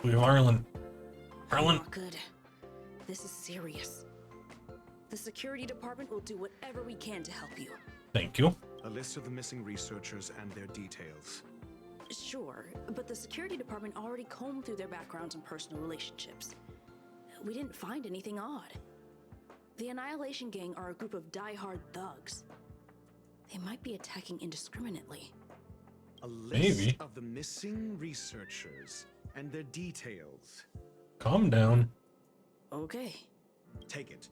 We have Arlen. Arlen. Not good. This is serious. The security department will do whatever we can to help you. Thank you. A list of the missing researchers and their details. Sure, but the security department already combed through their backgrounds and personal relationships. We didn't find anything odd. The Annihilation Gang are a group of die-hard thugs. They might be attacking indiscriminately. A list Maybe. of the missing researchers and their details. Calm down. Okay. Take it.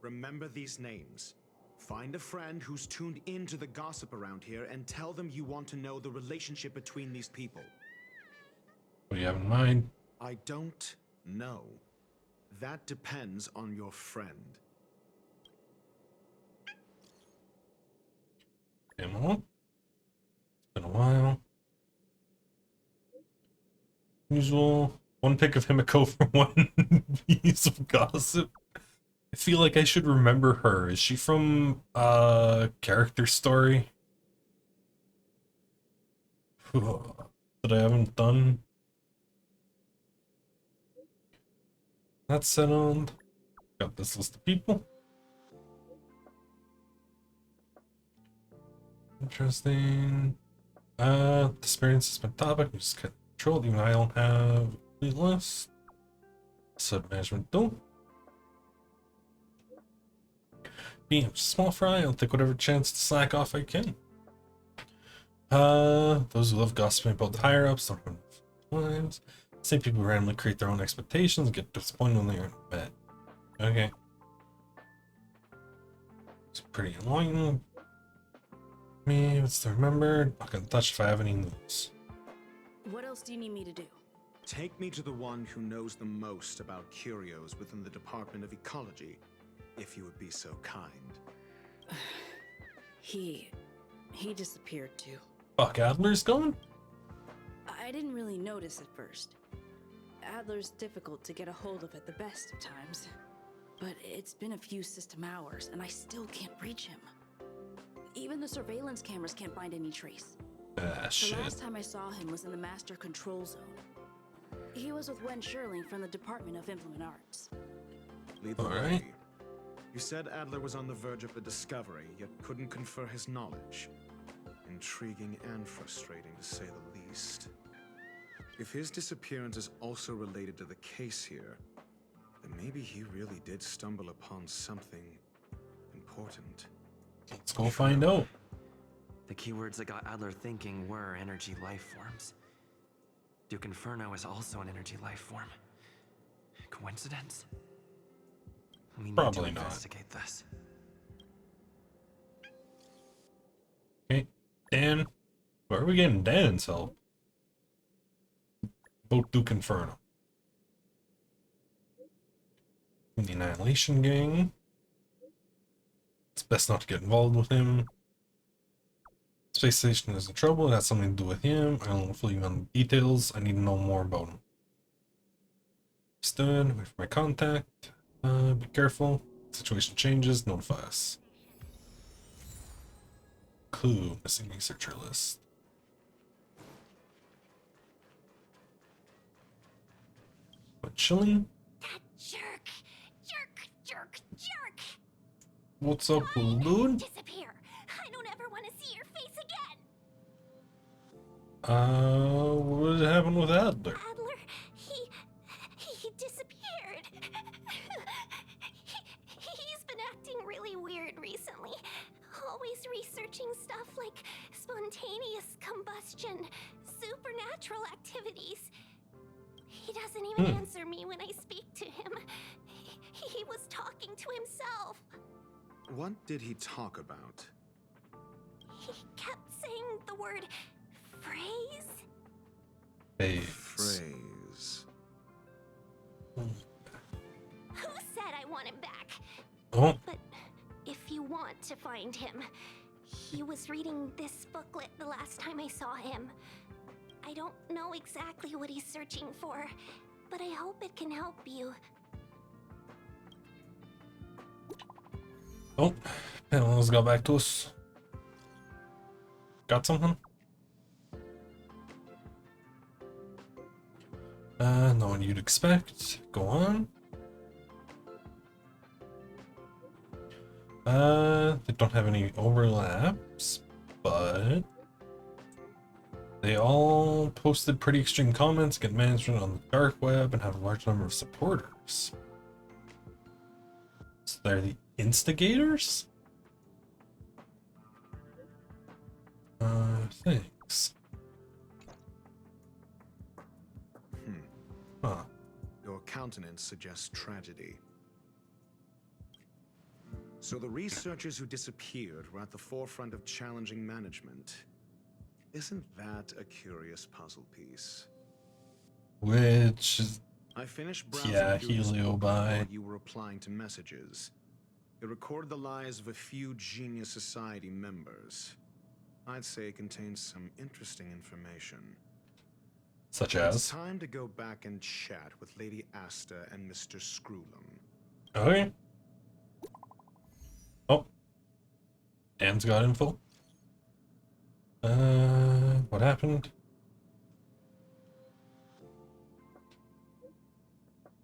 Remember these names. Find a friend who's tuned into the gossip around here and tell them you want to know the relationship between these people. What do you have in mind? I don't know. That depends on your friend. Ammo. It's been a while. Usual. One pick of Himiko for one piece of gossip. I feel like I should remember her. Is she from Character Story? That I haven't done. That's settled. Got this list of people. Interesting. Experience has been topic. We just got control. Even I don't have a list. Sub management tool. Being a small fry, I'll take whatever chance to slack off I can. Those who love gossiping about the higher ups don't have lives. Same people randomly create their own expectations and get disappointed when they aren't met. Okay. It's pretty annoying. Me, what's to remember? Not gonna touch if I have any news. What else do you need me to do? Take me to the one who knows the most about curios within the Department of Ecology, if you would be so kind. He disappeared too. Fuck, Adler's gone? I didn't really notice at first. Adler's difficult to get a hold of at the best of times. But it's been a few system hours, and I still can't reach him. Even the surveillance cameras can't find any trace. Shit. The last time I saw him was in the Master Control Zone. He was with Wen Sherling from the Department of Implement Arts. Lead the All way. right. You said Adler was on the verge of a discovery, yet couldn't confer his knowledge. Intriguing and frustrating, to say the least. If his disappearance is also related to the case here, then maybe he really did stumble upon something important. Let's go find out. The keywords that got Adler thinking were energy life forms. Duke Inferno is also an energy life form. Coincidence? We need Probably to not. investigate this. Okay, Dan. Where are we getting Dan's help? Both Duke Inferno. From the Annihilation Gang. It's best not to get involved with him. Space Station is in trouble. It has something to do with him. I don't fill you on the details. I need to know more about him. Stood. Wait for my contact. Be careful. Situation changes. Notify us. Clue. Missing researcher list. What, chilling? That jerk! Jerk! What's up, balloon? Disappear! I don't ever want to see your face again! What happened with Adler? Adler, he disappeared. He's been acting really weird recently. Always researching stuff like spontaneous combustion, supernatural activities. He doesn't even answer me when I speak to him. He was talking to himself. What did he talk about? He kept saying the word phrase. Phrase. Who said I want him back? Oh. But if you want to find him, he was reading this booklet the last time I saw him. I don't know exactly what he's searching for, but I hope it can help you. Oh, let's go back to us. Got something? No one you'd expect. Go on. They don't have any overlaps, but they all posted pretty extreme comments, get management on the dark web, and have a large number of supporters. So they're the instigators? Thanks. Huh. Your countenance suggests tragedy. So the researchers who disappeared were at the forefront of challenging management. Isn't that a curious puzzle piece? Which is... I finished browsing yeah, through this book Heliobi. while you were replying to messages. It recorded the lives of a few Genius Society members. I'd say it contains some interesting information. Such It's as? time to go back and chat with Lady Asta and Mr. Screwlum. Okay. Oh. Dan's got info. What happened?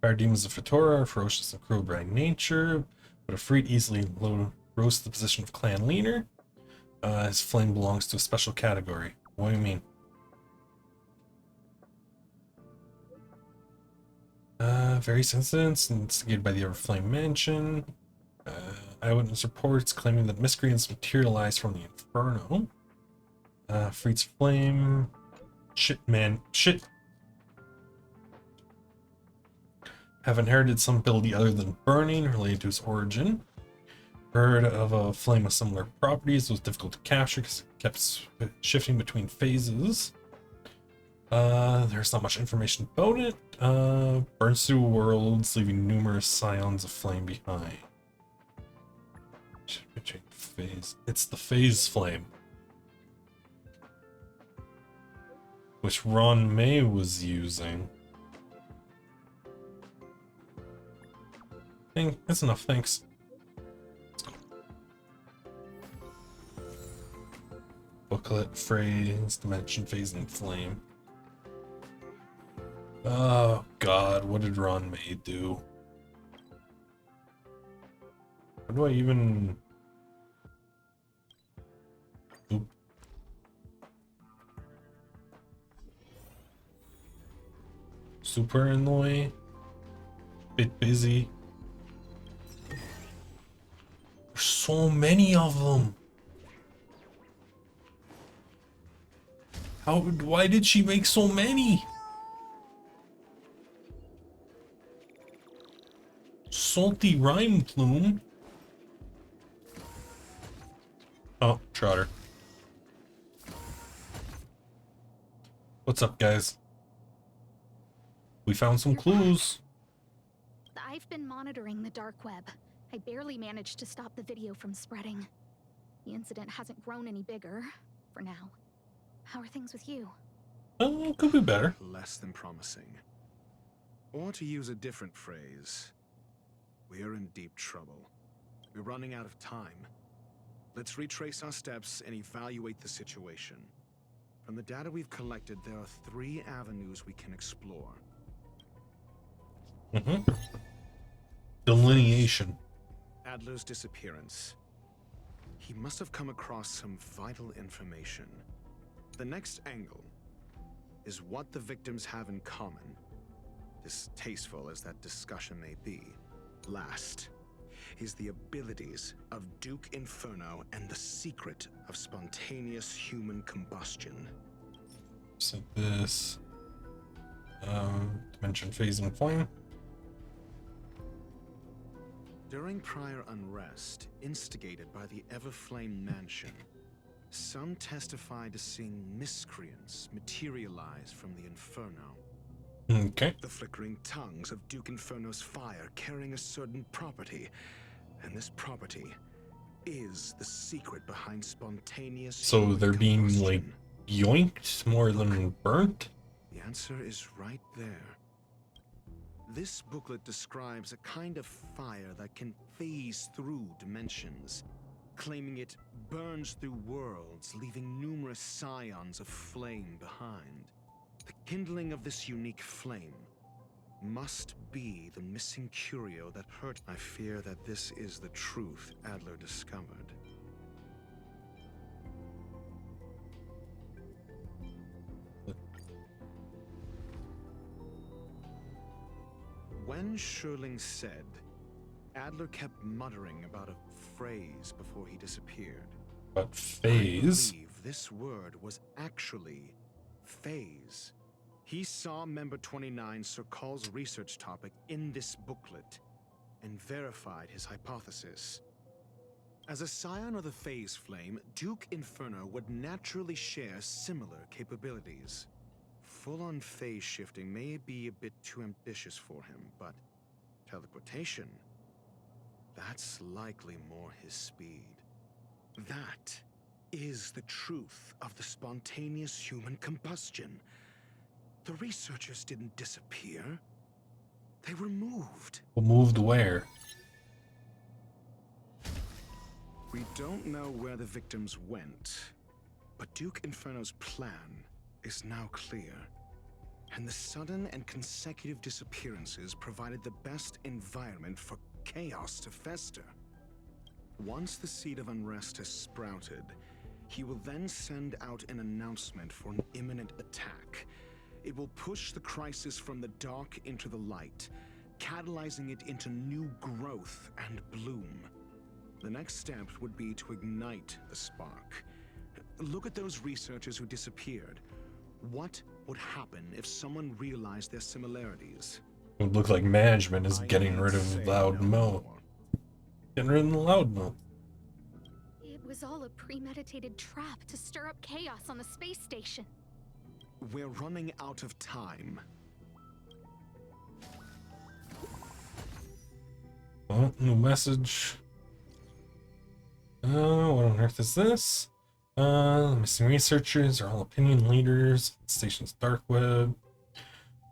Fire demons of Fatora are ferocious and cruel by nature, but a freed easily rose to the position of clan leader. His flame belongs to a special category. What do you mean? Various incidents instigated by the Everflame Mansion. Eyewitness reports claiming that miscreants materialized from the Inferno. Freed's flame. Shit, man. Shit. Have inherited some ability other than burning related to its origin. Heard of a flame with similar properties. Was difficult to capture because it kept shifting between phases. There's not much information about it. Burns through worlds, leaving numerous scions of flame behind. Phase. It's the phase flame, which Ron May was using. That's enough, thanks. Let's go. Booklet, phrase, dimension, phase, and flame. Oh god, what did Ron May do? How do I even... Oop. Super in the way. Bit busy. There's so many of them. Why did she make so many? Salty rhyme plume. Oh, Trotter. What's up, guys? We found some clues. I've been monitoring the dark web. I barely managed to stop the video from spreading. The incident hasn't grown any bigger, for now. How are things with you? Could be better. Less than promising. Or to use a different phrase, we're in deep trouble. We're running out of time. Let's retrace our steps and evaluate the situation. From the data we've collected, there are 3 avenues we can explore. Delineation. Adler's disappearance. He must have come across some vital information. The next angle is what the victims have in common, distasteful as that discussion may be. Last is the abilities of Duke Inferno and the secret of spontaneous human combustion. So this dimension, phase, and flame. During prior unrest instigated by the Everflame Mansion, some testified to seeing miscreants materialize from the Inferno. Okay. The flickering tongues of Duke Inferno's fire carrying a certain property, and this property is the secret behind spontaneous So they're being, like, yoinked more than burnt? The answer is right there. This booklet describes a kind of fire that can phase through dimensions, claiming it burns through worlds, leaving numerous scions of flame behind. The kindling of this unique flame must be the missing curio that hurt. I fear that this is the truth Adler discovered. When Sherling said, Adler kept muttering about a phrase before he disappeared. What phase? I believe this word was actually phase. He saw Member 29 Sir Call's research topic in this booklet and verified his hypothesis. As a scion of the phase flame, Duke Inferno would naturally share similar capabilities. Full-on phase shifting may be a bit too ambitious for him, but teleportation, that's likely more his speed. That is the truth of the spontaneous human combustion. The researchers didn't disappear. They were moved. Moved where? We don't know where the victims went, but Duke Inferno's plan is now clear. And the sudden and consecutive disappearances provided the best environment for chaos to fester. Once the seed of unrest has sprouted, he will then send out an announcement for an imminent attack. It will push the crisis from the dark into the light, catalyzing it into new growth and bloom. The next step would be to ignite the spark. Look at those researchers who disappeared. What would happen if someone realized their similarities? It would look like management is getting rid of Loud Mo. Getting rid of the Loud Mo. It was all a premeditated trap to stir up chaos on the space station. We're running out of time. Oh, new message. What on earth is this? The missing researchers are all opinion leaders. Station's dark web.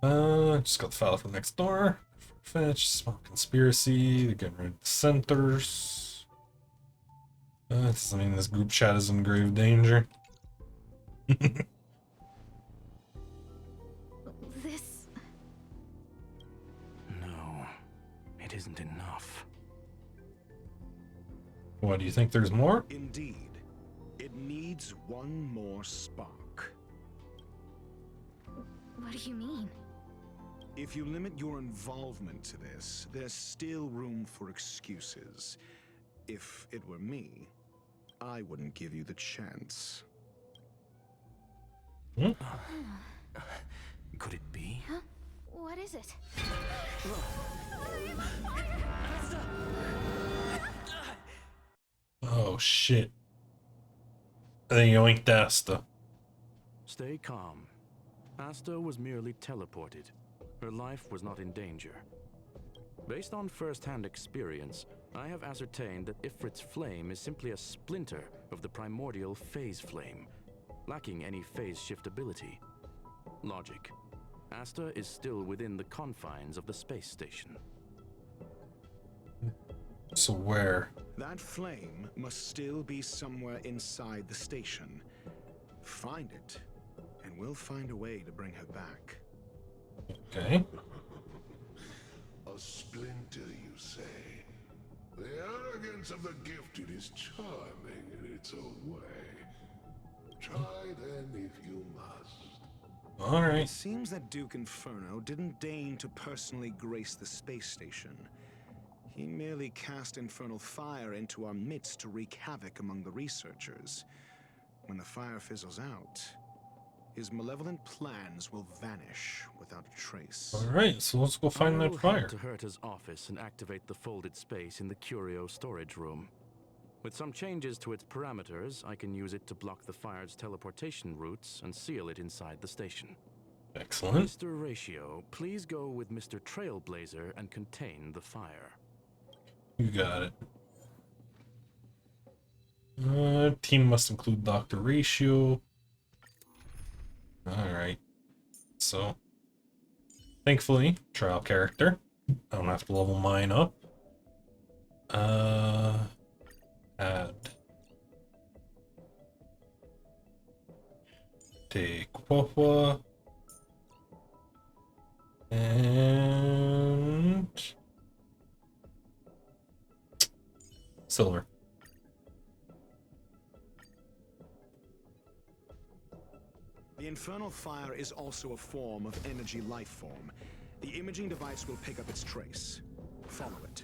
Just got the file from next door. Fetch, small conspiracy. They're getting rid of the centers. Does that mean this group chat is in grave danger? This... No, it isn't enough. What, do you think there's more? Indeed. It needs one more spark. What do you mean? If you limit your involvement to this, there's still room for excuses. If it were me, I wouldn't give you the chance. Could it be? Huh? What is it? Oh shit. I think yoinked Asta. Stay calm. Asta was merely teleported. Her life was not in danger. Based on first-hand experience, I have ascertained that Ifrit's flame is simply a splinter of the primordial phase flame, lacking any phase shift ability. Logic. Asta is still within the confines of the space station. So where? That flame must still be somewhere inside the station. Find it, and we'll find a way to bring her back. Okay. A splinter, you say? The arrogance of the gifted is charming in its own way. Try then if you must. Alright. It seems that Duke Inferno didn't deign to personally grace the space station. He merely cast infernal fire into our midst to wreak havoc among the researchers. When the fire fizzles out, his malevolent plans will vanish without a trace. Alright, so let's go find that fire. I will head to Herta's office and activate the folded space in the curio storage room. With some changes to its parameters, I can use it to block the fire's teleportation routes and seal it inside the station. Excellent. Mr. Ratio, please go with Mr. Trailblazer and contain the fire. You got it. Team must include Dr. Ratio. Alright. So, thankfully, trial character. I don't have to level mine up. Add. Take Papa. And silver. The infernal fire is also a form of energy life form. The imaging device will pick up its trace. Follow it.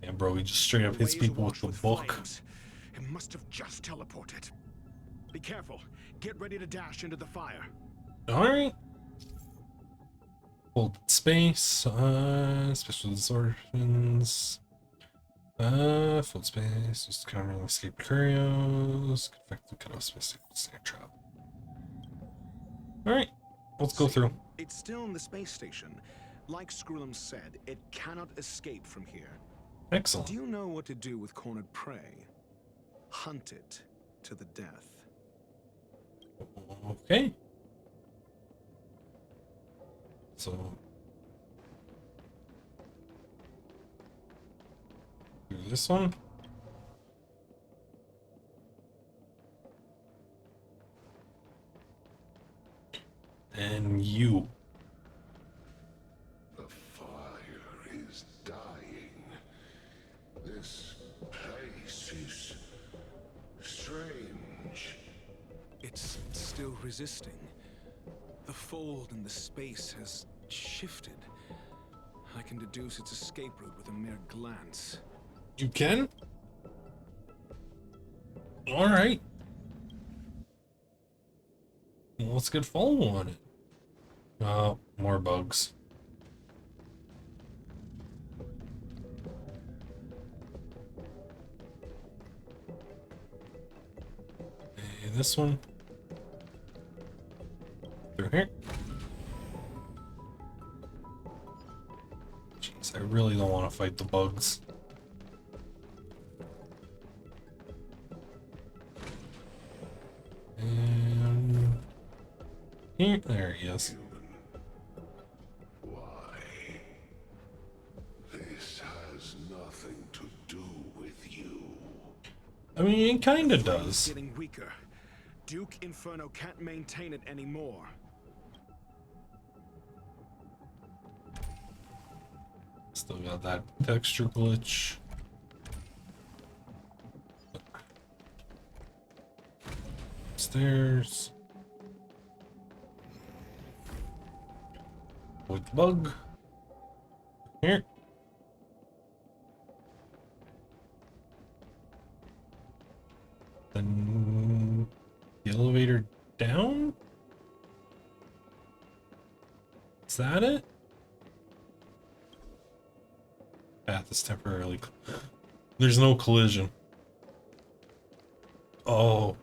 Yeah, bro, he just straight up hits people with the book. It must have just teleported. Be careful. Get ready to dash into the fire. Alright. Hold space, special distortions. Full space, just covering escape curios. Effective cut off space, snare trap. Alright, let's go through. It's still in the space station. Like Screwlum said, it cannot escape from here. Excellent. Do you know what to do with cornered prey? Hunt it to the death. Okay. So do this one. And you. The fire is dying. This place is strange. It's still resisting. The fold in the space has shifted. I can deduce its escape route with a mere glance. You can? Alright. Well, let's get follow on it. Oh, more bugs. And this one. Through here. Jeez, I really don't want to fight the bugs. And here, there he is. Why? This has nothing to do with you. I mean, it kinda does. Getting weaker. Duke Inferno can't maintain it anymore. Still got that texture glitch. Stairs. With the bug. Here. Then the elevator down? Is that it? Path is temporarily. There's no collision. Oh.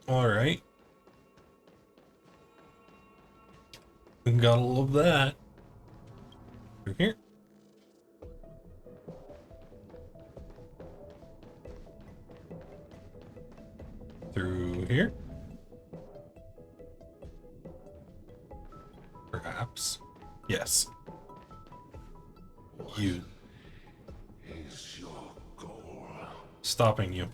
Alright. Gotta love that. Through here. Through here. Perhaps. Yes. You. Is your goal? Stopping you.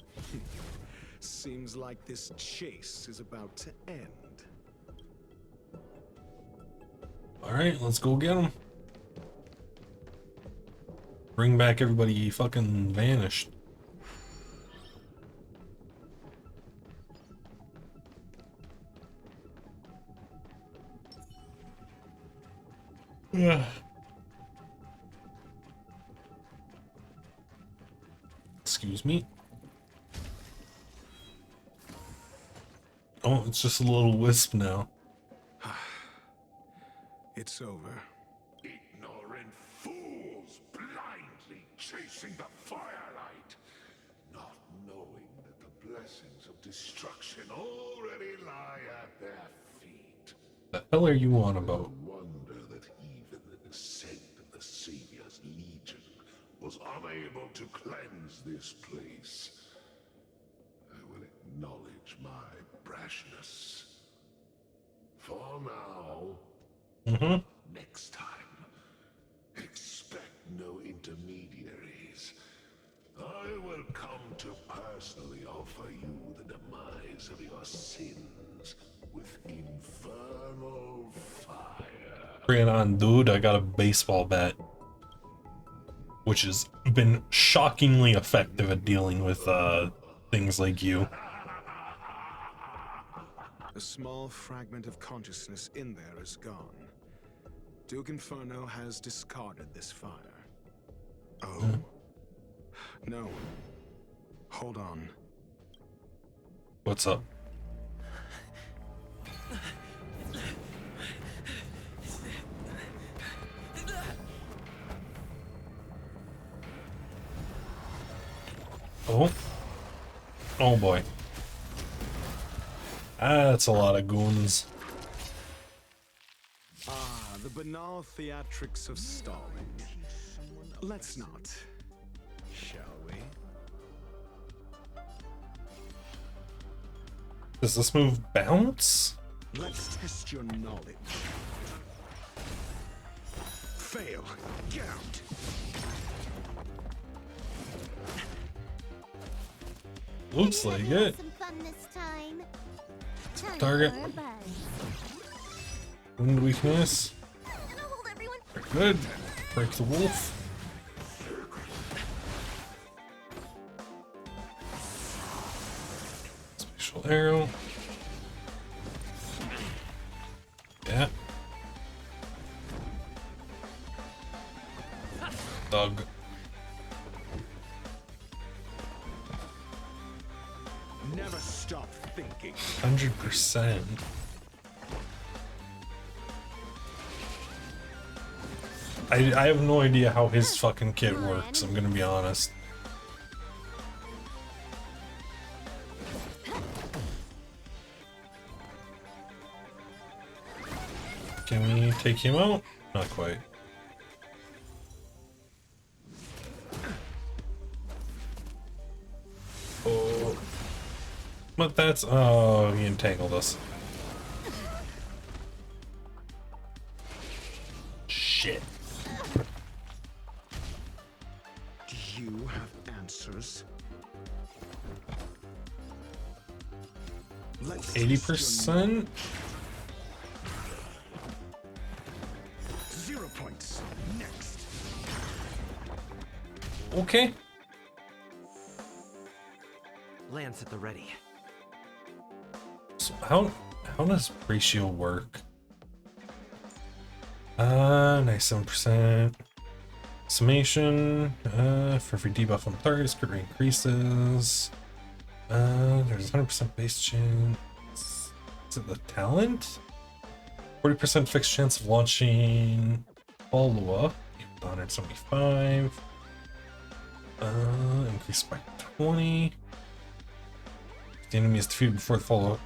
Seems like this chase is about to end. Alright, let's go get him. Bring back everybody he fucking vanished. Yeah. Excuse me. Oh, it's just a little wisp now. It's over. Ignorant fools blindly chasing the firelight, not knowing that the blessings of destruction already lie at their feet. The hell are you on about? No wonder that even the descent of the Savior's Legion was unable to cleanse this place. I will acknowledge my brashness. For now, next time, expect no intermediaries. I will come to personally offer you the demise of your sins with infernal fire. Bring it on, dude. I got a baseball bat, which has been shockingly effective at dealing with things like you. A small fragment of consciousness in there is gone. Duke Inferno has discarded this fire. Oh. No. Hold on. What's up? Oh. Oh boy. That's a lot of goons. Ah, the banal theatrics of stalling. Let's not, shall we? Does this move bounce? Let's test your knowledge. Fail. Get out. Looks like it. Some fun this time. Target. Wound weakness. Very good. Break the wolf. Spatial arrow. Yeah. Thug. Never stop thinking. 100%. I have no idea how his fucking kit works, I'm gonna be honest. Can we take him out? Not quite. Oh. But that's... oh, he entangled us. Shit. Do you have answers? 80%? 0 points. Next. Okay. Lance at the ready. So how does ratio work? 97%. Summation. For every debuff on target, crit rate increases. There's 100% base chance. Is it the talent? 40% fixed chance of launching follow-up. 175. Increased by 20. The enemy is defeated before the follow-up.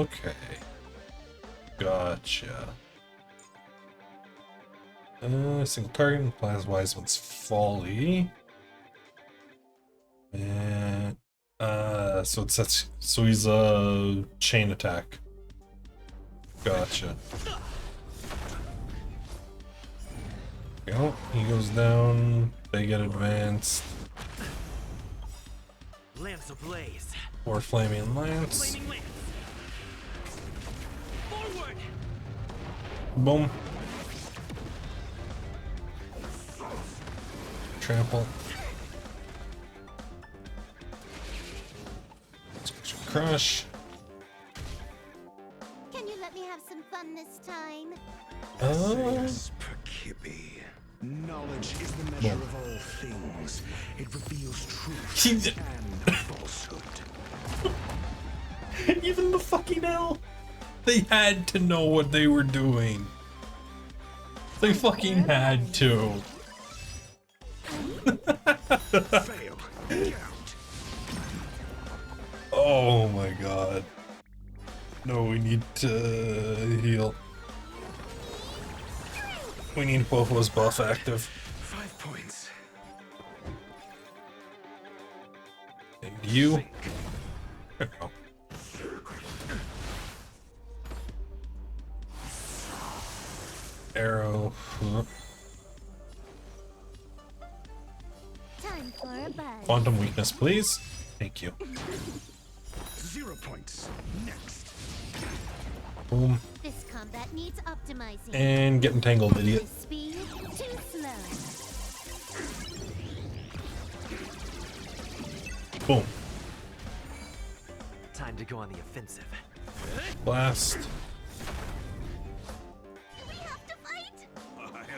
Okay. Gotcha. Single target implies Wise One's folly. And so it sets, so he's a chain attack. Gotcha. Go. He goes down. They get advanced. Lance ablaze. Or flaming lance. Flaming lance. Forward. Boom. Trample. Crush. Can you let me have some fun this time? Yes, Perkippy. Knowledge is the measure of all things. It reveals truth and falsehood. Even the fucking hell. They had to know what they were doing. They fucking had to. Fail. Get out. Oh my god. No, we need to heal. We need both of us buff active. 5 points. And you. There we go. Arrow. Time for a buzz. Quantum weakness, please. Thank you. 0 points. Next. Boom. This combat needs optimizing. And get entangled, idiot. This speed, too slow. Boom. Time to go on the offensive. Blast.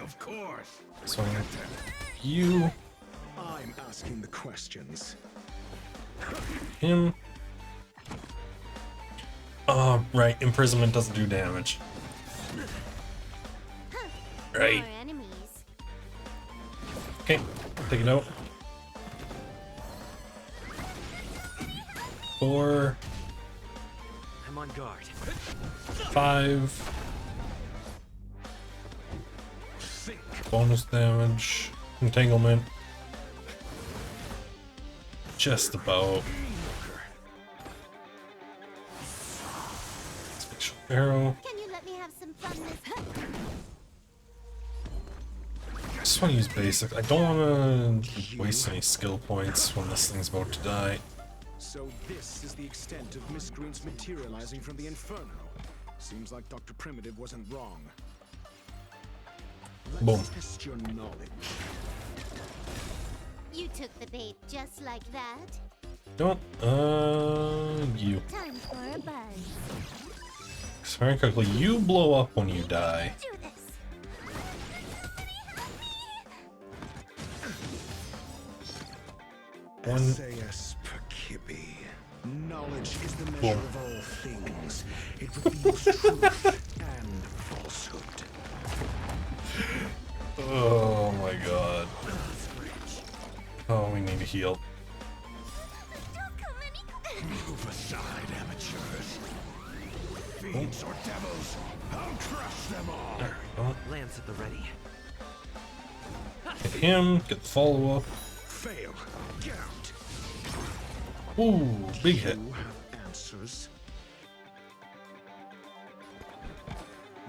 Of course. So I'm gonna you. I'm asking the questions. Him. Oh, right. Imprisonment doesn't do damage. Right. More enemies. Okay, take it out. 4. I'm on guard. 5. Bonus damage. Entanglement. Just about. Spatial arrow. Can you let me have some fun this I just want to use basic. I don't want to waste any skill points when this thing's about to die. So this is the extent of miscreants materializing from the Inferno. Seems like Dr. Primitive wasn't wrong. Boom. Let's test your knowledge. You took the bait just like that. Don't. You. Time for a buzz. Very quickly, you blow up when you die. Do this. One. SAS Perkibi. Knowledge is the measure Boom. of all things. It reveals truth and falsehood. Oh my god. Oh, we need to heal. Move aside, amateurs. Fiends or devils, I'll crush them all. There we go. Lance at the ready. Hit him, get the follow up. Fail. Get out. Ooh, big hit. You have answers.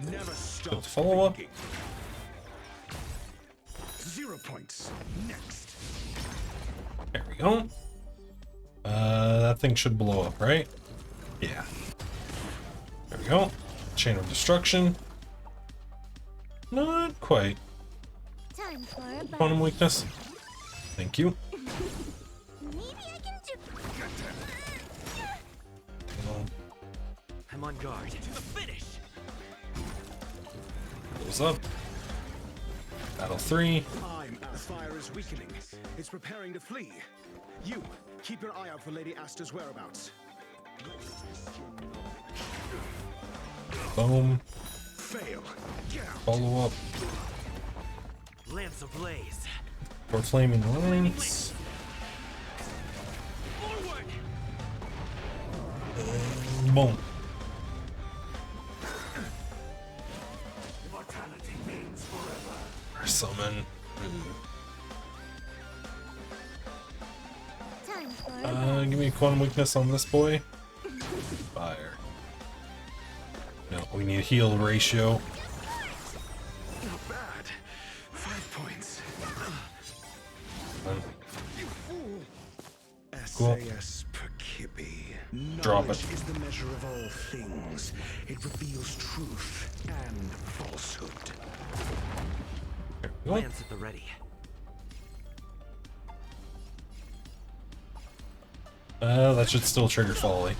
Never stop. Get the follow up. thinking. 0 points. Next. There we go. That thing should blow up, right? Yeah. There we go. Chain of destruction. Not quite. Time for a buzz. Quantum weakness. Thank you. Maybe I can do. I'm on guard. To the finish. Goes up. Battle 3. The fire is weakening. It's preparing to flee. You, keep your eye out for Lady Asta's whereabouts. Boom. Fail. Follow up. Lance ablaze. For flaming lance. Forward. Boom. Immortality means forever. Summon. Time for a buzz. Give me quantum weakness on this boy. Fire. No, we need a heal ratio. Not bad. 5 points. Cool. SAS Perkibi. Drop Knowledge it. is the measure of all things. It reveals truth and falsehood. There we go. Lance at the ready. That should still trigger folly.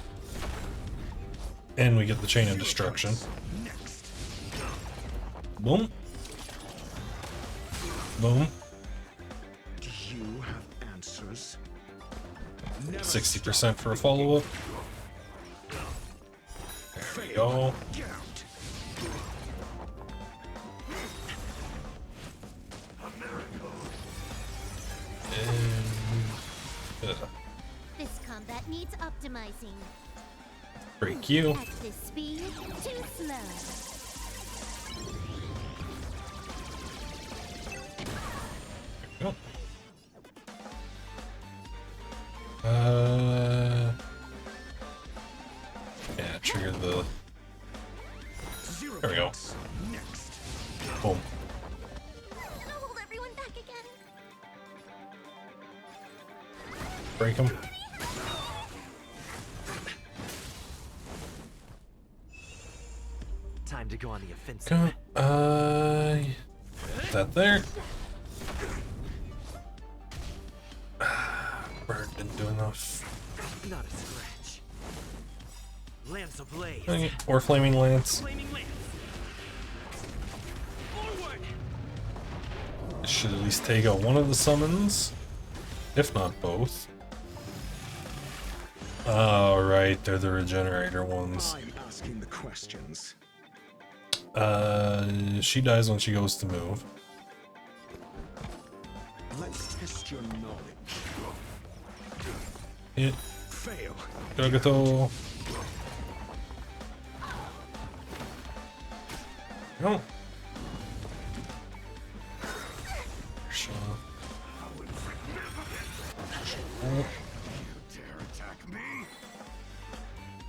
And we get the chain of destruction. Boom. Boom. Do you have answers? 60% for a follow-up. There we go. And, This combat needs optimizing. break you. At this speed, too slow. Go. Yeah, trigger the. There we go. Boom. I'll hold everyone back again. Break him. Time to go on the offensive. Put that there. Bird didn't do enough. Not a scratch. Lance ablaze. Okay, or flaming lance. Flaming lance. Forward. Should at least take out one of the summons, if not both. Oh, right, they're the regenerator ones. I'm asking the questions. She dies when she goes to move. Let's test your knowledge. Hit. Fail. Gagato. No. Shaw. Oh.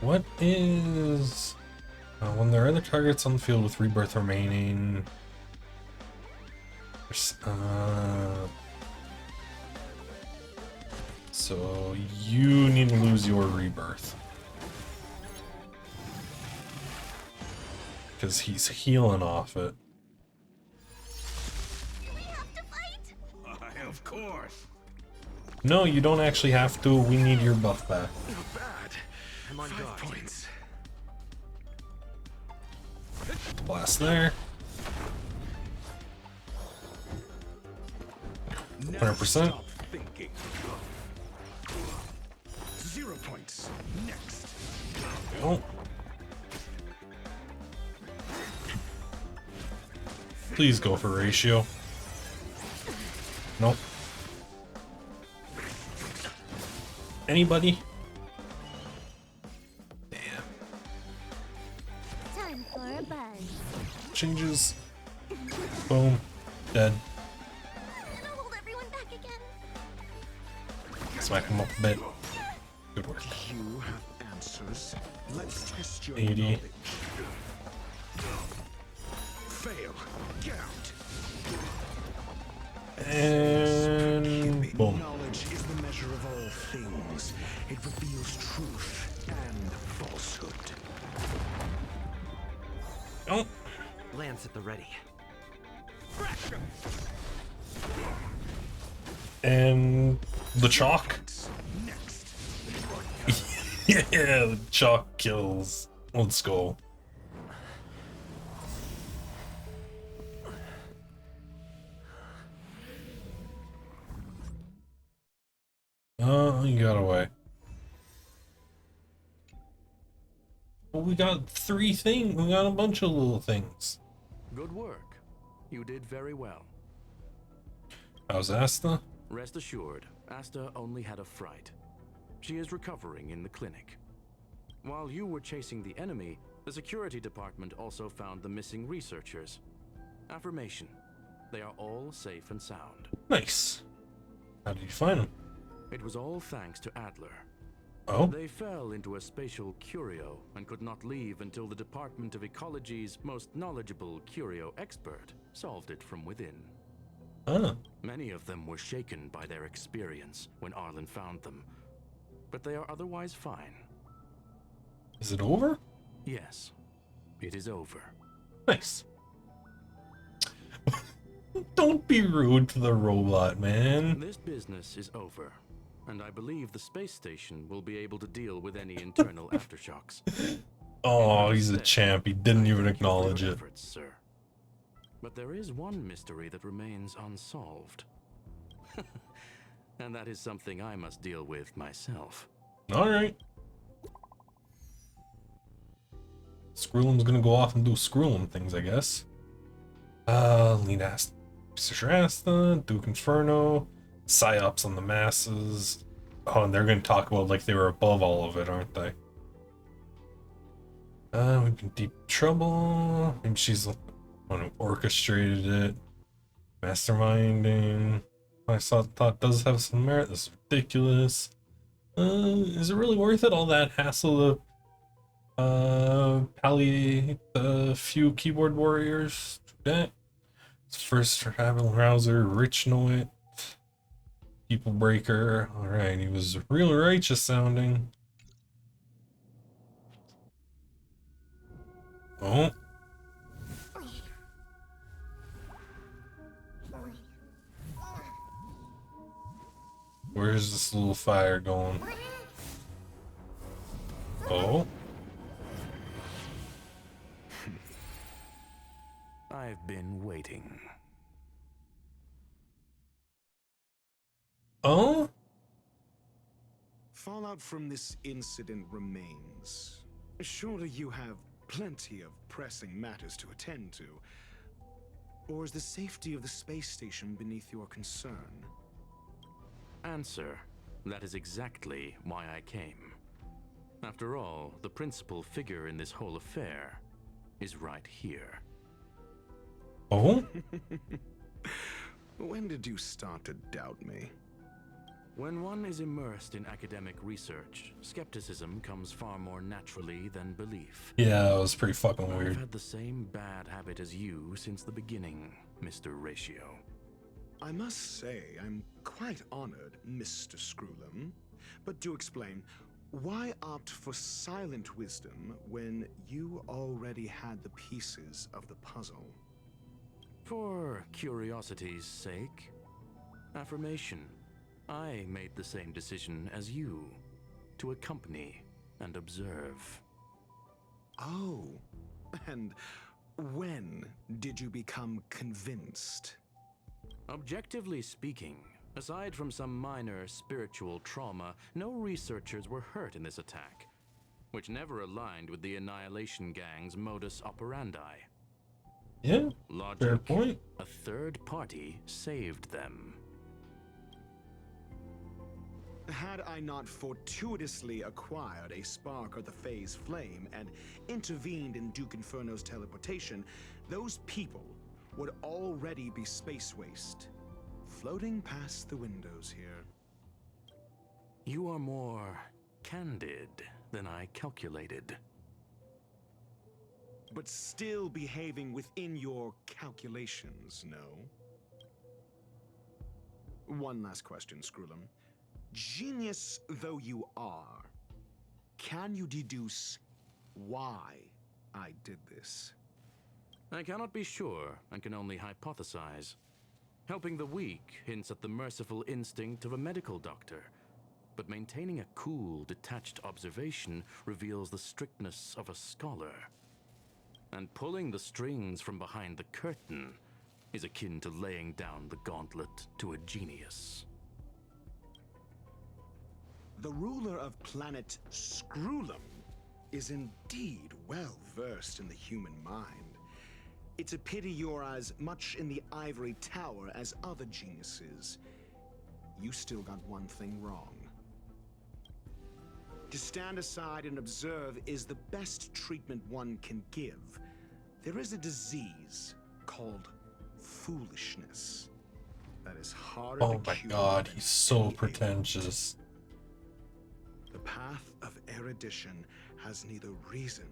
What is... when there are other targets on the field with rebirth remaining... so you need to lose your rebirth. Because he's healing off it. Of course. No, you don't actually have to. We need your buff back. Not bad. I'm on 5 points. Blast there. 100%. Stop thinking. 0 points. Next. Oh. Please go for ratio. Nope. Anybody? Damn. Time for a buzz. Changes. Boom. Dead. It'll hold everyone back again. Smack him up a bit. Good work. You have answers. Let's test your 80. knowledge. Fail. Get out. And boom. Knowledge is the measure of all things. It reveals truth and falsehood. Oh. Lance at the ready. And the chalk. Yeah, the chalk kills. Let's go. Oh, you got away. Well, we got 3 things. We got a bunch of little things. Good work. You did very well. How's Asta? Rest assured, Asta only had a fright. She is recovering in the clinic. While you were chasing the enemy, the security department also found the missing researchers. Affirmation. They are all safe and sound. Nice. How did you find them? It was all thanks to Adler. Oh? They fell into a spatial curio and could not leave until the Department of Ecology's most knowledgeable curio expert solved it from within. Ah. Many of them were shaken by their experience when Arlen found them, but they are otherwise fine. Is it over? Yes, it is over. Nice. Don't be rude to the robot, man. This business is over, and I believe the space station will be able to deal with any internal aftershocks. Oh, he's a champ. He didn't even acknowledge it. Efforts, sir. But there is one mystery that remains unsolved. And that is something I must deal with myself. Alright. Skrullum's gonna go off and do Skrullum things, I guess. Lead Asta, Duke Inferno, Psyops on the masses. Oh, and they're gonna talk about like they were above all of it, aren't they? We've been deep trouble. Maybe she's the one who orchestrated it. Masterminding. I thought does have some merit. This is ridiculous. Is it really worth it? All that hassle to palliate a few keyboard warriors? First travel rouser, Rich Noit, People Breaker. Alright, he was real righteous sounding. Oh. Where's this little fire going? Oh. I've been waiting. Oh? fallout from this incident remains. Surely you have plenty of pressing matters to attend to. Or is the safety of the space station beneath your concern? Answer. That is exactly why I came. After all, the principal figure in this whole affair is right here. Oh? When did you start to doubt me? When one is immersed in academic research, skepticism comes far more naturally than belief. Yeah, it was pretty fucking weird. I've had the same bad habit as you since the beginning, Mr. Ratio. I must say, I'm quite honored, Mr. Screwlum. But do explain, why opt for silent wisdom when you already had the pieces of the puzzle? For curiosity's sake. Affirmation. I made the same decision as you, to accompany and observe. Oh, and when did you become convinced? Objectively speaking, aside from some minor spiritual trauma, no researchers were hurt in this attack, which never aligned with the Annihilation Gang's modus operandi. Yeah, logic, fair point. A third party saved them. Had I not fortuitously acquired a spark of the Phase Flame and intervened in Duke Inferno's teleportation, those people would already be space waste, floating past the windows here. You are more candid than I calculated. But still behaving within your calculations, no? One last question, Screwlum. Genius though you are, can you deduce why I did this? I cannot be sure and can only hypothesize. Helping the weak hints at the merciful instinct of a medical doctor, but maintaining a cool, detached observation reveals the strictness of a scholar. And pulling the strings from behind the curtain is akin to laying down the gauntlet to a genius. The ruler of planet Screwlum is indeed well versed in the human mind. It's a pity you're as much in the ivory tower as other geniuses. You still got one thing wrong. To stand aside and observe is the best treatment one can give. There is a disease called foolishness that is harder to Oh my cure god, than he's so any pretentious. The path of erudition has neither reason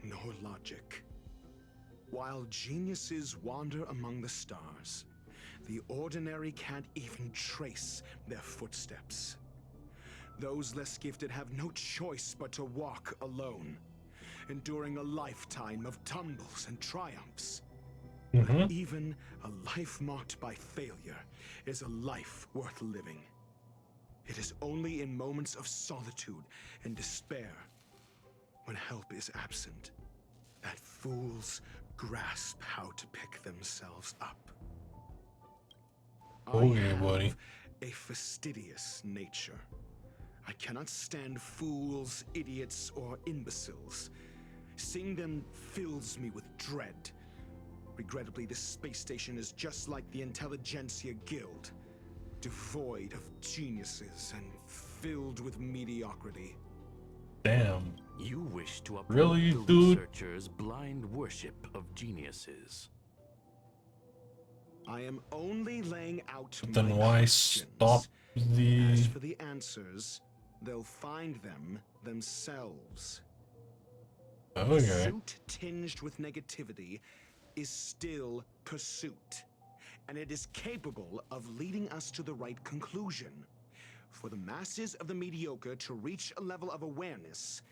nor logic. While geniuses wander among the stars, the ordinary can't even trace their footsteps. Those less gifted have no choice but to walk alone, enduring a lifetime of tumbles and triumphs. But even a life marked by failure is a life worth living. It is only in moments of solitude and despair, when help is absent, that fools grasp how to pick themselves up. I yeah, buddy. have a fastidious nature. I cannot stand fools, idiots, or imbeciles. Seeing them fills me with dread. Regrettably, this space station is just like the Intelligentsia Guild, devoid of geniuses and filled with mediocrity. Damn. You wish to uproot Really, the dude? researchers' blind worship of geniuses. I am only laying out Then my why questions. stop the... As for the answers, they'll find them themselves. Okay. Pursuit tinged with negativity is still pursuit, and it is capable of leading us to the right conclusion. For the masses of the mediocre to reach a level of awareness,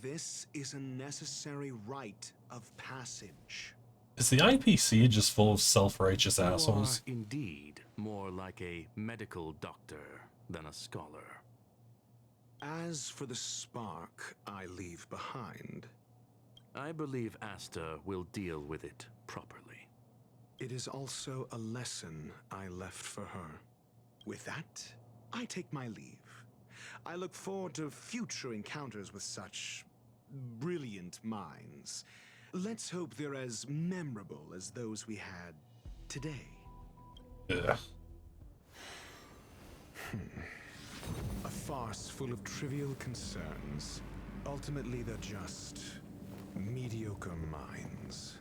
this is a necessary rite of passage. Is the IPC just full of self-righteous You assholes? are indeed more like a medical doctor than a scholar. As for the spark I leave behind, I believe Asta will deal with it properly. it is also a lesson I left for her. With that, I take my leave. I look forward to future encounters with such brilliant minds. Let's hope they're as memorable as those we had today. Yeah. A farce full of trivial concerns. Ultimately, they're just mediocre minds.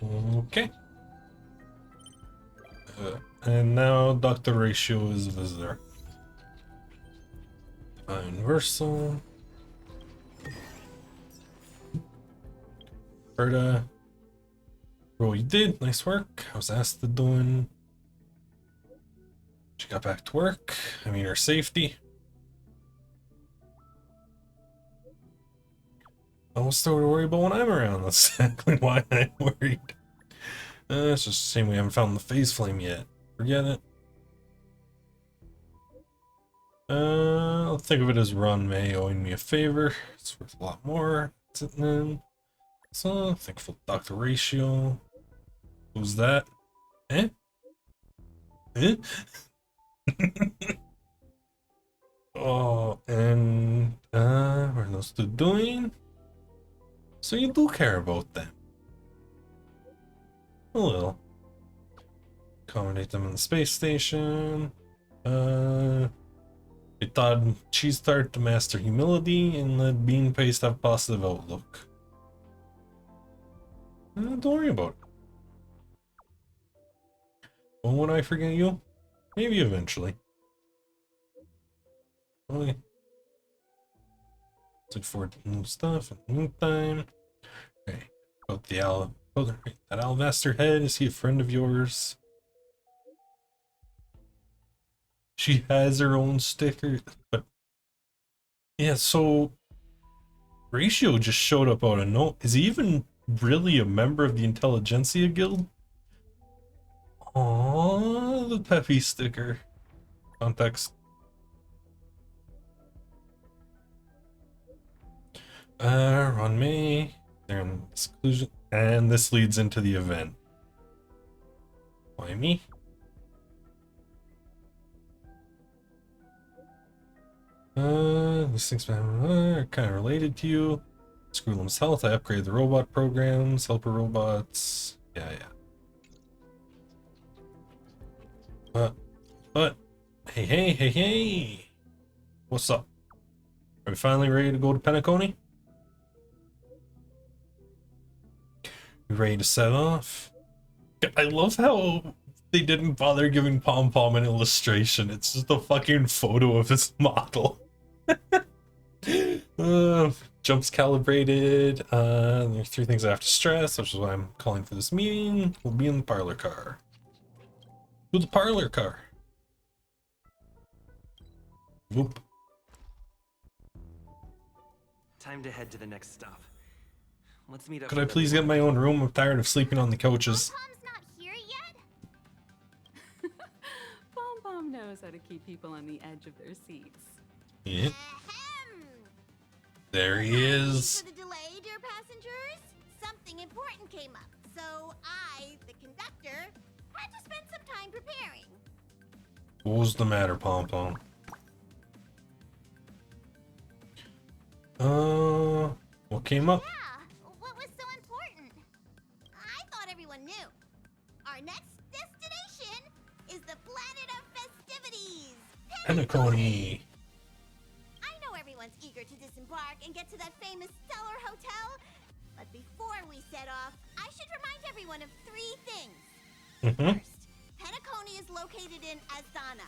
Okay. And now Dr. Ratio is a visitor. Universal. Herta. Well, you did. Nice work. How's Asta doing? She got back to work. I mean, her safety. I was still to worry about when I'm around. That's exactly why I'm worried. It's just a shame we haven't found the phase flame yet. Forget it. I'll think of it as Ron May owing me a favor. It's worth a lot more. Sitting in. So, thankful Dr. Ratio. Who's that? Eh? Eh? Oh, and what are those two doing? So you do care about them. A little. Accommodate them in the space station. We thought cheese tart to master humility and let bean paste have positive outlook. Don't worry about it. When would I forget you? Maybe eventually. Okay. Look forward to new stuff in the meantime. Okay. About the that Alabaster head, is he a friend of yours? She has her own sticker, but yeah, so Ratio just showed up out of no. Is he even really a member of the Intelligentsia Guild? Aww, the Peppy sticker. Context. On me. They're in exclusion. And this leads into the event. Why me? These things are kind of related to you. Screwlum's health. I upgraded the robot programs, helper robots. Yeah. But, hey. What's up? Are we finally ready to go to Penacony? You ready to set off? I love how they didn't bother giving Pom Pom an illustration. It's just a fucking photo of his model. Jumps calibrated. There's 3 things I have to stress, which is why I'm calling for this meeting. We'll be in the parlor car. To the parlor car. Whoop. Time to head to the next stop. Let's meet up. Could I please get my own room? I'm tired of sleeping on the couches. Pom-Pom's not here yet? Pom-Pom knows how to keep people on the edge of their seats. Yeah. There he is. For the delay, dear passengers, something important came up, so I, the conductor, had to spend some time preparing. What was the matter, Pom Pom? What came up? Yeah, what was so important? I thought everyone knew. Our next destination is the planet of festivities, Penacony. I know everyone's eager to disembark and get to that famous Stellar Hotel, but before we set off, I should remind everyone of 3 things. First, Penacony is located in Azana,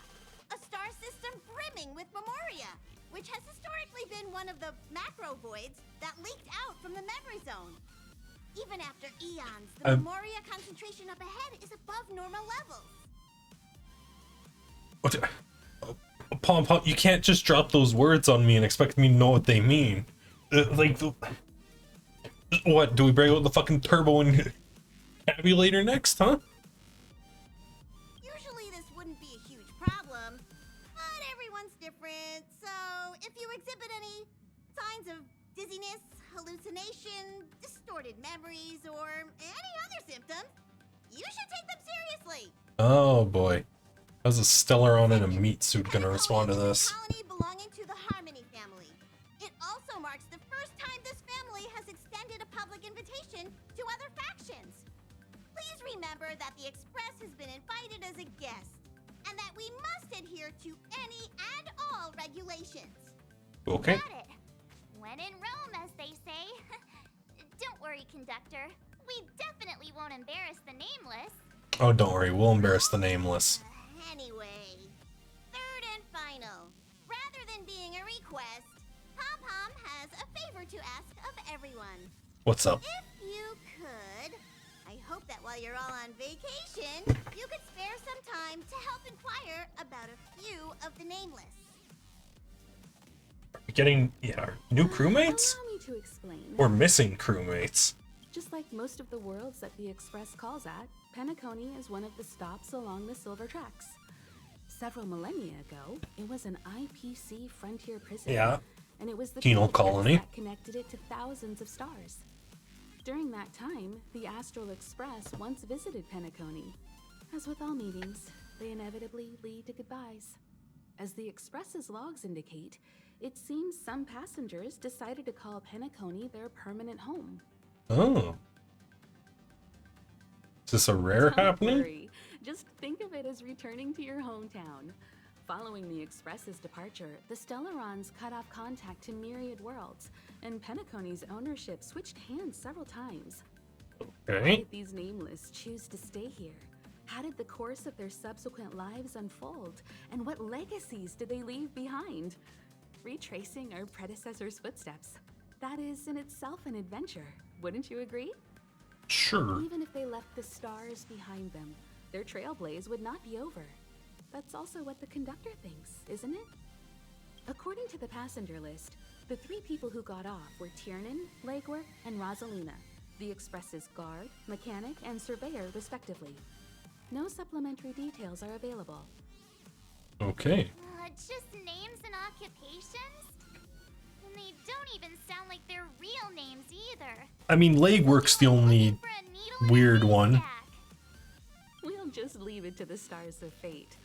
a star system brimming with Memoria, which has historically been one of the macro voids that leaked out from the memory zone. Even after eons, the Memoria concentration up ahead is above normal levels. What? Pom Pom, you can't just drop those words on me and expect me to know what they mean. What? Do we break out the fucking turbo and tabulator next, huh? Usually this wouldn't be a huge problem, but everyone's different, so if you exhibit any signs of dizziness, hallucination, distorted memories, or any other symptoms, you should take them seriously. Oh boy. How's a Stellaron in a meat suit gonna respond to this? Colony belonging to the Harmony family. It also marks the first time this family has extended a public invitation to other factions. Please remember that the Express has been invited as a guest, and that we must adhere to any and all regulations. Okay. Got it. When in Rome, as they say. Don't worry, conductor. We definitely won't embarrass the nameless. Oh, don't worry, we'll embarrass the nameless. Anyway, third and final. Rather than being a request, Pom-Pom has a favor to ask of everyone. What's up? If you could, I hope that while you're all on vacation, you could spare some time to help inquire about a few of the nameless. Getting, new crewmates? Allow me to explain. Or missing crewmates? Just like most of the worlds that the Express calls at, Penacony is one of the stops along the Silver Tracks. Several millennia ago, it was an IPC frontier prison. Yeah. And it was the Penal trailblazers colony. that connected it to thousands of stars. During that time, the Astral Express once visited Penacony. As with all meetings, they inevitably lead to goodbyes. As the Express's logs indicate, it seems some passengers decided to call Penacony their permanent home. Oh. Is this a rare Don't happening? worry. Just think of it as returning to your hometown. Following the Express's departure, the Stellarons cut off contact to myriad worlds, and Penacony's ownership switched hands several times. Okay. Why did these nameless choose to stay here? How did the course of their subsequent lives unfold? And what legacies did they leave behind? Retracing our predecessors' footsteps. That is in itself an adventure, wouldn't you agree? Sure. Even if they left the stars behind them, their trailblaze would not be over. That's also what the conductor thinks, isn't it? According to the passenger list, the 3 people who got off were Tiernan, Legwork, and Rosalina, the Express's guard, mechanic, and surveyor, respectively. No supplementary details are available. Okay. Just names and occupations? And they don't even sound like their real names either. I mean, Legwork's the only weird one. We'll just leave it to the stars of fate.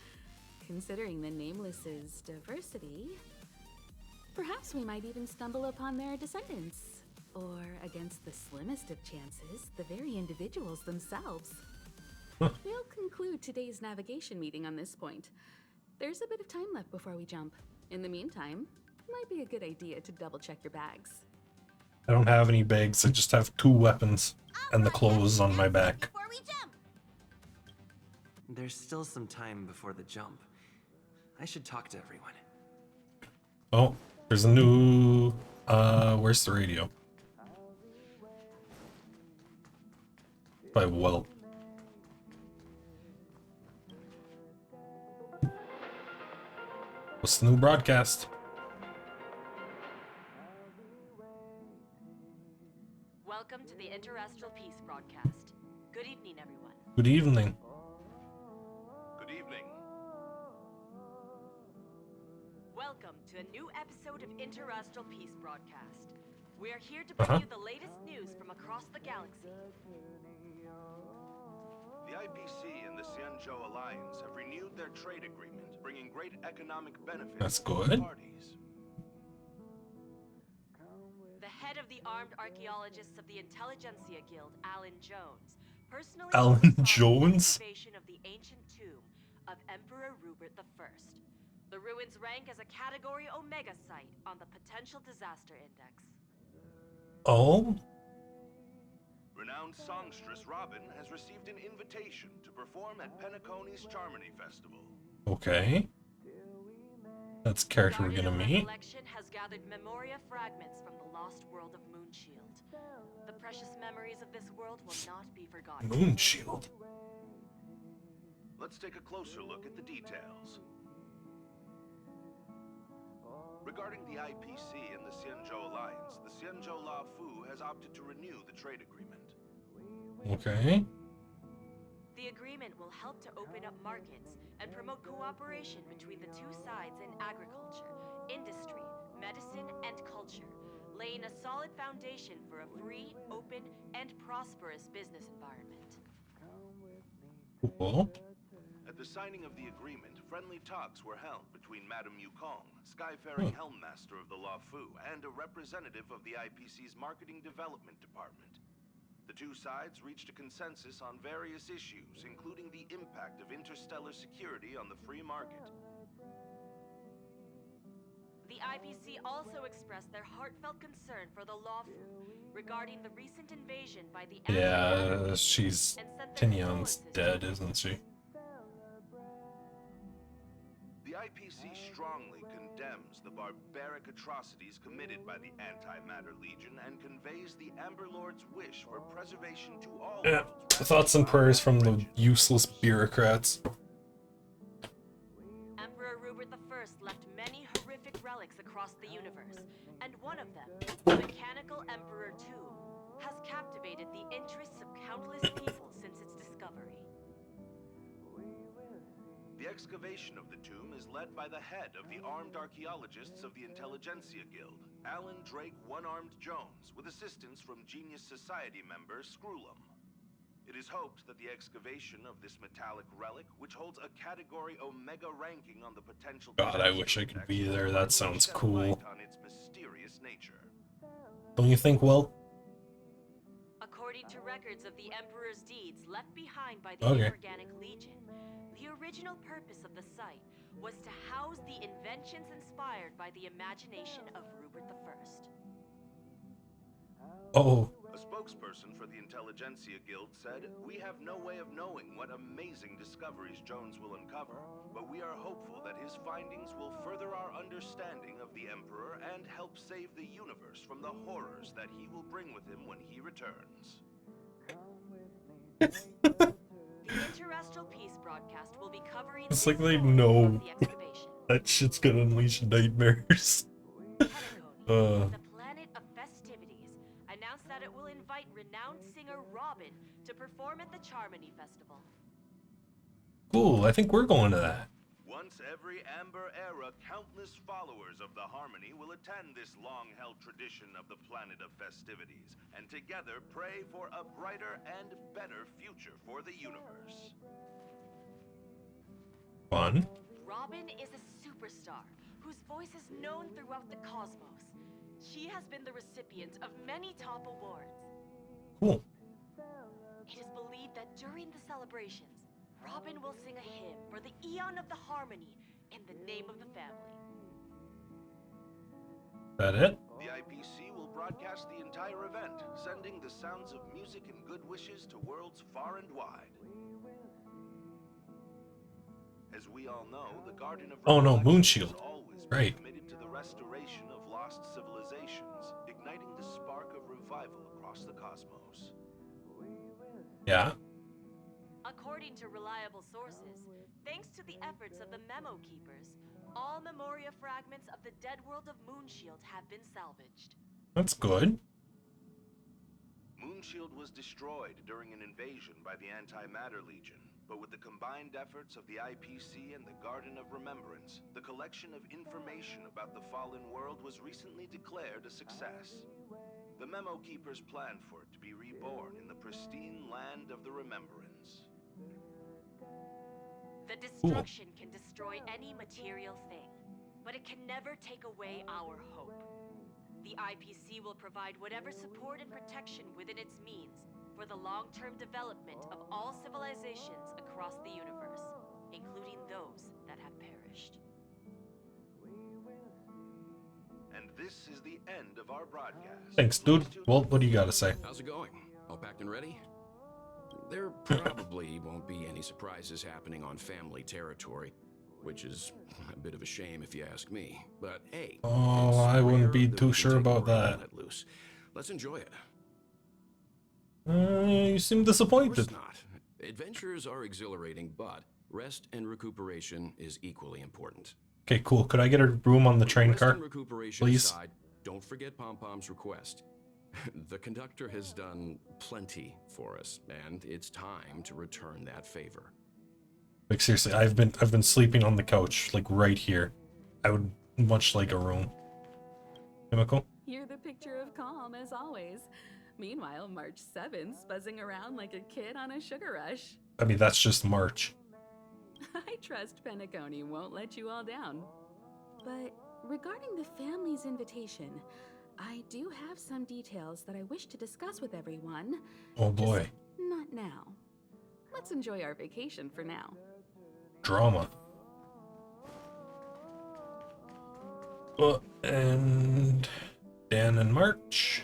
Considering the Nameless's diversity, perhaps we might even stumble upon their descendants. Or, against the slimmest of chances, the very individuals themselves. We'll conclude today's navigation meeting on this point. There's a bit of time left before we jump. In the meantime, it might be a good idea to double-check your bags. I don't have any bags, I just have 2 weapons and the clothes on my back. There's still some time before the jump. I should talk to everyone. Oh, there's a new... where's the radio? By Welt. What's the new broadcast? Welcome to the Interastral Peace broadcast. Good evening, everyone. Good evening. Good evening. Welcome to a new episode of Interastral Peace broadcast. We are here to bring you the latest news from across the galaxy. The IPC and the Xianzhou Alliance have renewed their trade agreement, bringing great economic benefits That's to both good. parties. The head of the Armed Archaeologists of the Intelligentsia Guild, Alan Jones, personally Alan oversaw Jones? the excavation of the ancient tomb of Emperor Rupert I. The ruins rank as a Category Omega site on the Potential Disaster Index. Oh? Renowned songstress Robin has received an invitation to perform at Penacony's Charmony Festival. Okay. That's a character we're gonna meet. Collection has gathered memoria fragments from the lost world of Moonshield. The precious memories of this world will not be forgotten. Moonshield. Let's take a closer look at the details. Regarding the IPC and the Xianzhou Alliance, the Xianzhou Lofi has opted to renew the trade agreement. Okay. The agreement will help to open up markets and promote cooperation between the two sides in agriculture, industry, medicine, and culture, laying a solid foundation for a free, open, and prosperous business environment. Cool. At the signing of the agreement, friendly talks were held between Madame Yukong, Skyfaring Helmmaster of the Lofi, and a representative of the IPC's Marketing Development Department. The two sides reached a consensus on various issues, including the impact of interstellar security on the free market. The IPC also expressed their heartfelt concern for the Lofi regarding the recent invasion by the Yeah, she's Tinyon's dead, isn't she? The IPC strongly condemns the barbaric atrocities committed by the Antimatter Legion and conveys the Amber Lord's wish for preservation to all Yeah, worlds. thoughts and prayers from the useless bureaucrats. Emperor Rupert I left many horrific relics across the universe, and one of them, the Mechanical Emperor Tomb, has captivated the interests of countless people since its discovery. The excavation of the tomb is led by the head of the armed archaeologists of the Intelligentsia Guild, Alan Drake One-Armed Jones, with assistance from Genius Society member Screwlum. It is hoped that the excavation of this metallic relic, which holds a Category Omega ranking on the potential... God, I wish I could be there. That sounds cool. ...on its mysterious nature. Don't you think, Will? According to records of the Emperor's deeds left behind by the Inorganic Legion, the original purpose of the site was to house the inventions inspired by the imagination of Rupert I. Oh. A spokesperson for the Intelligentsia Guild said, "We have no way of knowing what amazing discoveries Jones will uncover, but we are hopeful that his findings will further our understanding of the Emperor and help save the universe from the horrors that he will bring with him when he returns." The Interestral Peace broadcast will be covering It's like they know that shit's gonna unleash nightmares. The Planet of Festivities announced that it will invite renowned singer Robin to perform at the Charmony Festival. Cool, I think we're going to that. Once every Amber era, countless followers of the Harmony will attend this long-held tradition of the Planet of Festivities, and together pray for a brighter and better future for the universe. Fun. Robin is a superstar whose voice is known throughout the cosmos. She has been the recipient of many top awards. Cool. It is believed that during the celebrations, Robin will sing a hymn for the Eon of the Harmony in the name of the family. That it? The IPC will broadcast the entire event, sending the sounds of music and good wishes to worlds far and wide. As we all know, the Garden of Oh no, Reflection Moonshield. has always been Right. committed to the restoration of lost civilizations, igniting the spark of revival across the cosmos. Yeah. According to reliable sources, thanks to the efforts of the Memo Keepers, all Memoria fragments of the dead world of Moonshield have been salvaged. That's good. Moonshield was destroyed during an invasion by the Antimatter Legion, but with the combined efforts of the IPC and the Garden of Remembrance, the collection of information about the fallen world was recently declared a success. The Memo Keepers planned for it to be reborn in the pristine land of the Remembrance. The destruction can destroy any material thing, but it can never take away our hope. The IPC will provide whatever support and protection within its means for the long-term development of all civilizations across the universe, including those that have perished. And this is the end of our broadcast. Thanks, dude. Well, what do you gotta say? How's it going? All packed and ready? There probably won't be any surprises happening on family territory, which is a bit of a shame if you ask me. But hey, Oh, I wouldn't be too sure about that. let loose. Let's enjoy it. You seem disappointed. Of course not. Adventures are exhilarating, but rest and recuperation is equally important. Okay, cool. Could I get a room on the train Rest car, and recuperation please? aside, don't forget Pom Pom's request. The conductor has done plenty for us, and it's time to return that favor. Like seriously, I've been sleeping on the couch, like right here. I would much like a room. Chemical? You're the picture of calm, as always. Meanwhile, March 7th's buzzing around like a kid on a sugar rush. I mean, that's just March. I trust Penacony won't let you all down. But regarding the family's invitation, I do have some details that I wish to discuss with everyone. Oh boy. Just not now. Let's enjoy our vacation for now. Drama. Well, and Dan and March.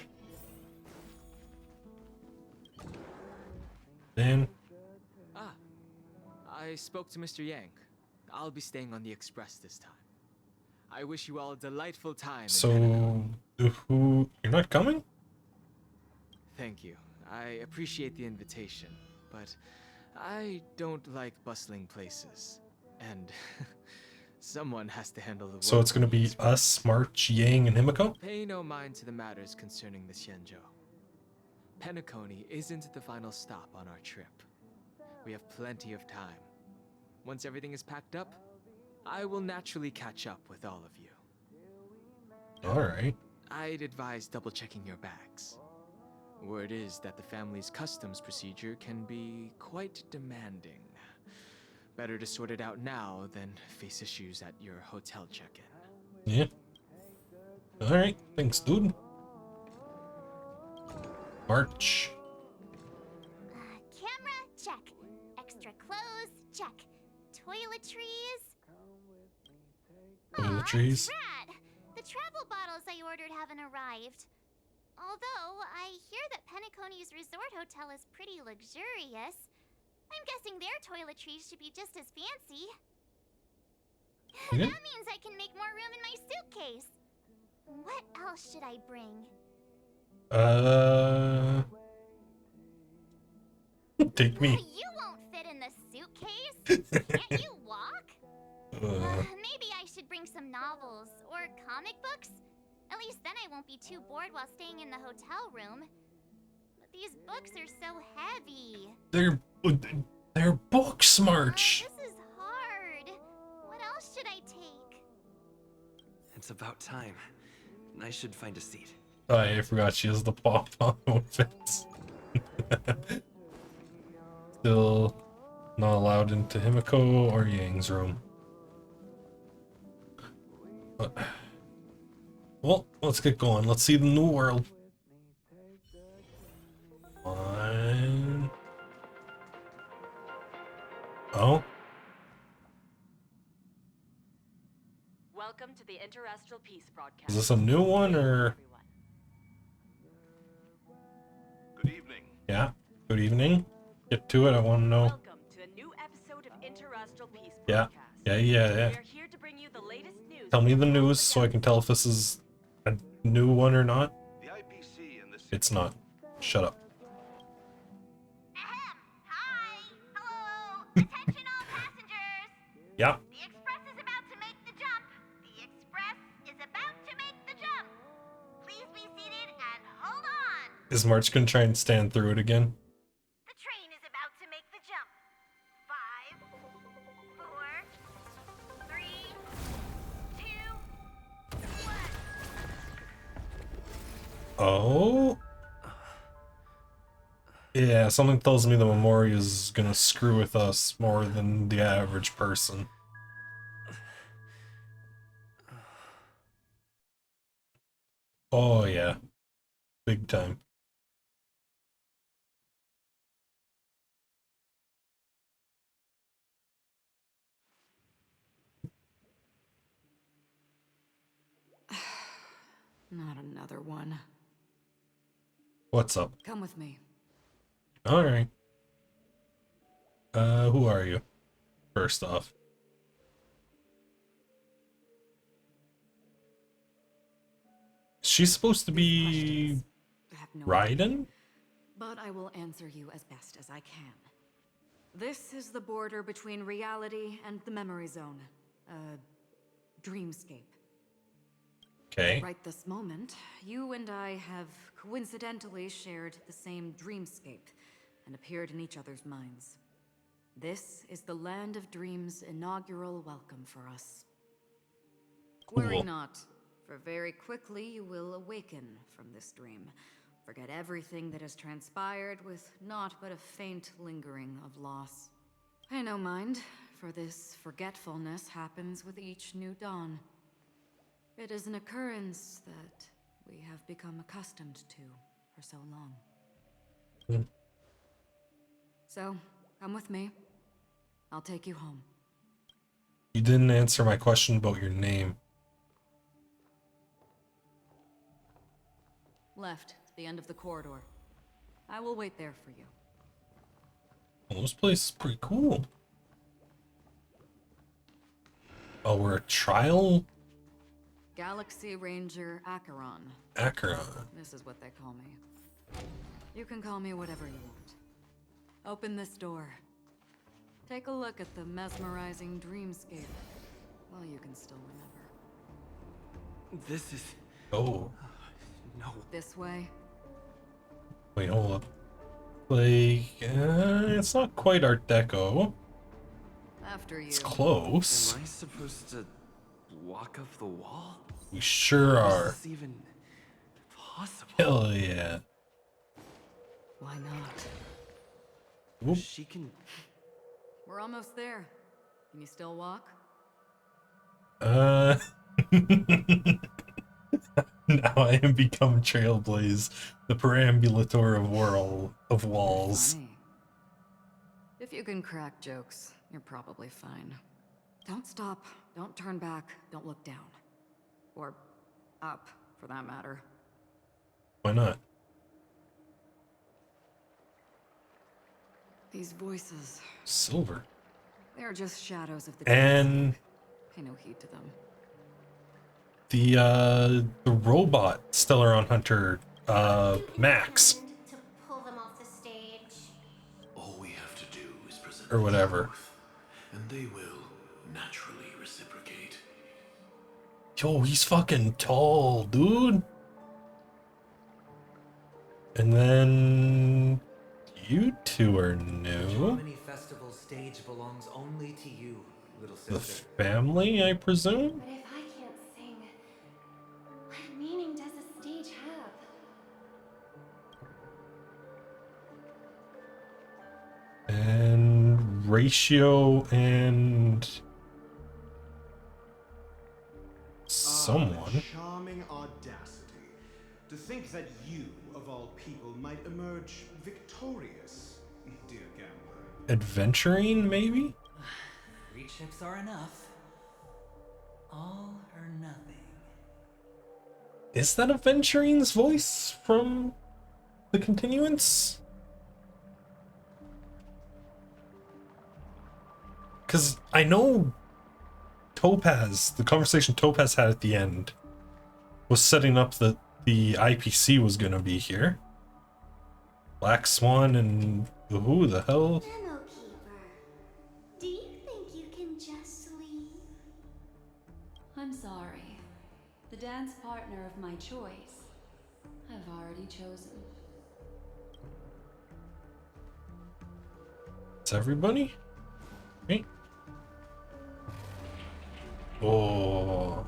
Dan. Ah, I spoke to Mr. Yang. I'll be staying on the Express this time. I wish you all a delightful time. So, who? You're not coming? Thank you. I appreciate the invitation, but I don't like bustling places. And someone has to handle the work. So it's gonna be us, March, Yang, and Himiko? Pay no mind to the matters concerning the Xianzhou. Penacony isn't the final stop on our trip. We have plenty of time. Once everything is packed up, I will naturally catch up with all of you. Alright. I'd advise double-checking your bags. Word is that the family's customs procedure can be quite demanding. Better to sort it out now than face issues at your hotel check-in. Yeah. Alright, thanks, dude. March. Camera, check. Extra clothes, check. Toiletries. Toiletries. Rad! The travel bottles I ordered haven't arrived. Although, I hear that Penacony's resort hotel is pretty luxurious. I'm guessing their toiletries should be just as fancy. Yeah. That means I can make more room in my suitcase. What else should I bring? Take me. You won't fit in the suitcase. Can't you walk? Maybe I should bring some novels or comic books. At least then I won't be too bored while staying in the hotel room. But these books are so heavy. They're books, March. This is hard. What else should I take? It's about time. I should find a seat. Oh, I forgot she has the pop-on outfits. Still not allowed into Himiko or Yang's room. Well, let's get going. Let's see the new world. One. Oh. Welcome to the Interastral Peace broadcast. Is this a new one or? Good evening. Yeah. Good evening. Get to it. I want to know. Welcome to a new episode of Interastral Peace Yeah. broadcast. Yeah. We are here to bring you the latest news. Tell me the news so I can tell if this is a new one or not. The IPC and the It's not. Shut up. Hi. Hello. Attention all passengers. Yeah. The Express is about to make the jump. The Express is about to make the jump. Please be seated and hold on. Is March gonna try and stand through it again? The train is about to make the jump. 5, 4, 3, 2, 1. Oh. Yeah, something tells me the Memori is gonna screw with us more than the average person. Oh yeah. Big time. Not another one. What's up? Come with me. Alright. Who are you? First off. She's supposed to be Raiden? But I will answer you as best as I can. This is the border between reality and the memory zone. Dreamscape. Okay. Right this moment, you and I have coincidentally shared the same dreamscape and appeared in each other's minds. This is the Land of Dreams' inaugural welcome for us. Worry Cool. not. for very quickly you will awaken from this dream. Forget everything that has transpired with naught but a faint lingering of loss. Pay no mind, for this forgetfulness happens with each new dawn. It is an occurrence that we have become accustomed to for so long. So, come with me. I'll take you home. You didn't answer my question about your name. Left, at the end of the corridor. I will wait there for you. Well, this place is pretty cool. Oh, we're a trial? Galaxy Ranger Acheron. Acheron. This is what they call me. You can call me whatever you want. Open this door. Take a look at the mesmerizing dreamscape while you can still remember. This is... Oh. No. This way. Wait, hold up. Like, it's not quite Art Deco. After you. It's close. Am I supposed to walk up the wall? We sure are. Is this even possible? Hell yeah. Why not? Whoop. She can... We're almost there. Can you still walk? Now I am become Trailblaze, the perambulator of walls. Funny. If you can crack jokes, you're probably fine. Don't stop, don't turn back, don't look down. Or up, for that matter. Why not? These voices. Silver. They are just shadows of the And pay no heed to them. the robot Stellaron Hunter, Max. To pull them off the stage. All we have to do is present Or whatever. the truth, and they will naturally reciprocate. Yo, he's fucking tall, dude. And then you two are new. Harmony Festival stage belongs only to you, little The sister. family, I presume? But if I can't sing, what meaning does a stage have? And Ratio and someone. Charming audacity. To think that you, of all people, might emerge victorious, dear gambler. Adventuring, maybe? 3 chips are enough. All or nothing. Is that Adventuring's voice from the continuance? Because I know Topaz, the conversation Topaz had at the end, was setting up that the IPC was going to be here. Black Swan and who the hell? Demo Keeper. Do you think you can just leave? I'm sorry. The dance partner of my choice, I've already chosen. It's everybody? Me? Oh.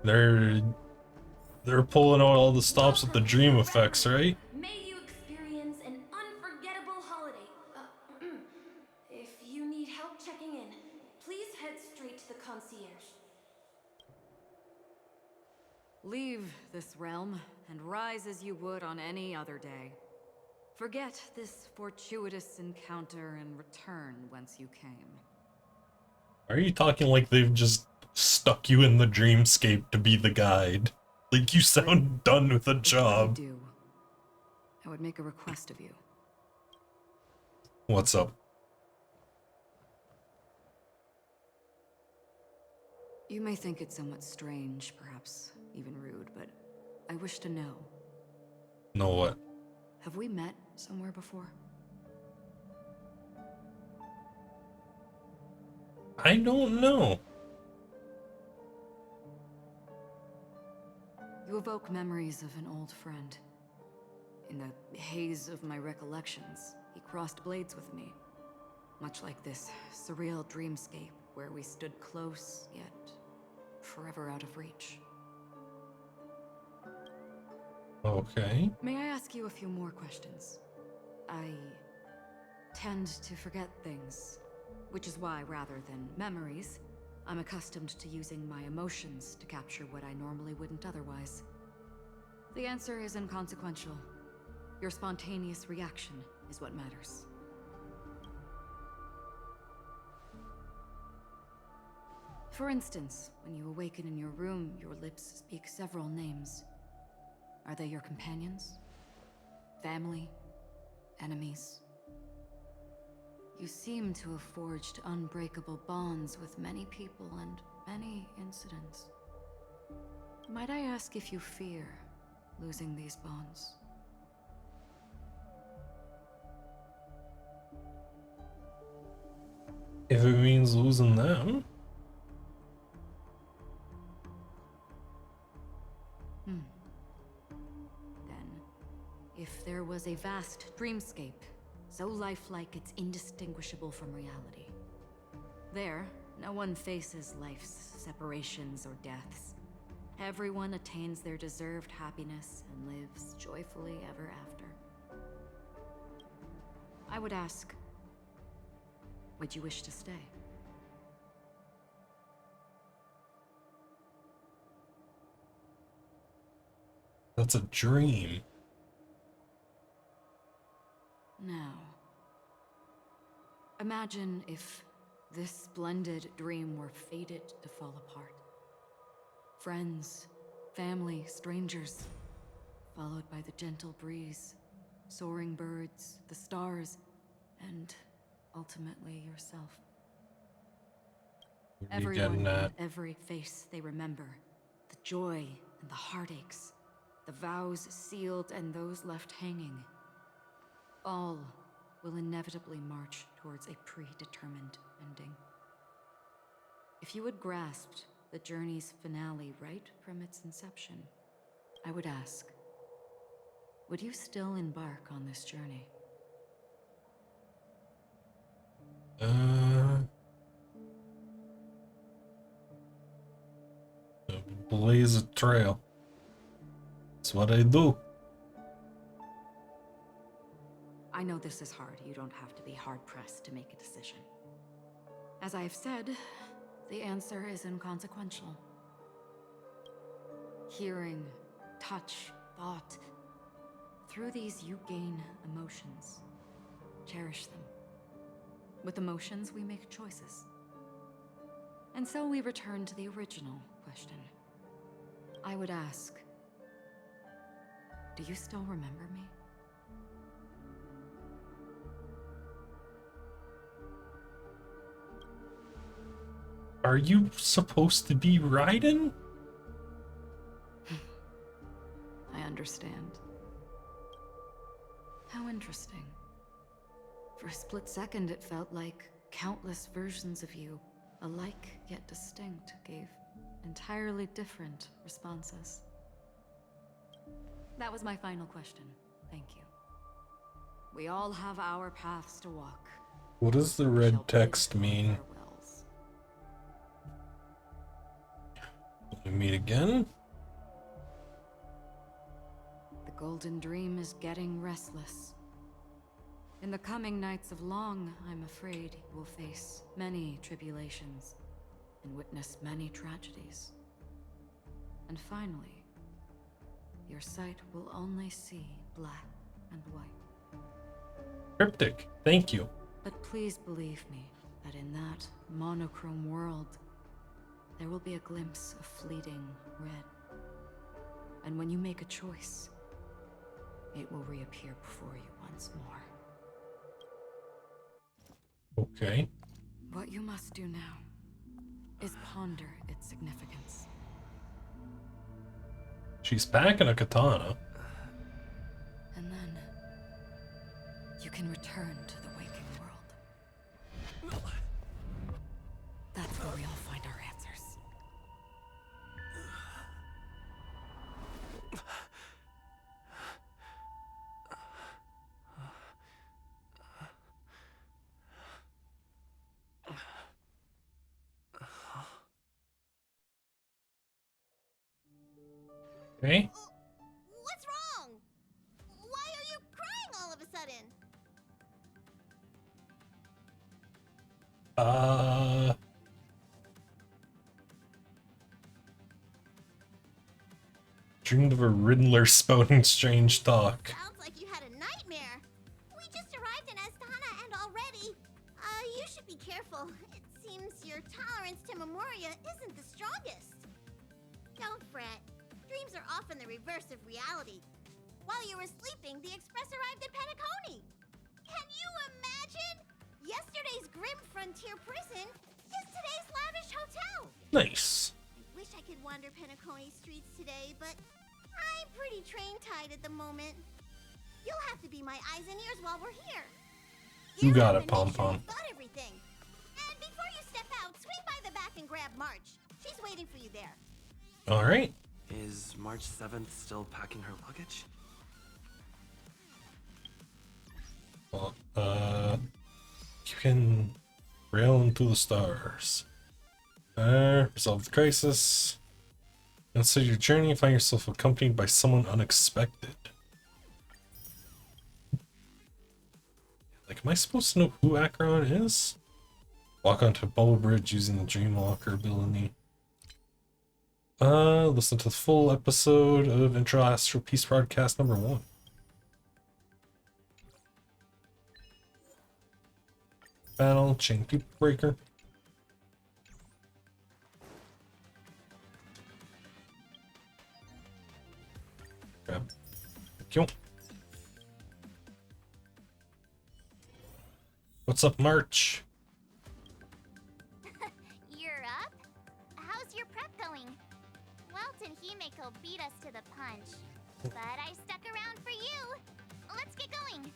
They're pulling out all the stops with the dream effects, right? May you experience an unforgettable holiday. If you need help checking in, please head straight to the concierge. Leave this realm and rise as you would on any other day. Forget this fortuitous encounter and return whence you came. Are you talking like they've just stuck you in the dreamscape to be the guide? Like you sound done with the job. I would make a request of you. What's up? You may think it somewhat strange, perhaps even rude, but I wish to know. Know what? Have we met somewhere before? I don't know. You evoke memories of an old friend. In the haze of my recollections, he crossed blades with me. Much like this surreal dreamscape where we stood close, yet forever out of reach. Okay. May I ask you a few more questions? I tend to forget things, which is why, rather than memories, I'm accustomed to using my emotions to capture what I normally wouldn't otherwise. The answer is inconsequential. Your spontaneous reaction is what matters. For instance, when you awaken in your room, your lips speak several names. Are they your companions? Family? Enemies? You seem to have forged unbreakable bonds with many people and many incidents. Might I ask if you fear losing these bonds? If it means losing them. Then, if there was a vast dreamscape, so lifelike it's indistinguishable from reality. There, no one faces life's separations or deaths. Everyone attains their deserved happiness and lives joyfully ever after. I would ask, would you wish to stay? That's a dream. Now, imagine if this splendid dream were fated to fall apart. Friends, family, strangers, followed by the gentle breeze, soaring birds, the stars, and ultimately yourself. What are you Everyone getting and at? every face they remember, the joy and the heartaches, the vows sealed and those left hanging. All will inevitably march towards a predetermined ending. If you had grasped the journey's finale right from its inception, I would ask, would you still embark on this journey? Blaze a trail. That's what I do. I know this is hard. You don't have to be hard-pressed to make a decision. As I have said, the answer is inconsequential. Hearing, touch, thought. Through these you gain emotions. Cherish them. With emotions, we make choices. And so we return to the original question. I would ask, do you still remember me? Are you supposed to be riding? I understand. How interesting. For a split second, it felt like countless versions of you, alike yet distinct, gave entirely different responses. That was my final question. Thank you. We all have our paths to walk. What does the red text mean? We meet again? The golden dream is getting restless. In the coming nights of Long, I'm afraid you will face many tribulations and witness many tragedies. And finally, your sight will only see black and white. Cryptic. Thank you. But please believe me that in that monochrome world, there will be a glimpse of fleeting red. And when you make a choice, it will reappear before you once more. Okay. What you must do now is ponder its significance. She's packing a katana. And then you can return to the waking world. That's where we all find our answers. Okay. What's wrong? Why are you crying all of a sudden? Dreamed of a Riddler spouting strange talk. Sounds like you had a nightmare. We just arrived in Astana and already. You should be careful. It seems your tolerance to Memoria isn't the strongest. Don't fret. Dreams are often the reverse of reality. While you were sleeping, the express arrived at Penacony. Can you imagine? Yesterday's grim frontier prison is today's lavish hotel. Nice. I wish I could wander Penacony streets today, but I'm pretty train-tied at the moment. You'll have to be my eyes and ears while we're here. You got it, Pom Pom. Got everything. And before you step out, swing by the back and grab March. She's waiting for you there. All right. Is March 7th still packing her luggage? Well, you can rail into the stars. Resolve the crisis. Instead of your journey, find yourself accompanied by someone unexpected. Like, am I supposed to know who Acheron is? Walk onto a bubble bridge using the Dreamwalker ability. Listen to the full episode of Intro Astral Peace Broadcast number 1. Battle, Chain People Breaker. Grab. Thank you. What's up, March? You're up? How's your prep going? Welt and Himeko beat us to the punch, but I stuck around for you. Let's get going.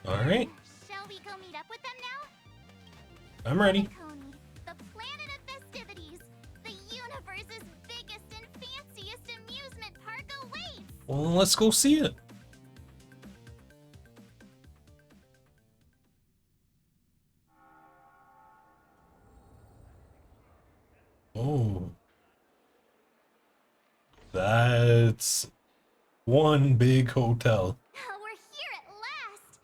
Alright. Shall we go meet up with them now? I'm ready. Penacony, the planet of festivities. The universe's biggest and fanciest amusement park awaits. Well, let's go see it. Oh. That's one big hotel. We're here at last.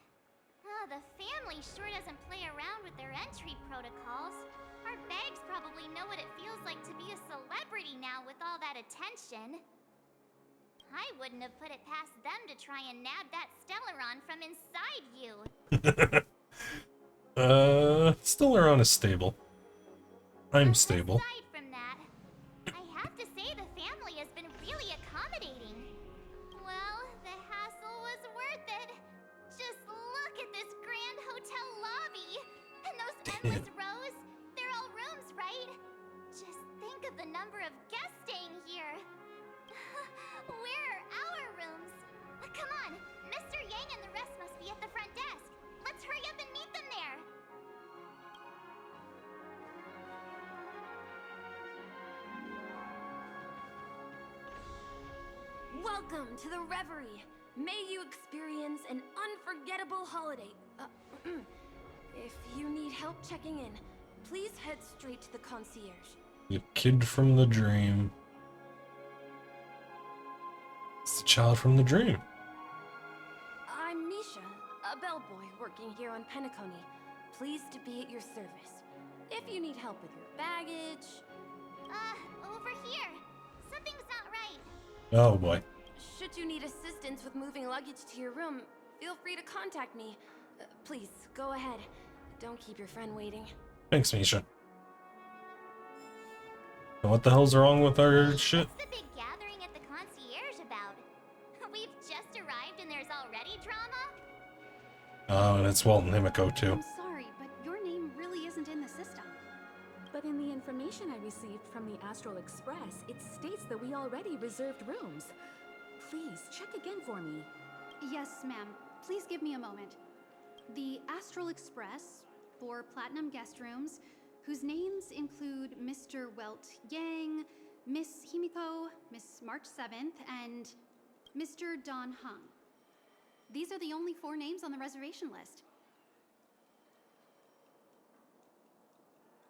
The family sure doesn't play around with their entry protocols. Our bags probably know what it feels like to be a celebrity now with all that attention. I wouldn't have put it past them to try and nab that Stellaron from inside you. Stellaron is stable. I'm stable. Aside from that, I have to say the family has been really accommodating. Well, the hassle was worth it. Just look at this grand hotel lobby. And those endless rows. They're all rooms, right? Just think of the number of guests staying here. Where are our rooms? Come on, Mr. Yang and the rest must be at the front desk. Let's hurry up and meet them there. Welcome to the Reverie. May you experience an unforgettable holiday. If you need help checking in, please head straight to the concierge. The kid from the dream. It's the child from the dream. I'm Misha, a bellboy working here on Penacony. Pleased to be at your service. If you need help with your baggage... Over here. Something's not right. Oh boy. Should you need assistance with moving luggage to your room, feel free to contact me. Please, go ahead. Don't keep your friend waiting. Thanks, Misha. What the hell's wrong with our shit? What's the big gathering at the concierge about? We've just arrived and there's already drama? Oh, and it's Welt and Himeko too. I'm sorry, but your name really isn't in the system. But in the information I received from the Astral Express, it states that we already reserved rooms. Please, check again for me. Yes, ma'am. Please give me a moment. The Astral Express, for Platinum Guest Rooms, whose names include Mr. Welt Yang, Miss Himeko, Miss March 7th, and Mr. Don Hung. These are the only 4 names on the reservation list.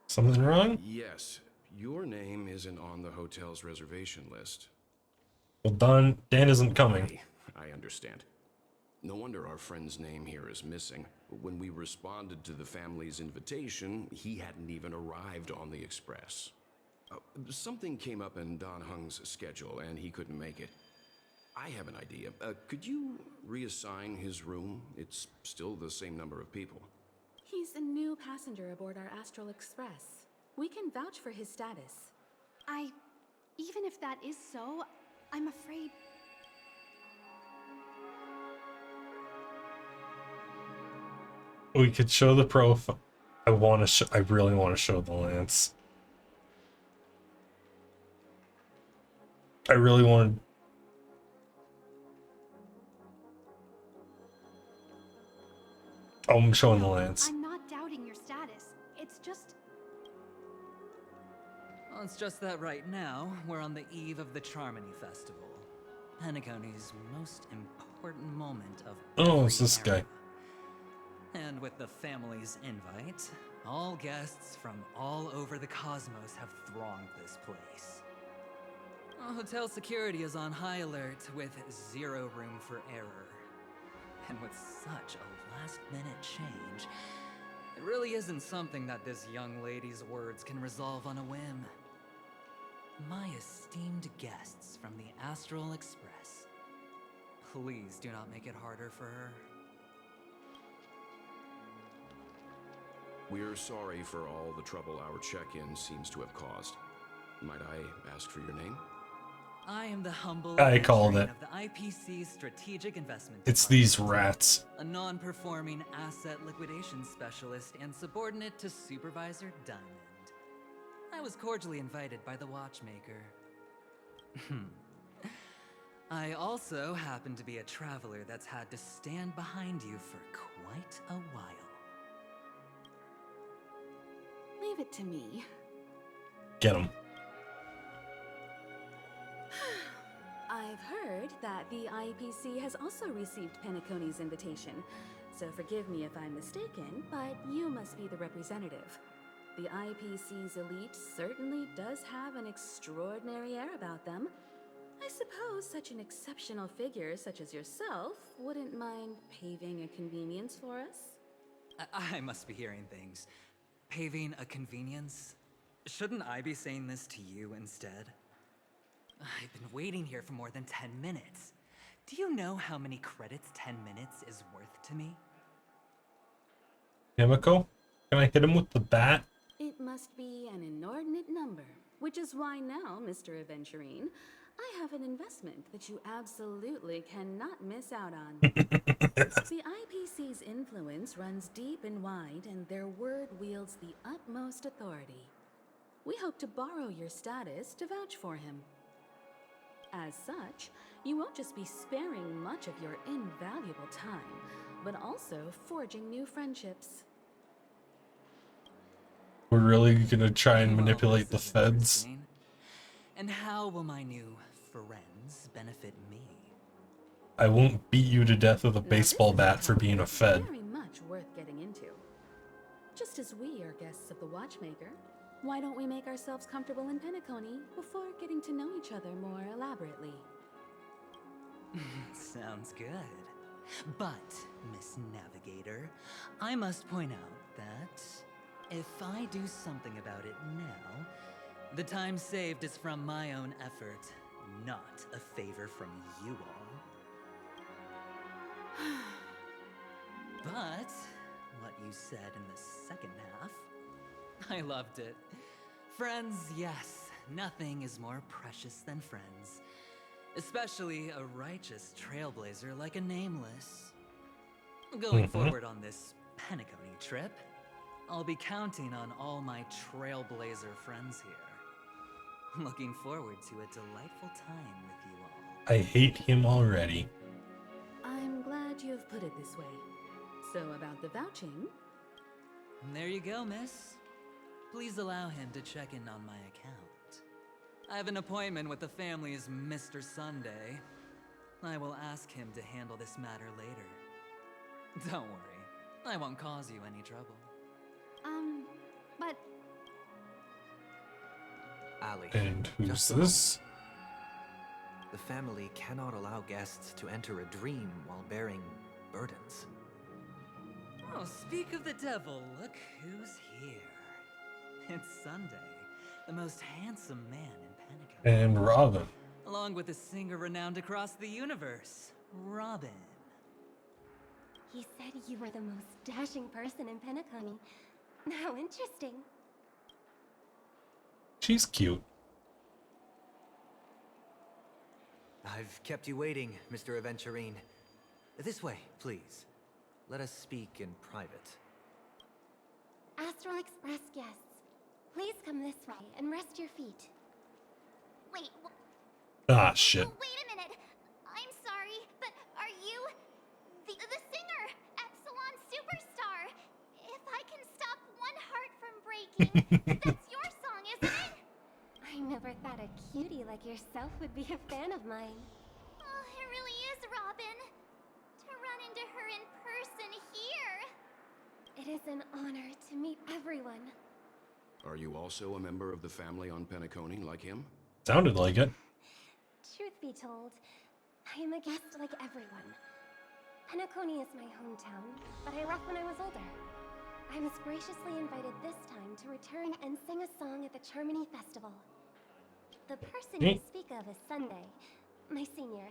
Something wrong? Yes. Your name isn't on the hotel's reservation list. Well, Dan isn't coming. I understand. No wonder our friend's name here is missing. When we responded to the family's invitation, he hadn't even arrived on the express. Something came up in Don Hung's schedule, and he couldn't make it. I have an idea. Could you reassign his room? It's still the same number of people. He's a new passenger aboard our Astral Express. We can vouch for his status. Even if that is so, I'm afraid... We could show the profile. I really want to show the lance. I really want. Oh, I'm showing the lance. I'm not doubting your status. It's just... Well, it's just that right now, we're on the eve of the Charmony Festival. Penacony's most important moment of Oh, it's this guy. And with the family's invite, all guests from all over the cosmos have thronged this place. Hotel security is on high alert with zero room for error. And with such a last-minute change, it really isn't something that this young lady's words can resolve on a whim. My esteemed guests from the Astral Express, please do not make it harder for her. We're sorry for all the trouble our check-in seems to have caused. Might I ask for your name? I am the humble I called it. of the IPC's Strategic Investment It's Department, these rats. a non-performing asset liquidation specialist and subordinate to Supervisor Diamond. I was cordially invited by the watchmaker. I also happen to be a traveler that's had to stand behind you for quite a while. Leave it to me. Get him. I've heard that the IPC has also received Penacony's invitation, so forgive me if I'm mistaken, but you must be the representative. The IPC's elite certainly does have an extraordinary air about them. I suppose such an exceptional figure such as yourself wouldn't mind paving a convenience for us? I must be hearing things. Paving a convenience? Shouldn't I be saying this to you instead? I've been waiting here for more than 10 minutes. Do you know how many credits 10 minutes is worth to me? Yamako, can I hit him with the bat? It must be an inordinate number, which is why now, Mr. Aventurine, I have an investment that you absolutely cannot miss out on. The IPC's influence runs deep and wide, and their word wields the utmost authority. We hope to borrow your status to vouch for him. As such, you won't just be sparing much of your invaluable time, but also forging new friendships. We're really gonna try and manipulate the feds. And how will my new friends benefit me? I won't beat you to death with a baseball bat for being a fed. Very much worth getting into. Just as we are guests of the Watchmaker, why don't we make ourselves comfortable in Penacony before getting to know each other more elaborately? Sounds good. But, Miss Navigator, I must point out that if I do something about it now, the time saved is from my own effort, not a favor from you all. But, what you said in the second half, I loved it. Friends, yes, nothing is more precious than friends. Especially a righteous trailblazer like a Nameless. Going forward on this Penacony trip, I'll be counting on all my trailblazer friends here. Looking forward to a delightful time with you all. I hate him already. I'm glad you have put it this way. So about the vouching... There you go, miss. Please allow him to check in on my account. I have an appointment with the family's Mr. Sunday. I will ask him to handle this matter later. Don't worry, I won't cause you any trouble. But... Ali, And who's just a this? moment. The family cannot allow guests to enter a dream while bearing burdens. Oh, speak of the devil, look who's here. It's Sunday, the most handsome man in Penacony. And Robin. Along with a singer renowned across the universe, Robin. He said you were the most dashing person in Penacony. How interesting. She's cute. I've kept you waiting, Mr. Aventurine. This way, please. Let us speak in private. Astral Express guests, please come this way and rest your feet. Wait, Ah, shit. wait a minute. I'm sorry, but are you the singer, Epsilon Superstar? If I can stop one heart from breaking, that's your song, isn't it? I never thought a cutie like yourself would be a fan of mine. Oh, it really is, Robin. To run into her in person here. It is an honor to meet everyone. Are you also a member of the family on Penacony like him? Sounded like it. Truth be told, I am a guest like everyone. Penacony is my hometown, but I left when I was older. I was graciously invited this time to return and sing a song at the Charmony Festival. The person you speak of is Sunday, my senior,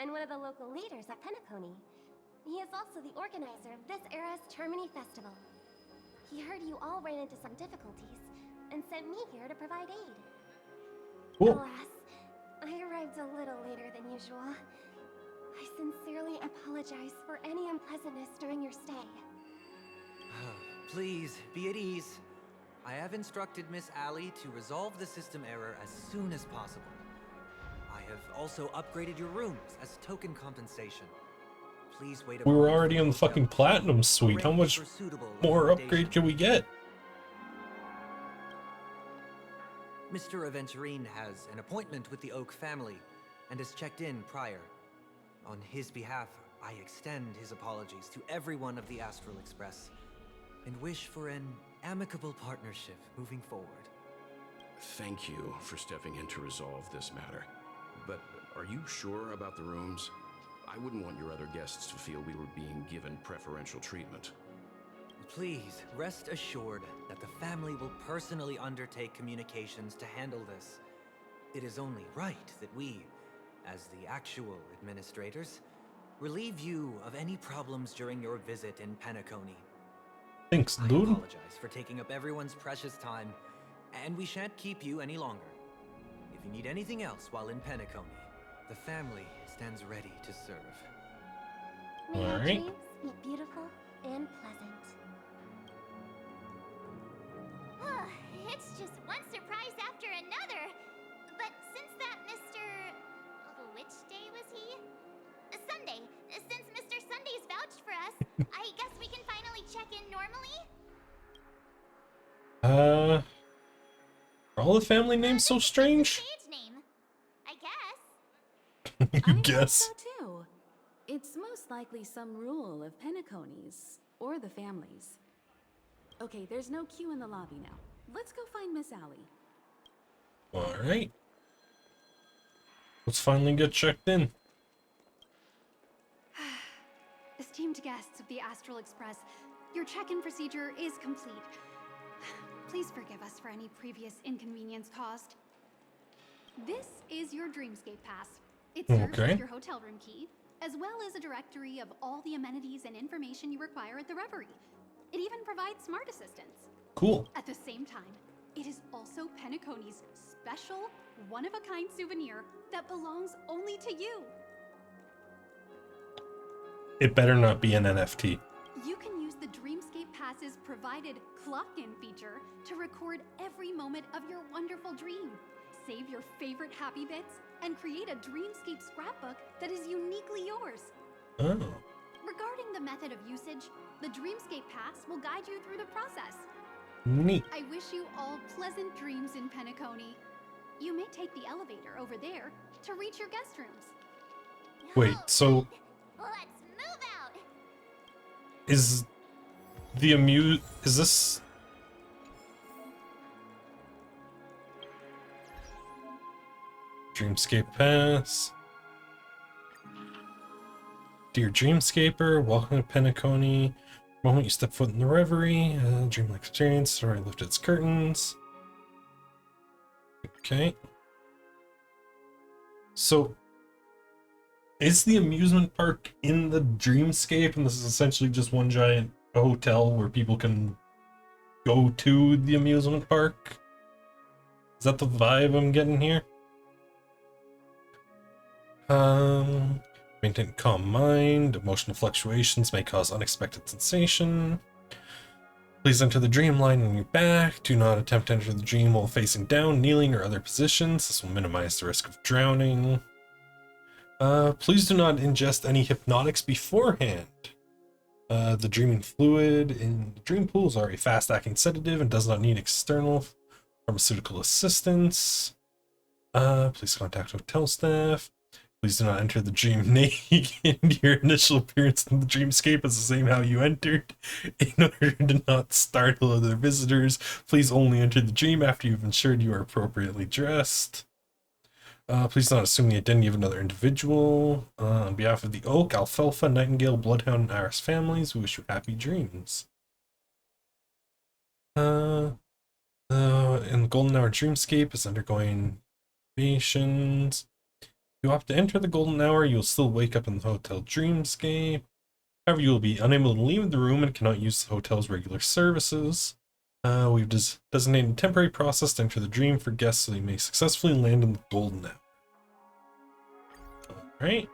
and one of the local leaders at Penacony. He is also the organizer of this era's Charmony Festival. He heard you all ran into some difficulties and sent me here to provide aid. Cool. Alas, I arrived a little later than usual. I sincerely apologize for any unpleasantness during your stay. Please, be at ease. I have instructed Miss Allie to resolve the system error as soon as possible. I have also upgraded your rooms as token compensation. Please wait a We were moment already for on the fucking platinum suite. How much more upgrade can we get? Mr. Aventurine has an appointment with the Oak family and has checked in prior. On his behalf, I extend his apologies to everyone of the Astral Express and wish for an amicable partnership moving forward. Thank you for stepping in to resolve this matter. But are you sure about the rooms? I wouldn't want your other guests to feel we were being given preferential treatment. Please, rest assured that the family will personally undertake communications to handle this. It is only right that we, as the actual administrators, relieve you of any problems during your visit in Penacony. Thanks, I dude. apologize for taking up everyone's precious time, and we shan't keep you any longer. If you need anything else while in Penacony, the family stands ready to serve. May our Alright. dreams be beautiful and pleasant. It's just one surprise after another. But since that Mr. Which day was he? Sunday. Since Mr. Sunday's vouched for us, I guess we can finally check in normally? Are all the family names so strange? Stage name, I guess. You guess. So too. It's most likely some rule of Penacony's or the family's. Okay, there's no queue in the lobby now. Let's go find Miss Allie. Alright. Let's finally get checked in. Esteemed guests of the Astral Express, your check-in procedure is complete. Please forgive us for any previous inconvenience caused. This is your Dreamscape Pass. It serves Okay. as your hotel room key, as well as a directory of all the amenities and information you require at the Reverie. It even provides smart assistants. Cool. At the same time, it is also Penacony's special, one-of-a-kind souvenir that belongs only to you. It better not be an NFT. You can use the Dreamscape Pass's provided clock-in feature to record every moment of your wonderful dream. Save your favorite happy bits and create a Dreamscape scrapbook that is uniquely yours. Oh. Regarding the method of usage, the Dreamscape Pass will guide you through the process. Neat. I wish you all pleasant dreams in Penacony. You may take the elevator over there to reach your guest rooms. Wait, so Let's move out. is this Dreamscape Pass? Dear Dreamscaper, welcome to Penacony. The moment you step foot in the reverie, dreamlike experience, story lifted its curtains. Okay. So, is the amusement park in the dreamscape, and this is essentially just one giant hotel where people can go to the amusement park? Is that the vibe I'm getting here? Maintain a calm mind. Emotional fluctuations may cause unexpected sensation. Please enter the dream lying on your back. Do not attempt to enter the dream while facing down, kneeling, or other positions. This will minimize the risk of drowning. Please do not ingest any hypnotics beforehand. The dreaming fluid in the dream pools are a fast-acting sedative and does not need external pharmaceutical assistance. Please contact hotel staff. Please do not enter the dream naked. Your initial appearance in the dreamscape is the same how you entered. In order to not startle other visitors, please only enter the dream after you've ensured you are appropriately dressed. Please not assume the identity of another individual. On behalf of the Oak, Alfalfa, Nightingale, Bloodhound, and Iris families, we wish you happy dreams. In the Golden Hour Dreamscape is undergoing renovations. If you opt to enter the Golden Hour, you'll still wake up in the hotel Dreamscape. However, you will be unable to leave the room and cannot use the hotel's regular services. We've designated a temporary process to enter the dream for guests so they may successfully land in the Golden Hour. Alright.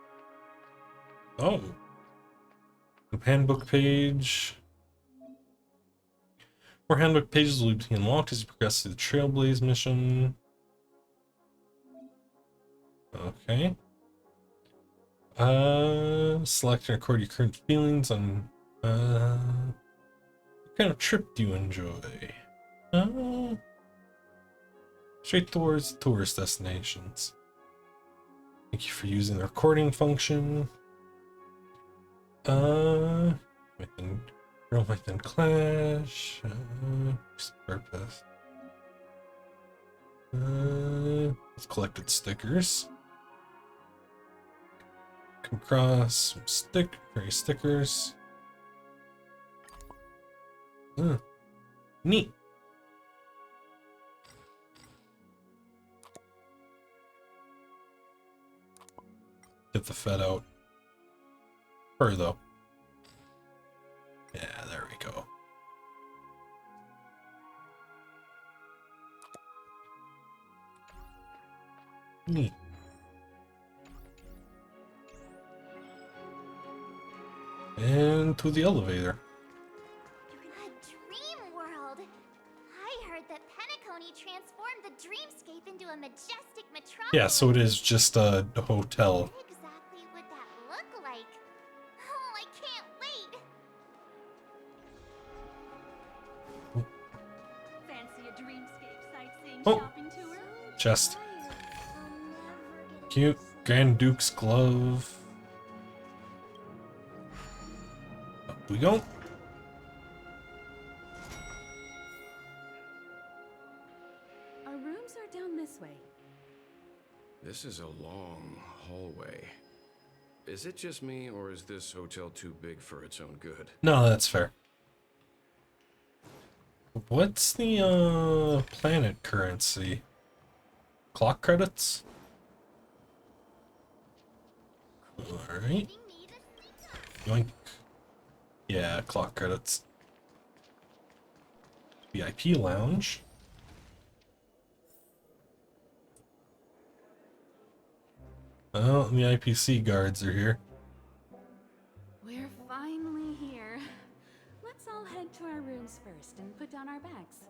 Oh. The handbook page. More handbook pages will be unlocked as you progress through the Trailblaze mission. Okay. Select and record your current feelings on what kind of trip do you enjoy? Straight towards tourist destinations. Thank you for using the recording function. Within Clash. Purpose. Let's collect stickers. Come across some stickers. Neat. Get the fed out. Fur though. Yeah, there we go. Neat. And to the elevator. A dream world! I heard that Penacony transformed the dreamscape into a majestic metropolis. Yeah, so it is just a hotel. What exactly would that look like? Oh, I can't wait! Fancy a dreamscape sightseeing Oh. shopping tour? Chest. Cute. Grand Duke's glove. Up we go. Our rooms are down this way. This is a long hallway. Is it just me, or is this hotel too big for its own good? No, that's fair. What's the planet currency? Clock credits? Alright. Yoink. Yeah, clock credits. VIP lounge. Oh, the IPC guards are here. We're finally here. Let's all head to our rooms first and put down our bags.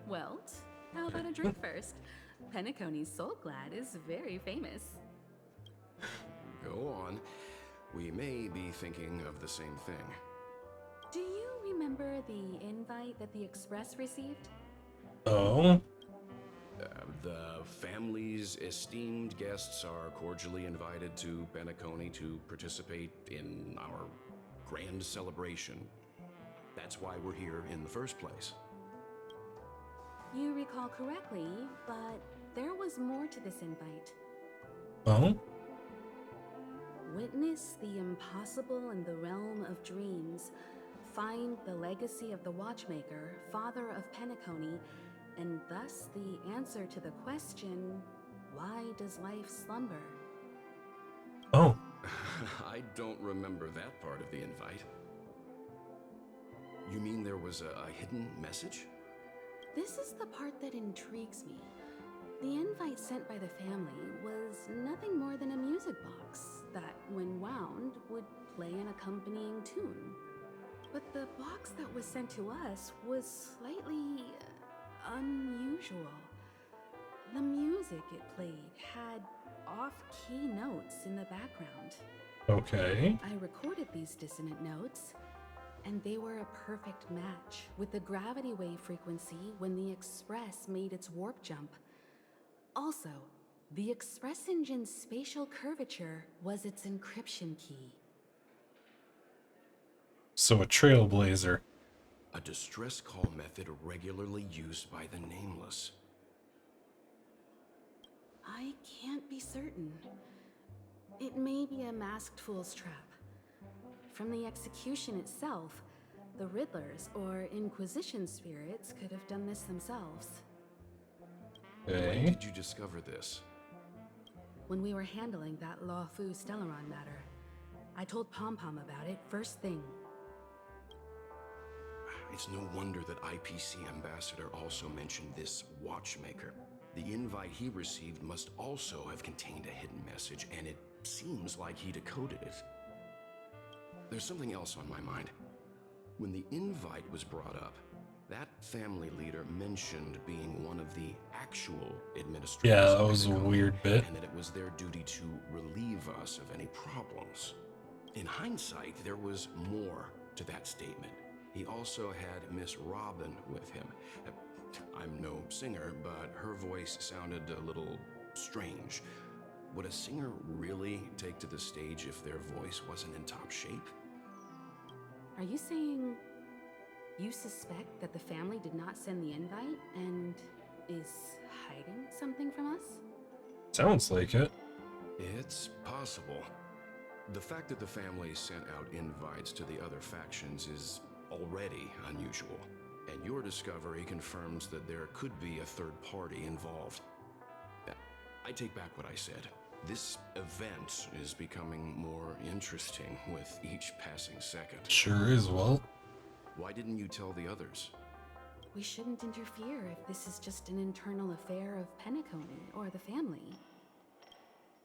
Welt, how about a drink first? Penacony's Soul Glad is very famous. Go on. We may be thinking of the same thing. Do you remember the invite that the Express received? Oh? The family's esteemed guests are cordially invited to Penacony to participate in our grand celebration. That's why we're here in the first place. You recall correctly, but there was more to this invite. Oh? Witness the impossible in the realm of dreams. Find the legacy of the Watchmaker, father of Penacony, and thus the answer to the question, why does life slumber? Oh. I don't remember that part of the invite. You mean there was a hidden message? This is the part that intrigues me. The invite sent by the family was nothing more than a music box that, when wound, would play an accompanying tune. But the box that was sent to us was slightly unusual. The music it played had off-key notes in the background. Okay. I recorded these dissonant notes, and they were a perfect match with the gravity wave frequency when the Express made its warp jump. Also, the Express engine's spatial curvature was its encryption key. So a trailblazer. A distress call method regularly used by the Nameless. I can't be certain. It may be a masked fool's trap. From the execution itself, the Riddlers or Inquisition spirits could have done this themselves. When did you discover this? When we were handling that Lofi Stellaron matter, I told Pom Pom about it first thing. It's no wonder that IPC Ambassador also mentioned this Watchmaker. The invite he received must also have contained a hidden message, and it seems like he decoded it. There's something else on my mind. When the invite was brought up, that family leader mentioned being one of the actual administrators. Yeah, that was a weird bit. And that it was their duty to relieve us of any problems. In hindsight, there was more to that statement. He also had Miss Robin with him. I'm no singer, but her voice sounded a little strange. Would a singer really take to the stage if their voice wasn't in top shape? Are you saying you suspect that the family did not send the invite and is hiding something from us? Sounds like it. It's possible. The fact that the family sent out invites to the other factions is already unusual, and your discovery confirms that there could be a third party involved. I take back what I said. This event is becoming more interesting with each passing second. Sure is, well. Why didn't you tell the others? We shouldn't interfere if this is just an internal affair of Penacony or the family.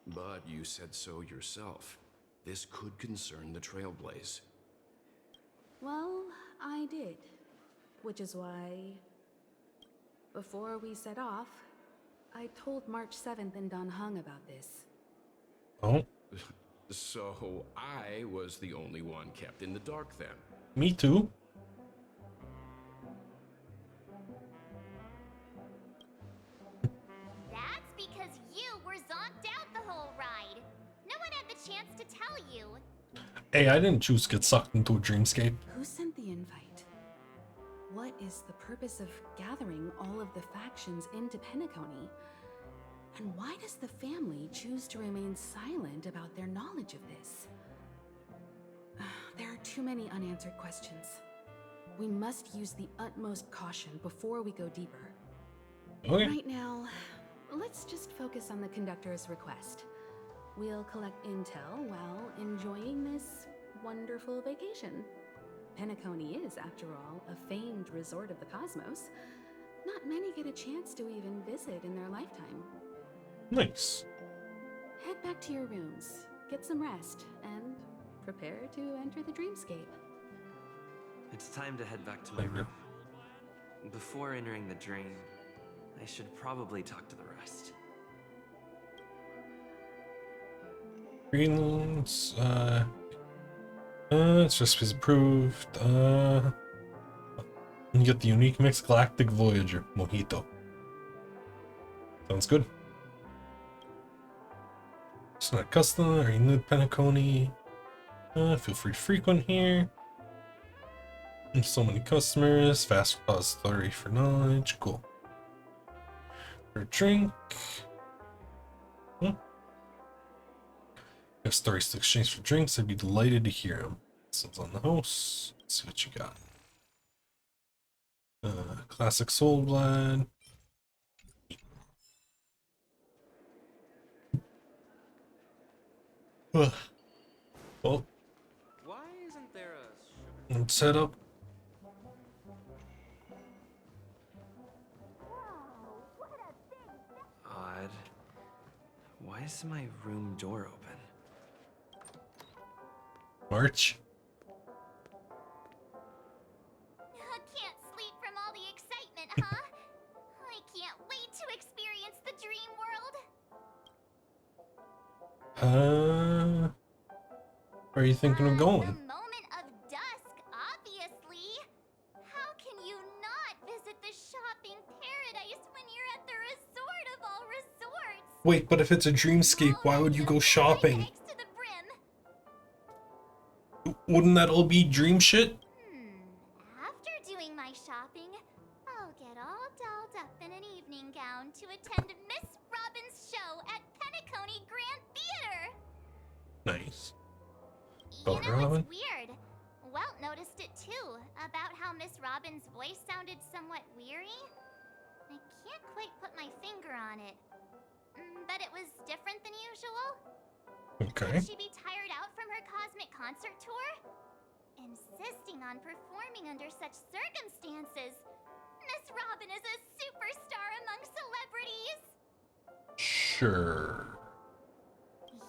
But you said so yourself. This could concern the Trailblaze. Well, I did. Which is why, before we set off, I told March 7th and Don Hung about this. Oh? So I was the only one kept in the dark then. Me too. That's because you were zonked out the whole ride. No one had the chance to tell you. Hey, I didn't choose to get sucked into a dreamscape. Who sent the invite? What is the purpose of gathering all of the factions into Penacony? And why does the family choose to remain silent about their knowledge of this? There are too many unanswered questions. We must use the utmost caution before we go deeper. Okay. Right now, let's just focus on the conductor's request. We'll collect intel while enjoying this wonderful vacation. Penacony is, after all, a famed resort of the cosmos. Not many get a chance to even visit in their lifetime. Nice. Head back to your rooms, get some rest, and prepare to enter the dreamscape. It's time to head back to my room. Before entering the dream, I should probably talk to the rest. Greenlands, it's just approved. You get the unique mixed galactic Voyager Mojito. Sounds good. It's not custom or you need Penacony. Feel free to frequent here. There's so many customers. Fast repository for knowledge. Cool. For a drink. If stories to exchange for drinks, I'd be delighted to hear them. Some's on the house. Let's see what you got. Classic Soul Blood. Ugh. Well, Why isn't there a I'm set up. Odd. Why is my room door open? March. Can't sleep from all the excitement, huh? I can't wait to experience the dream world. Where are you thinking of going? The moment of dusk, obviously. How can you not visit the shopping paradise when you're at the resort of all resorts? Wait, but if it's a dreamscape, why would you go shopping? Wouldn't that all be dream shit? After doing my shopping, I'll get all dolled up in an evening gown to attend Miss Robin's show at Penacony Grand Theater. Nice. It's weird. Welt noticed it too, about how Miss Robin's voice sounded somewhat weary. I can't quite put my finger on it, but it was different than usual. Okay. Could she be tired out from her cosmic concert tour? Insisting on performing under such circumstances. Miss Robin is a superstar among celebrities. Sure.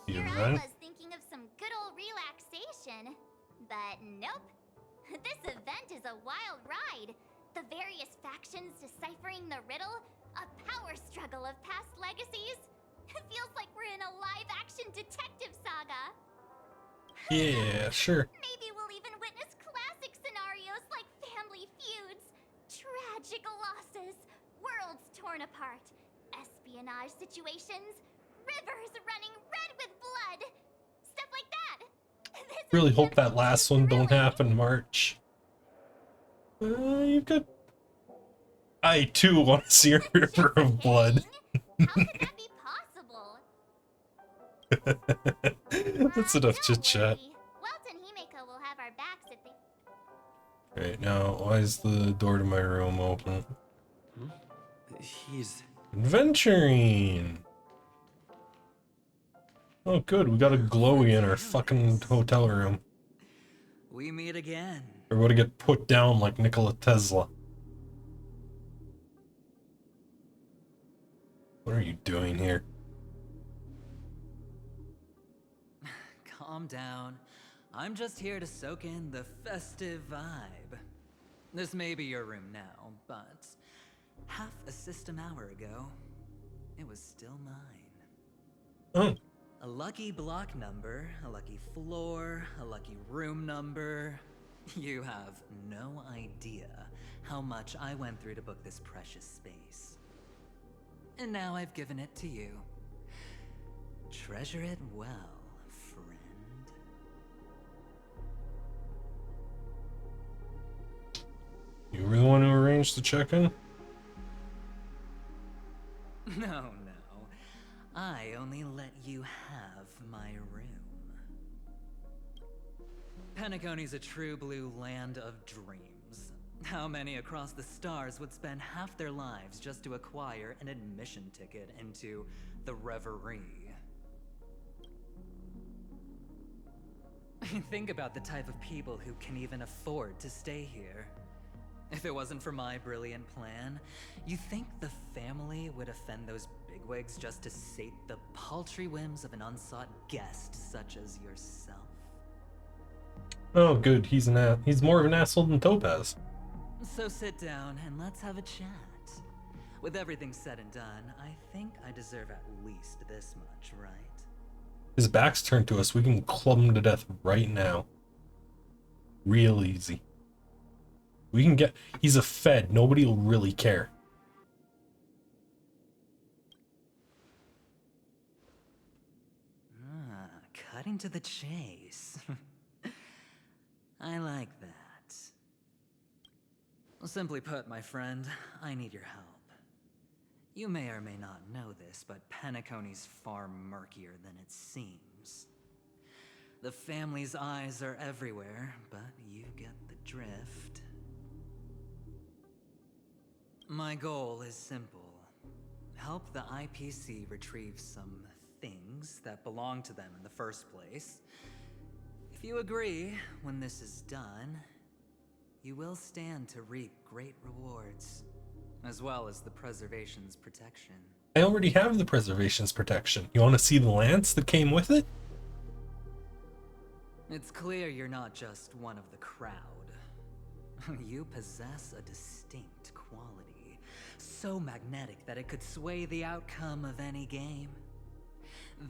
Here I was thinking of some good old relaxation, but nope. This event is a wild ride. The various factions deciphering the riddle, a power struggle of past legacies. It feels like we're in a live-action detective saga. Yeah, sure. Maybe we'll even witness classic scenarios like family feuds, tragic losses, worlds torn apart, espionage situations, rivers running red with blood, stuff like that. Really hope that last one don't happen, March. You could. I too want to see a river of blood. That's enough chit chat. Right now, why is the door to my room open? He's adventuring. Oh, good. We got a glowy in our fucking hotel room. We meet again. Everybody get put down like Nikola Tesla. What are you doing here? Calm down. I'm just here to soak in the festive vibe. This may be your room now, but half a system hour ago, it was still mine. Oh. A lucky block number, a lucky floor, a lucky room number. You have no idea how much I went through to book this precious space. And now I've given it to you. Treasure it well, friend. You really want to arrange the check-in? No. I only let you have my room. Penacony's a true blue land of dreams. How many across the stars would spend half their lives just to acquire an admission ticket into the Reverie? Think about the type of people who can even afford to stay here. If it wasn't for my brilliant plan, you think the family would offend those bigwigs just to sate the paltry whims of an unsought guest such as yourself? Oh, good. He's more of an asshole than Topaz. So sit down and let's have a chat. With everything said and done, I think I deserve at least this much, right? His back's turned to us. We can club him to death right now. Real easy. We can get... He's a Fed. Nobody will really care. Cutting to the chase. I like that. Simply put, my friend, I need your help. You may or may not know this, but Penacony's far murkier than it seems. The family's eyes are everywhere, but you get the drift. My goal is simple. Help the IPC retrieve some things that belong to them in the first place. If you agree, when this is done, you will stand to reap great rewards, as well as the Preservation's protection. I already have the Preservation's protection. You want to see the lance that came with it? It's clear you're not just one of the crowd. You possess a distinct quality, so magnetic that it could sway the outcome of any game.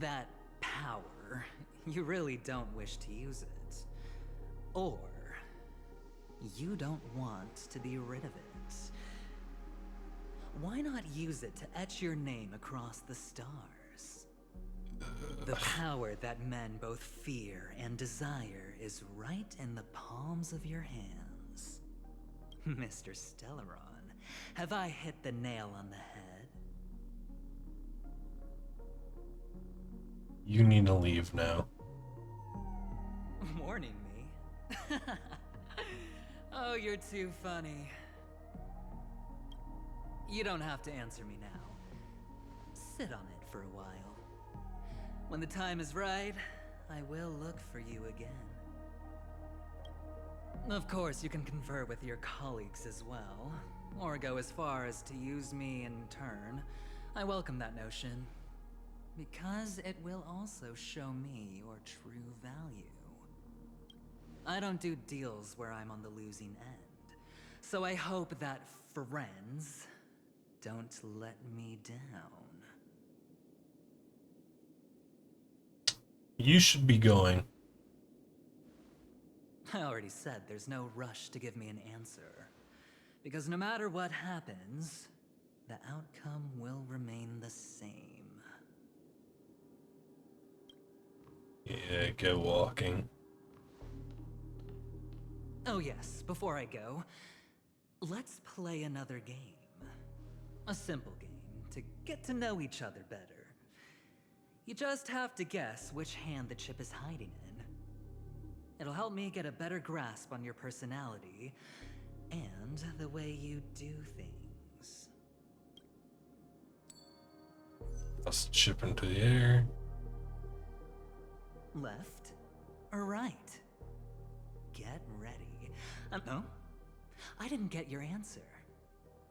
That power, you really don't wish to use it. Or, you don't want to be rid of it. Why not use it to etch your name across the stars? The power that men both fear and desire is right in the palms of your hands. Mr. Stellaron, have I hit the nail on the head? You need to leave now. Warning me? Oh, you're too funny. You don't have to answer me now. Sit on it for a while. When the time is right, I will look for you again. Of course, you can confer with your colleagues as well, or go as far as to use me in turn. I welcome that notion, because it will also show me your true value. I don't do deals where I'm on the losing end, so I hope that friends don't let me down. You should be going. I already said there's no rush to give me an answer, because no matter what happens, the outcome will remain the same. Yeah, go walking. Oh yes, before I go, let's play another game. A simple game to get to know each other better. You just have to guess which hand the chip is hiding in. It'll help me get a better grasp on your personality and the way you do things. Toss the chip into the air. Left or right? Get ready. No, I didn't get your answer.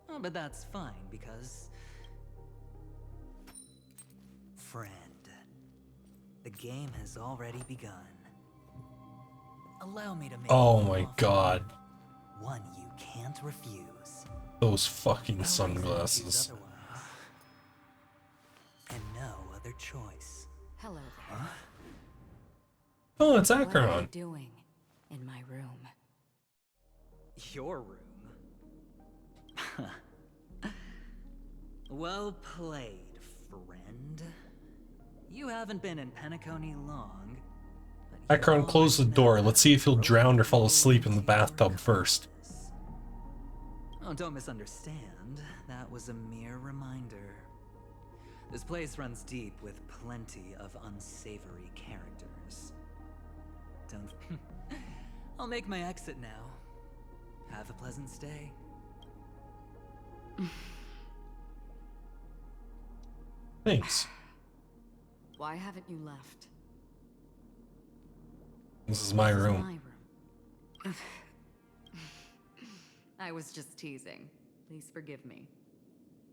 Oh, but that's fine because... Friend, the game has already begun. Allow me to make Oh my god. one you can't refuse. Those fucking sunglasses. And no other choice. Hello there. Huh? Oh, it's What are you Acheron. doing in my room? Your room. Well played, friend. You haven't been in Penacony long. Acheron, close the door. Let's see if he'll drown or fall asleep in the bathtub first. Oh, don't misunderstand. That was a mere reminder. This place runs deep with plenty of unsavory characters. Don't... I'll make my exit now. Have a pleasant stay. Thanks. Why haven't you left? This is my room. My room. I was just teasing. Please forgive me.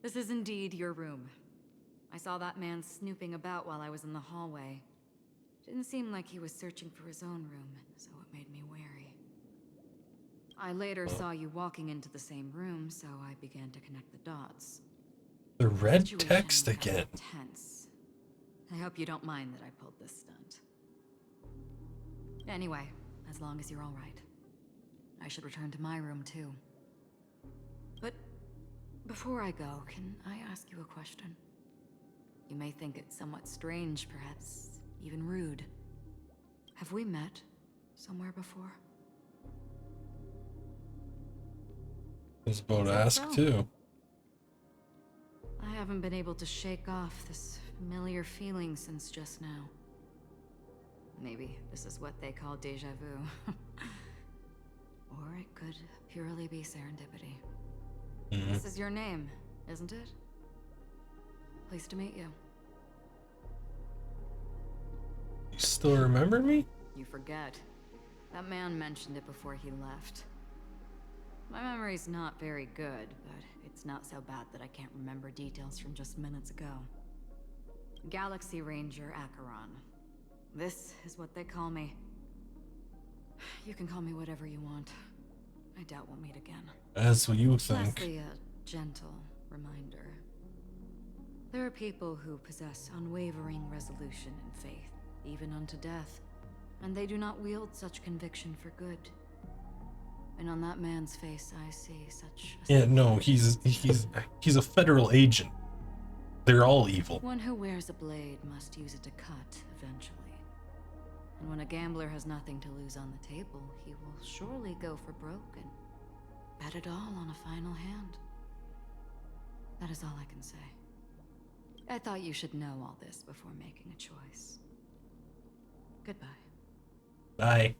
This is indeed your room. I saw that man snooping about while I was in the hallway. Didn't seem like he was searching for his own room, so it made me wary. I later saw you walking into the same room, so I began to connect the dots. The red Situation text got again. tense. I hope you don't mind that I pulled this stunt. Anyway, as long as you're all right. I should return to my room too. But before I go, can I ask you a question? You may think it somewhat strange, perhaps even rude. Have we met somewhere before? I was about to Is that ask so? too. I haven't been able to shake off this familiar feeling since just now. Maybe this is what they call deja vu. Or it could purely be serendipity. This is your name, isn't it? Pleased to meet you. You still remember me? You forget. That man mentioned it before he left. My memory's not very good, but it's not so bad that I can't remember details from just minutes ago. Galaxy Ranger Acheron. This is what they call me. You can call me whatever you want. I doubt we'll meet again. That's what you think. Lastly, a gentle reminder. There are people who possess unwavering resolution and faith, even unto death, and they do not wield such conviction for good. And on that man's face, I see such a Yeah, no, he's a federal agent. They're all evil. One who wears a blade must use it to cut eventually. And when a gambler has nothing to lose on the table, he will surely go for broke and bet it all on a final hand. That is all I can say. I thought you should know all this before making a choice. Goodbye. Bye.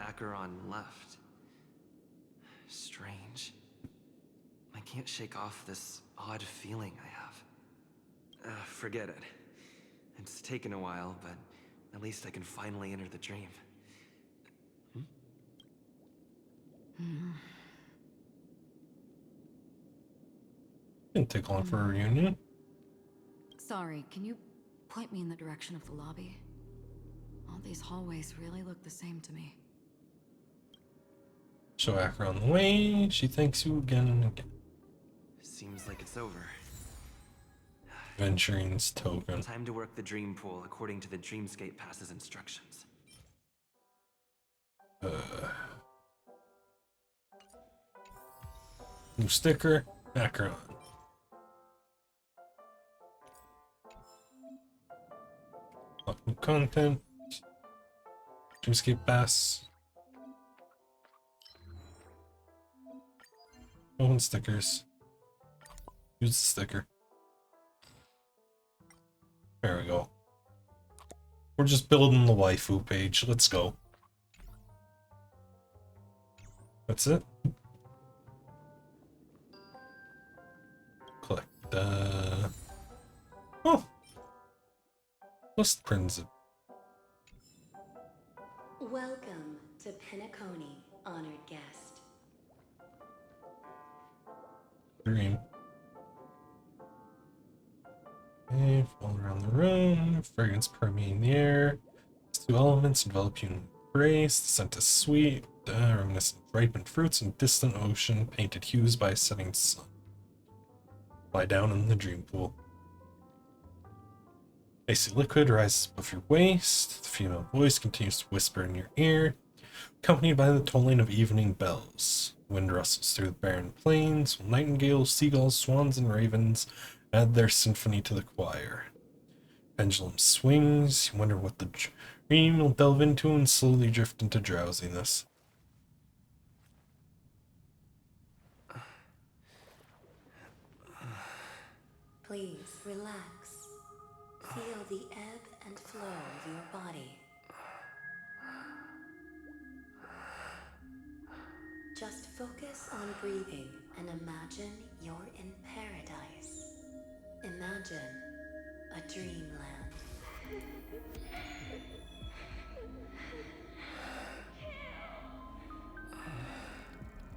Acheron left. Strange. I can't shake off this odd feeling I have. Forget it. It's taken a while, but at least I can finally enter the dream. Didn't take long for a reunion. Sorry, can you point me in the direction of the lobby? All these hallways really look the same to me. Show Acheron the way. She thanks you again and again. Seems like it's over. Venturing's token. Time to work the dream pool according to the Dreamscape Pass's instructions. New sticker, Acheron. New content. Dreamscape Pass. Open stickers. Use the sticker. There we go. We're just building the waifu page. Let's go. That's it. Collect oh! List prints. Welcome to Penacony, honored guest. Dream. Okay, all around the room. Fragrance permeating the air. These two elements envelop you in embrace. The scent is sweet, reminiscent of ripened fruits and distant ocean, painted hues by a setting sun. Lie down in the dream pool. Icy liquid rises above your waist. The female voice continues to whisper in your ear, accompanied by the tolling of evening bells. Wind rustles through the barren plains, while nightingales, seagulls, swans, and ravens add their symphony to the choir. Pendulum swings, you wonder what the dream will delve into and slowly drift into drowsiness. Please relax. Feel the ebb and flow of your body. Just focus on breathing and imagine you're in paradise. Imagine a dreamland.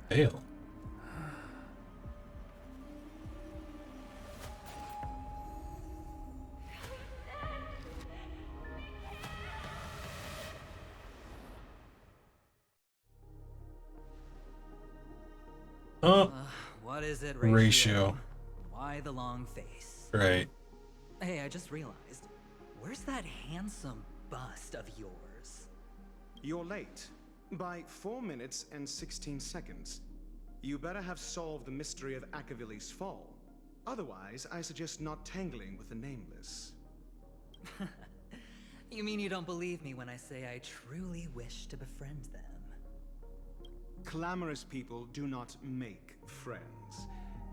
Fail. What is it, Ratio. Why the long face? Right. Hey, I just realized. Where's that handsome bust of yours? You're late. By 4 minutes and 16 seconds. You better have solved the mystery of Akavili's fall. Otherwise, I suggest not tangling with the Nameless. You mean you don't believe me when I say I truly wish to befriend them? Clamorous people do not make friends.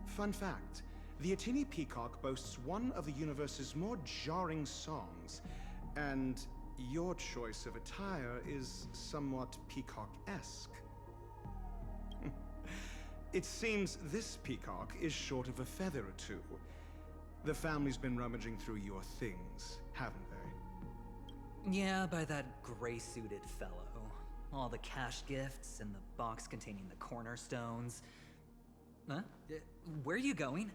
Fun fact, the Atini Peacock boasts one of the universe's more jarring songs, and Your choice of attire is somewhat peacock-esque. It seems this peacock is short of a feather or two. The family's been rummaging through your things, haven't they? Yeah, by that gray-suited fellow. All the cash gifts and the box containing the cornerstones. Huh? Where are you going?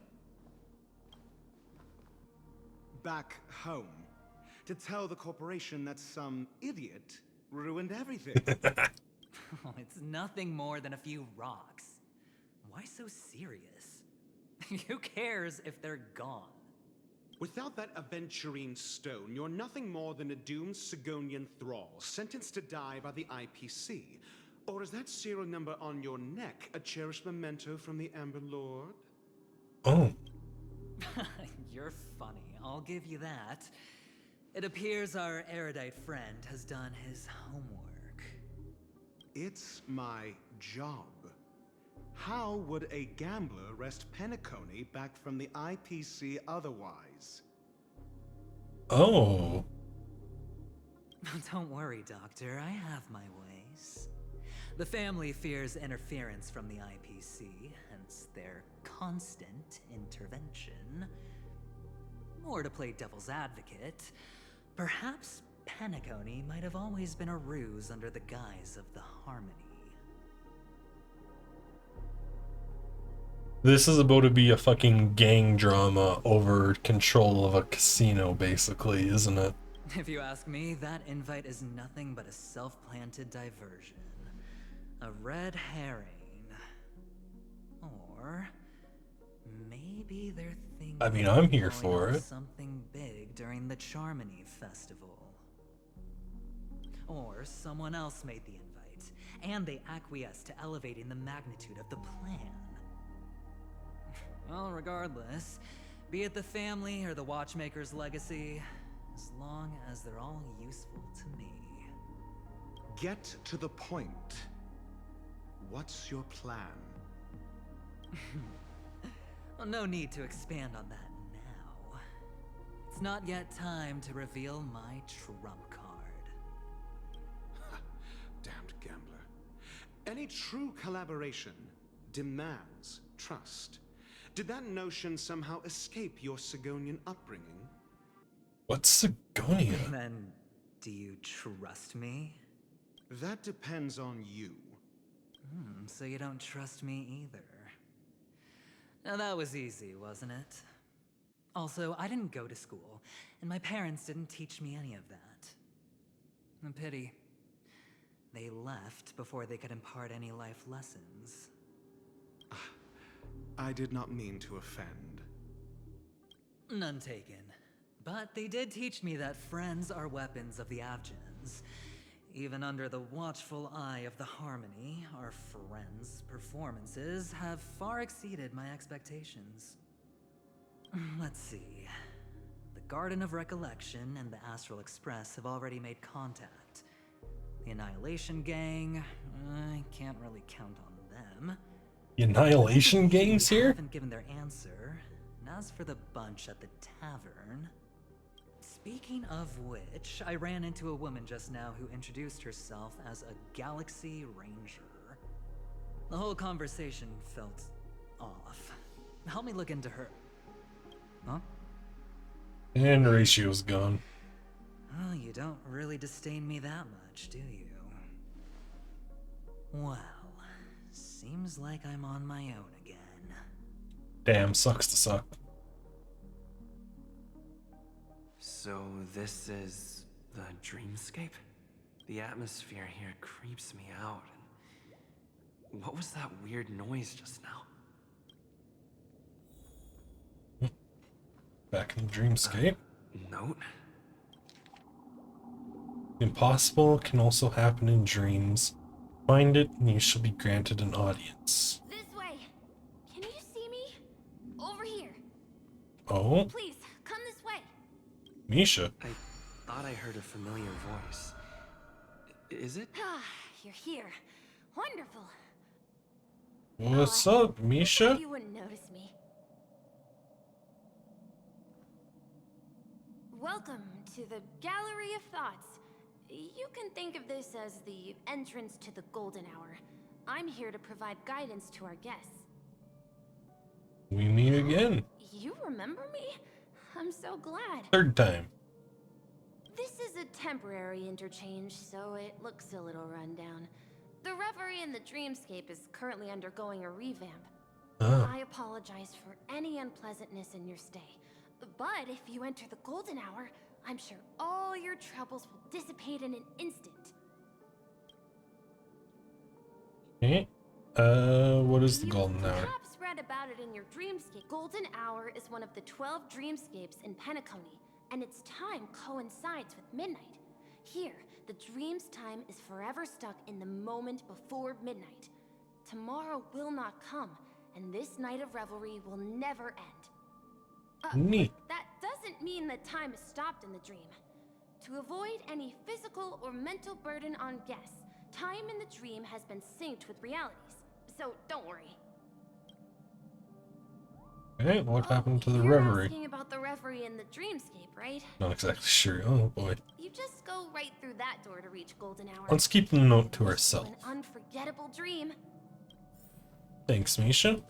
Back home. To tell the corporation that some idiot ruined everything. Oh, it's nothing more than a few rocks. Why so serious? Who cares if they're gone? Without that aventurine stone, you're nothing more than a doomed Sigonian thrall, sentenced to die by the IPC. Or is that serial number on your neck a cherished memento from the Amber Lord? Oh. You're funny, I'll give you that. It appears our erudite friend has done his homework. It's my job. How would a gambler wrest Penacony back from the IPC otherwise? Oh. Don't worry, Doctor. I have my ways. The family fears interference from the IPC, hence their constant intervention. Or to play devil's advocate, perhaps Penacony might have always been a ruse under the guise of the Harmony. This is about to be a fucking gang drama over control of a casino, basically, isn't it? If you ask me, that invite is nothing but a self-planted diversion. A red herring. Or maybe they're thinking I mean, I'm here for it. something big during the Charmony Festival. Or someone else made the invite, and they acquiesced to elevating the magnitude of the plan. Well, regardless, be it the family or the watchmaker's legacy, as long as they're all useful to me. Get to the point. What's your plan? Well, no need to expand on that now. It's not yet time to reveal my trump card. Damned gambler. Any true collaboration demands trust. Did that notion somehow escape your Sigonian upbringing? What's Sigonia? Then, do you trust me? That depends on you. So you don't trust me either. Now that was easy, wasn't it? Also, I didn't go to school, and my parents didn't teach me any of that. A pity. They left before they could impart any life lessons. I did not mean to offend. None taken. But they did teach me that friends are weapons of the Avgens. Even under the watchful eye of the Harmony, our friends' performances have far exceeded my expectations. Let's see. The Garden of Recollection and the Astral Express have already made contact. The Annihilation Gang, I can't really count on them. The Annihilation Gang's here? Haven't given their answer. And as for the bunch at the tavern, speaking of which, I ran into a woman just now who introduced herself as a Galaxy Ranger. The whole conversation felt off. Help me look into her. Huh? And Ratio's gone. Oh, you don't really disdain me that much, do you? Well, seems like I'm on my own again. Damn, sucks to suck. So this is the dreamscape? The atmosphere here creeps me out. And what was that weird noise just now? Back in the dreamscape. Note? Impossible can also happen in dreams. Find it and you shall be granted an audience. This way. Can you see me? Over here. Oh? Please, come this way. Misha. I thought I heard a familiar voice. Is it? Ah, you're here. Wonderful. What's up, Misha? You wouldn't notice me. Welcome to the Gallery of Thoughts. You can think of this as the entrance to the golden hour. I'm here to provide guidance to our guests. We meet again. You remember me? I'm so glad. Third time. This is a temporary interchange, so it looks a little rundown. The Reverie in the Dreamscape is currently undergoing a revamp. Oh. I apologize for any unpleasantness in your stay. But if you enter the golden hour, I'm sure all your troubles will dissipate in an instant. Okay. What is the golden hour? Perhaps read about it in your Dreamscape. Golden Hour is one of the 12 dreamscapes in Penacony, and its time coincides with midnight. Here, the dream's time is forever stuck in the moment before midnight. Tomorrow will not come, and this night of revelry will never end. Neat. That doesn't mean that time is stopped in the dream. To avoid any physical or mental burden on guests, time in the dream has been synced with realities, so don't worry. Okay, what happened to the You're Reverie? asking about the Reverie in the Dreamscape, right? Not exactly sure. Oh boy. You just go right through that door to reach Golden Hour. Let's keep the note to An ourselves. unforgettable dream. Thanks, Misha.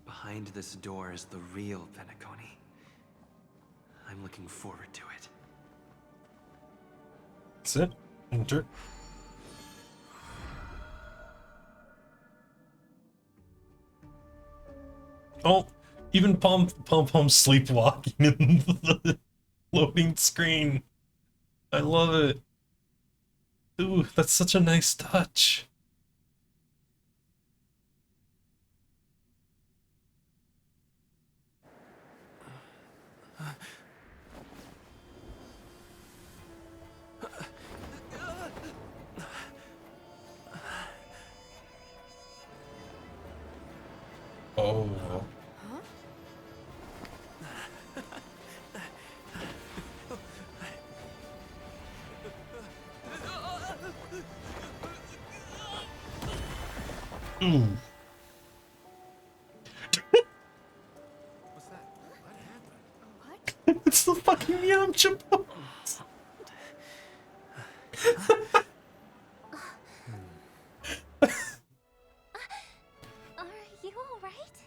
Behind this door is the real Penacony. I'm looking forward to it. That's it. Enter. Oh, even Pom sleepwalking in the loading screen. I love it. Ooh, that's such a nice touch. Oh. Ooh. What's that? What happened? It's the fucking Yamcha pose. Are you alright?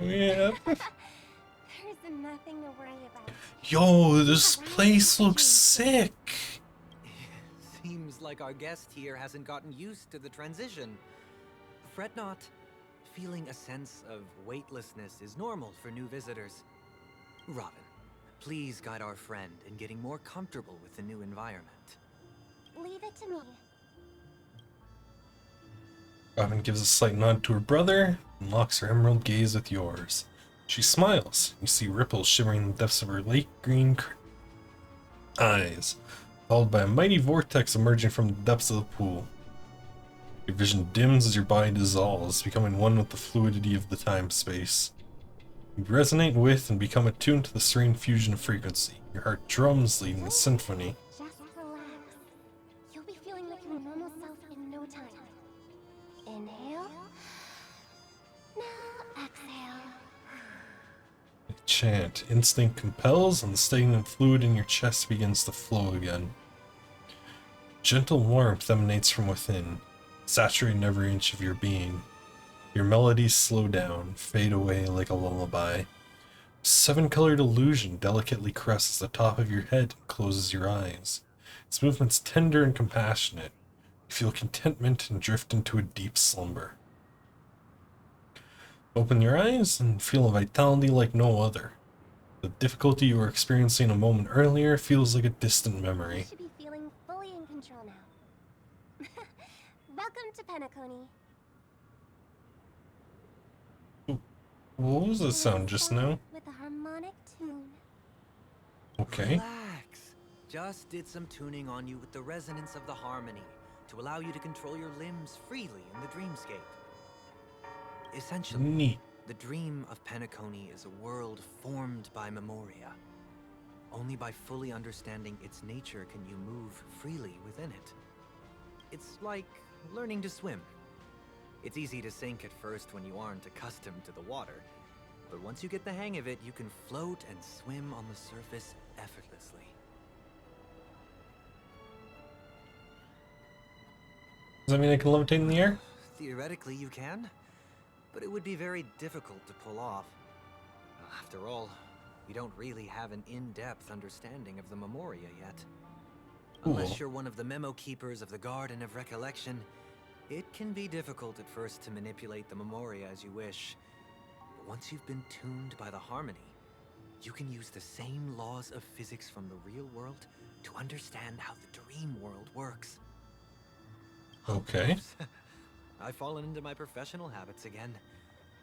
Yeah. There's nothing to worry about. Yo, this place looks sick. Seems like our guest here hasn't gotten used to the transition. Fret not. Feeling a sense of weightlessness is normal for new visitors. Robin, please guide our friend in getting more comfortable with the new environment. Leave it to me. Robin gives a slight nod to her brother and locks her emerald gaze with yours. She smiles. You see ripples shimmering in the depths of her lake green eyes, followed by a mighty vortex emerging from the depths of the pool. Your vision dims as your body dissolves, becoming one with the fluidity of the time-space. You resonate with and become attuned to the serene fusion of frequency. Your heart drums, leading the symphony. Just relax. You'll be feeling like your normal self in no time. Inhale. Now exhale. Chant. Instinct compels, and the stagnant fluid in your chest begins to flow again. Gentle warmth emanates from within, saturating every inch of your being. Your melodies slow down, fade away like a lullaby. A seven-colored illusion delicately caresses the top of your head and closes your eyes. Its movements tender and compassionate. You feel contentment and drift into a deep slumber. Open your eyes and feel a vitality like no other. The difficulty you were experiencing a moment earlier feels like a distant memory. You should be feeling fully in control now. Welcome to Penacony. What was the sound just now? With a harmonic tune. Okay. Relax. Just did some tuning on you with the resonance of the harmony to allow you to control your limbs freely in the dreamscape. Essentially, Neat. the dream of Penacony is a world formed by memoria. Only by fully understanding its nature can you move freely within it. It's like learning to swim. It's easy to sink at first when you aren't accustomed to the water, but once you get the hang of it, you can float and swim on the surface effortlessly. Does that mean I can levitate in the air? Theoretically, you can, but it would be very difficult to pull off. After all, we don't really have an in-depth understanding of the Memoria yet. Unless you're one of the memo keepers of the Garden of Recollection, it can be difficult at first to manipulate the Memoria as you wish. But once you've been tuned by the Harmony, you can use the same laws of physics from the real world to understand how the dream world works. Okay. I've fallen into my professional habits again.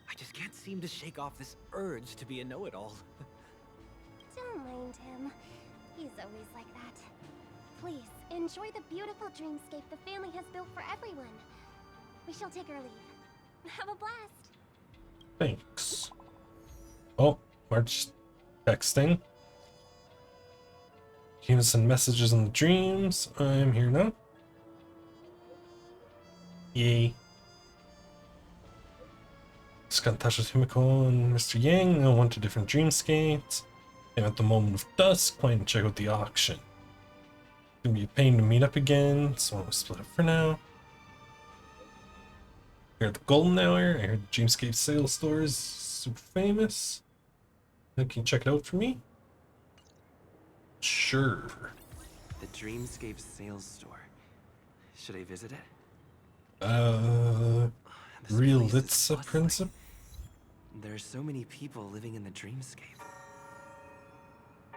I just can't seem to shake off this urge to be a know-it-all. Don't mind him. He's always like that. Please, enjoy the beautiful dreamscape the family has built for everyone. We shall take our leave. Have a blast. Thanks. Oh, March texting. He was send messages in the dreams. I'm here now. Yay. Just got in touch with Himiko and Mr. Yang. They went to different dreamscapes. And at the moment of dusk, plan to check out the auction. It's gonna be a pain to meet up again, so we'll split up for now. Here at the Golden Hour, I heard the Dreamscape sales store is super famous. Can you check it out for me? Sure. The Dreamscape sales store. Should I visit it? Realitza Princip? There are so many people living in the Dreamscape.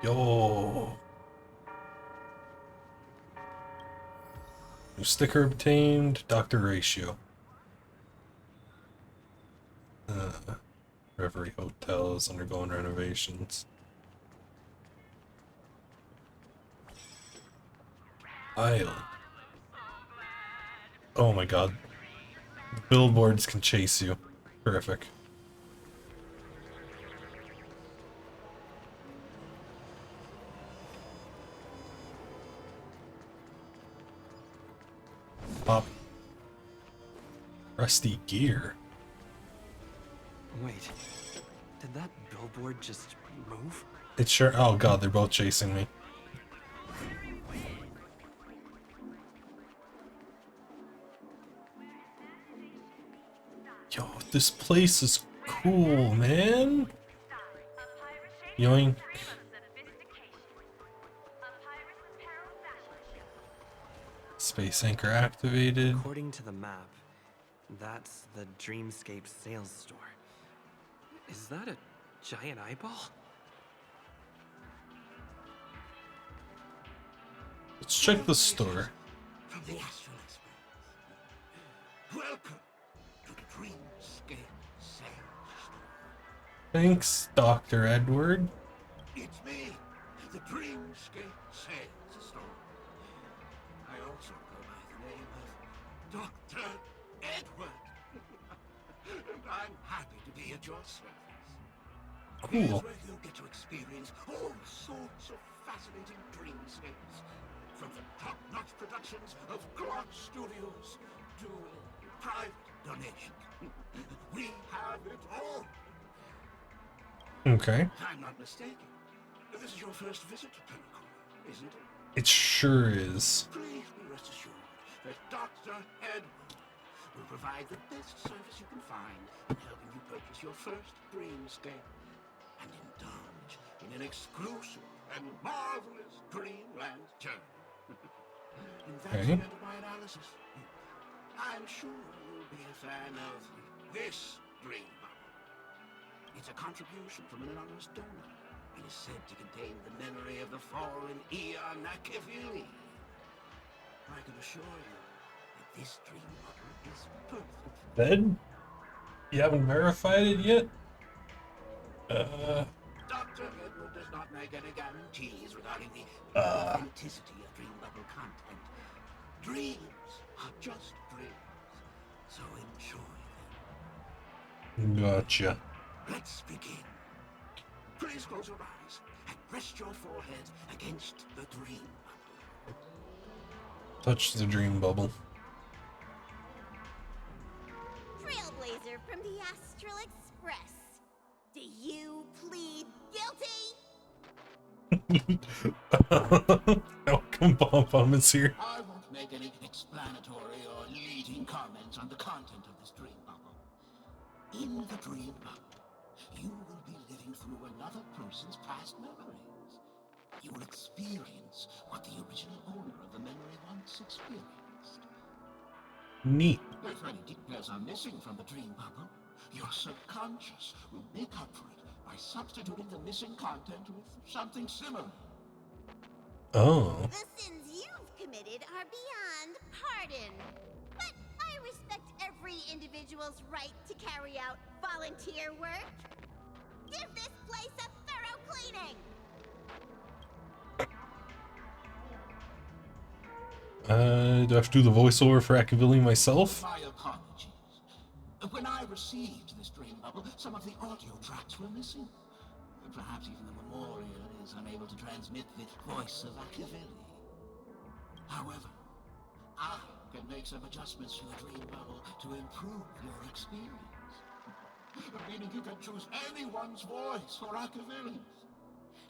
Yo. New sticker obtained, Dr. Ratio. Reverie Hotel is undergoing renovations. Island. Oh my god. The billboards can chase you. Terrific. Pop. Rusty gear. Wait, did that billboard just move? It sure. Oh god, they're both chasing me. Yo, this place is cool, man. Yoink. Space anchor activated. According to the map, that's the Dreamscape sales store. Is that a giant eyeball? Let's check the store. From the Astral Express. Welcome to the Dreamscape sales store. Thanks, Dr. Edward. It's me, the Dreamscape sales store. I also go by the name of Dr. Edward. And I'm happy to be at your service. Here's Cool. where you'll get to experience all sorts of fascinating dreamscapes. From the top-notch productions of Glock Studios to private donation. We have it all. Okay. If I'm not mistaken, this is your first visit to Penacony, isn't it? It sure is. Please be rest assured that Dr. Edward will provide the best service you can find in helping you purchase your first dreamscape and indulge in an exclusive and marvelous dreamland journey. And that's the end of my analysis. I'm sure you'll be a fan of this dream bubble. It's a contribution from an anonymous donor and is said to contain the memory of the fallen Eon Nakivili. I can assure you that this dream bubble is perfect. Bed? You haven't verified it yet? Dr. Edward does not make any guarantees regarding the authenticity of dream bubble content. Dreams are just dreams, so enjoy them. Gotcha. Let's begin. Please close your eyes and rest your forehead against the dream bubble. Touch the dream bubble. Trailblazer from the Astral Express. Do you plead guilty? Welcome, Pom Pom is here. I won't make any explanatory or leading comments on the content of this dream bubble. In the dream bubble, you will be living through another person's past memories. You will experience what the original owner of the memory once experienced. Neat. If any details are missing from the dream bubble, your subconscious will make up for it by substituting the missing content with something similar. Oh. The sins you've committed are beyond pardon. But I respect every individual's right to carry out volunteer work. Give this place a thorough cleaning! Do I have to do the voiceover for Akavili myself? My apologies. When I received this dream bubble, some of the audio tracks were missing. Perhaps even the memorial is unable to transmit the voice of Akavili. However, I can make some adjustments to the dream bubble to improve your experience. Meaning you can choose anyone's voice for Akavili.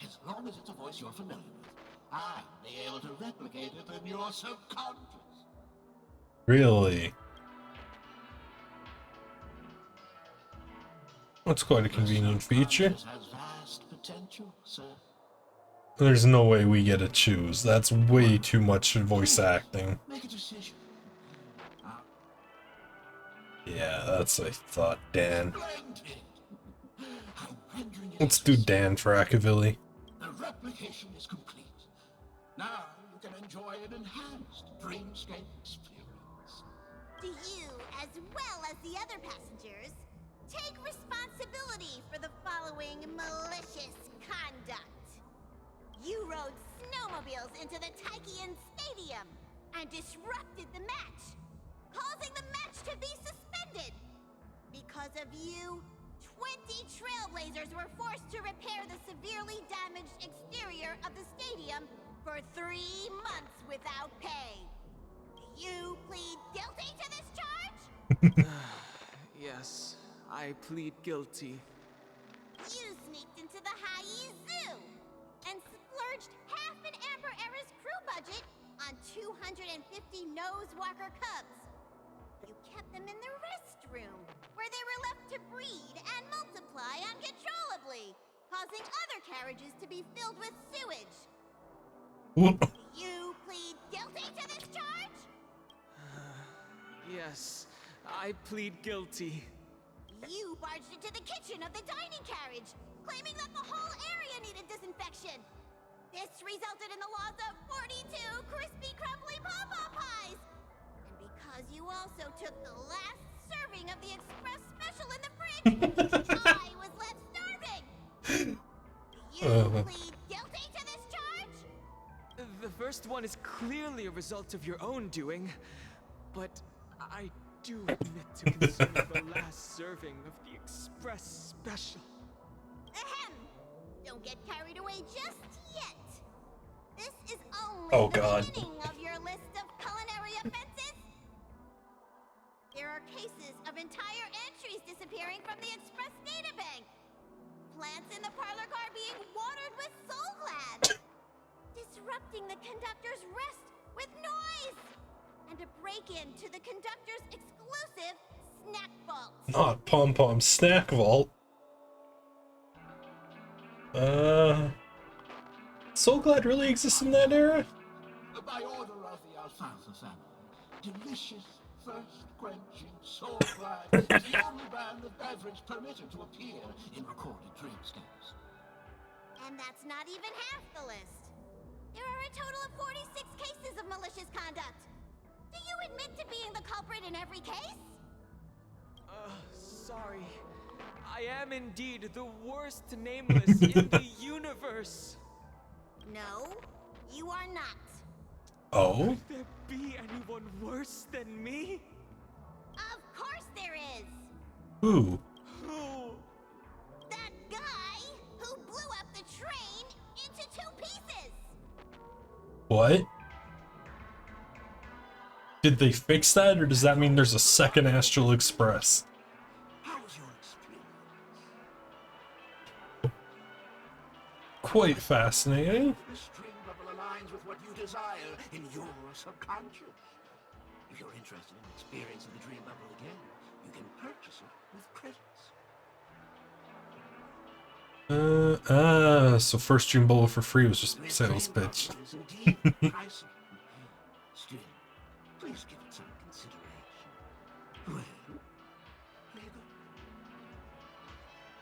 As long as it's a voice you're familiar with, I'll be able to replicate it in your subconscious. Really? That's quite a convenient feature. Has vast potential, sir. There's no way we get to choose. That's way too much voice acting. Make a decision. Yeah, that's what I thought, Dan. Let's do Dan for Akavili. The replication is complete. Now you can enjoy an enhanced dreamscape experience. Do you, as well as the other passengers, take responsibility for the following malicious conduct? You rode snowmobiles into the Taikian Stadium and disrupted the match, causing the match to be suspended. Because of you, 20 trailblazers were forced to repair the severely damaged exterior of the stadium for 3 months without pay. Do you plead guilty to this charge? Yes, I plead guilty. You sneaked into the Hayi Zoo and splurged half an Amber Era's crew budget on 250 Nosewalker cubs. You kept them in the restroom, where they were left to breed and multiply uncontrollably, causing other carriages to be filled with sewage. You plead guilty to this charge? Yes, I plead guilty. You barged into the kitchen of the dining carriage, claiming that the whole area needed disinfection. This resulted in the loss of 42 crispy, crumbly pom-pom pies. And because you also took the last serving of the express special in the fridge, I was left starving. You plead guilty to this charge? The first one is clearly a result of your own doing, but I do admit to consuming the last serving of the express special. Ahem! Don't get carried away just yet. This is only God. the beginning of your list of culinary offenses. There are cases of entire entries disappearing from the express databank. Plants in the parlor car being watered with Soulglad. Disrupting the conductor's rest with noise. And a break-in to the conductor's exclusive snack vault. Not Pom Pom Snack Vault. So glad really exists in that era? By order of the Alfalfa family, delicious, thirst-quenching Soulglad is the only brand of beverage permitted to appear in recorded dreamscapes. And that's not even half the list. There are a total of 46 cases of malicious conduct. Do you admit to being the culprit in every case? Sorry. I am indeed the worst nameless in the universe. No, you are not. Oh? Could there be anyone worse than me? Of course there is. Who? Who? That guy who blew up the train into 2 pieces. What? Did they fix that, or does that mean there's a second Astral Express? How was your experience? quite fascinating. This dream bubble aligns with what you desire in your subconscious. If you're interested in experiencing the dream bubble again, you can purchase it with credits. So first dream bubble for free was just sales pitch. Is indeed pricey. Still, please give it some consideration. Well,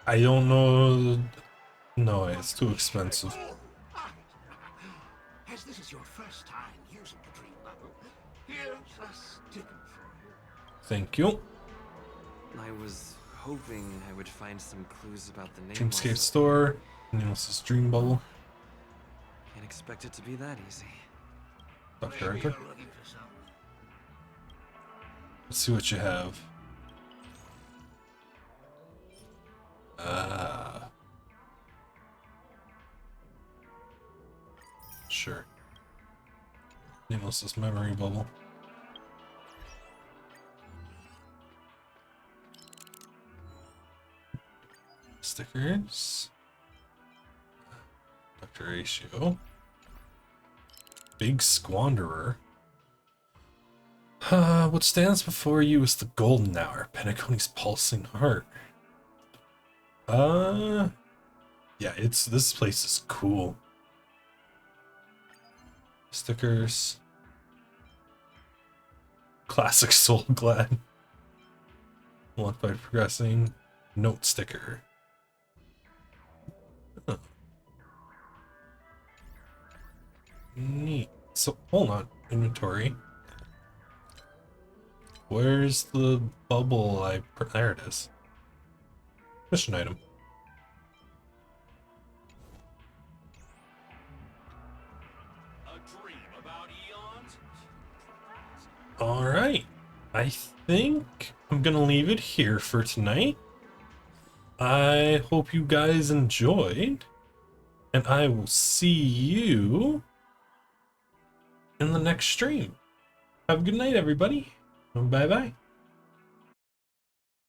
I don't know. No, it's too expensive. as this is your first time using the dream bubble, here's a sticker for you. Thank you. I was hoping I would find some clues about the name. Dreamscape store. Nameless's dream bubble. Can't expect it to be that easy. Dr. Herta. Let's see what you have. Sure. Nameless's memory bubble. Stickers. Dr. Ratio. Big Squanderer. What stands before you is the golden hour, Penacony's pulsing heart. Yeah, this place is cool. Stickers. Classic Soul Glad. Unlocked by progressing. Note sticker. Huh. Neat. So, hold on. Inventory. Where's the bubble there it is. Mission item. Alright. I think I'm gonna leave it here for tonight. I hope you guys enjoyed. And I will see you in the next stream. Have a good night, everybody. Bye-bye.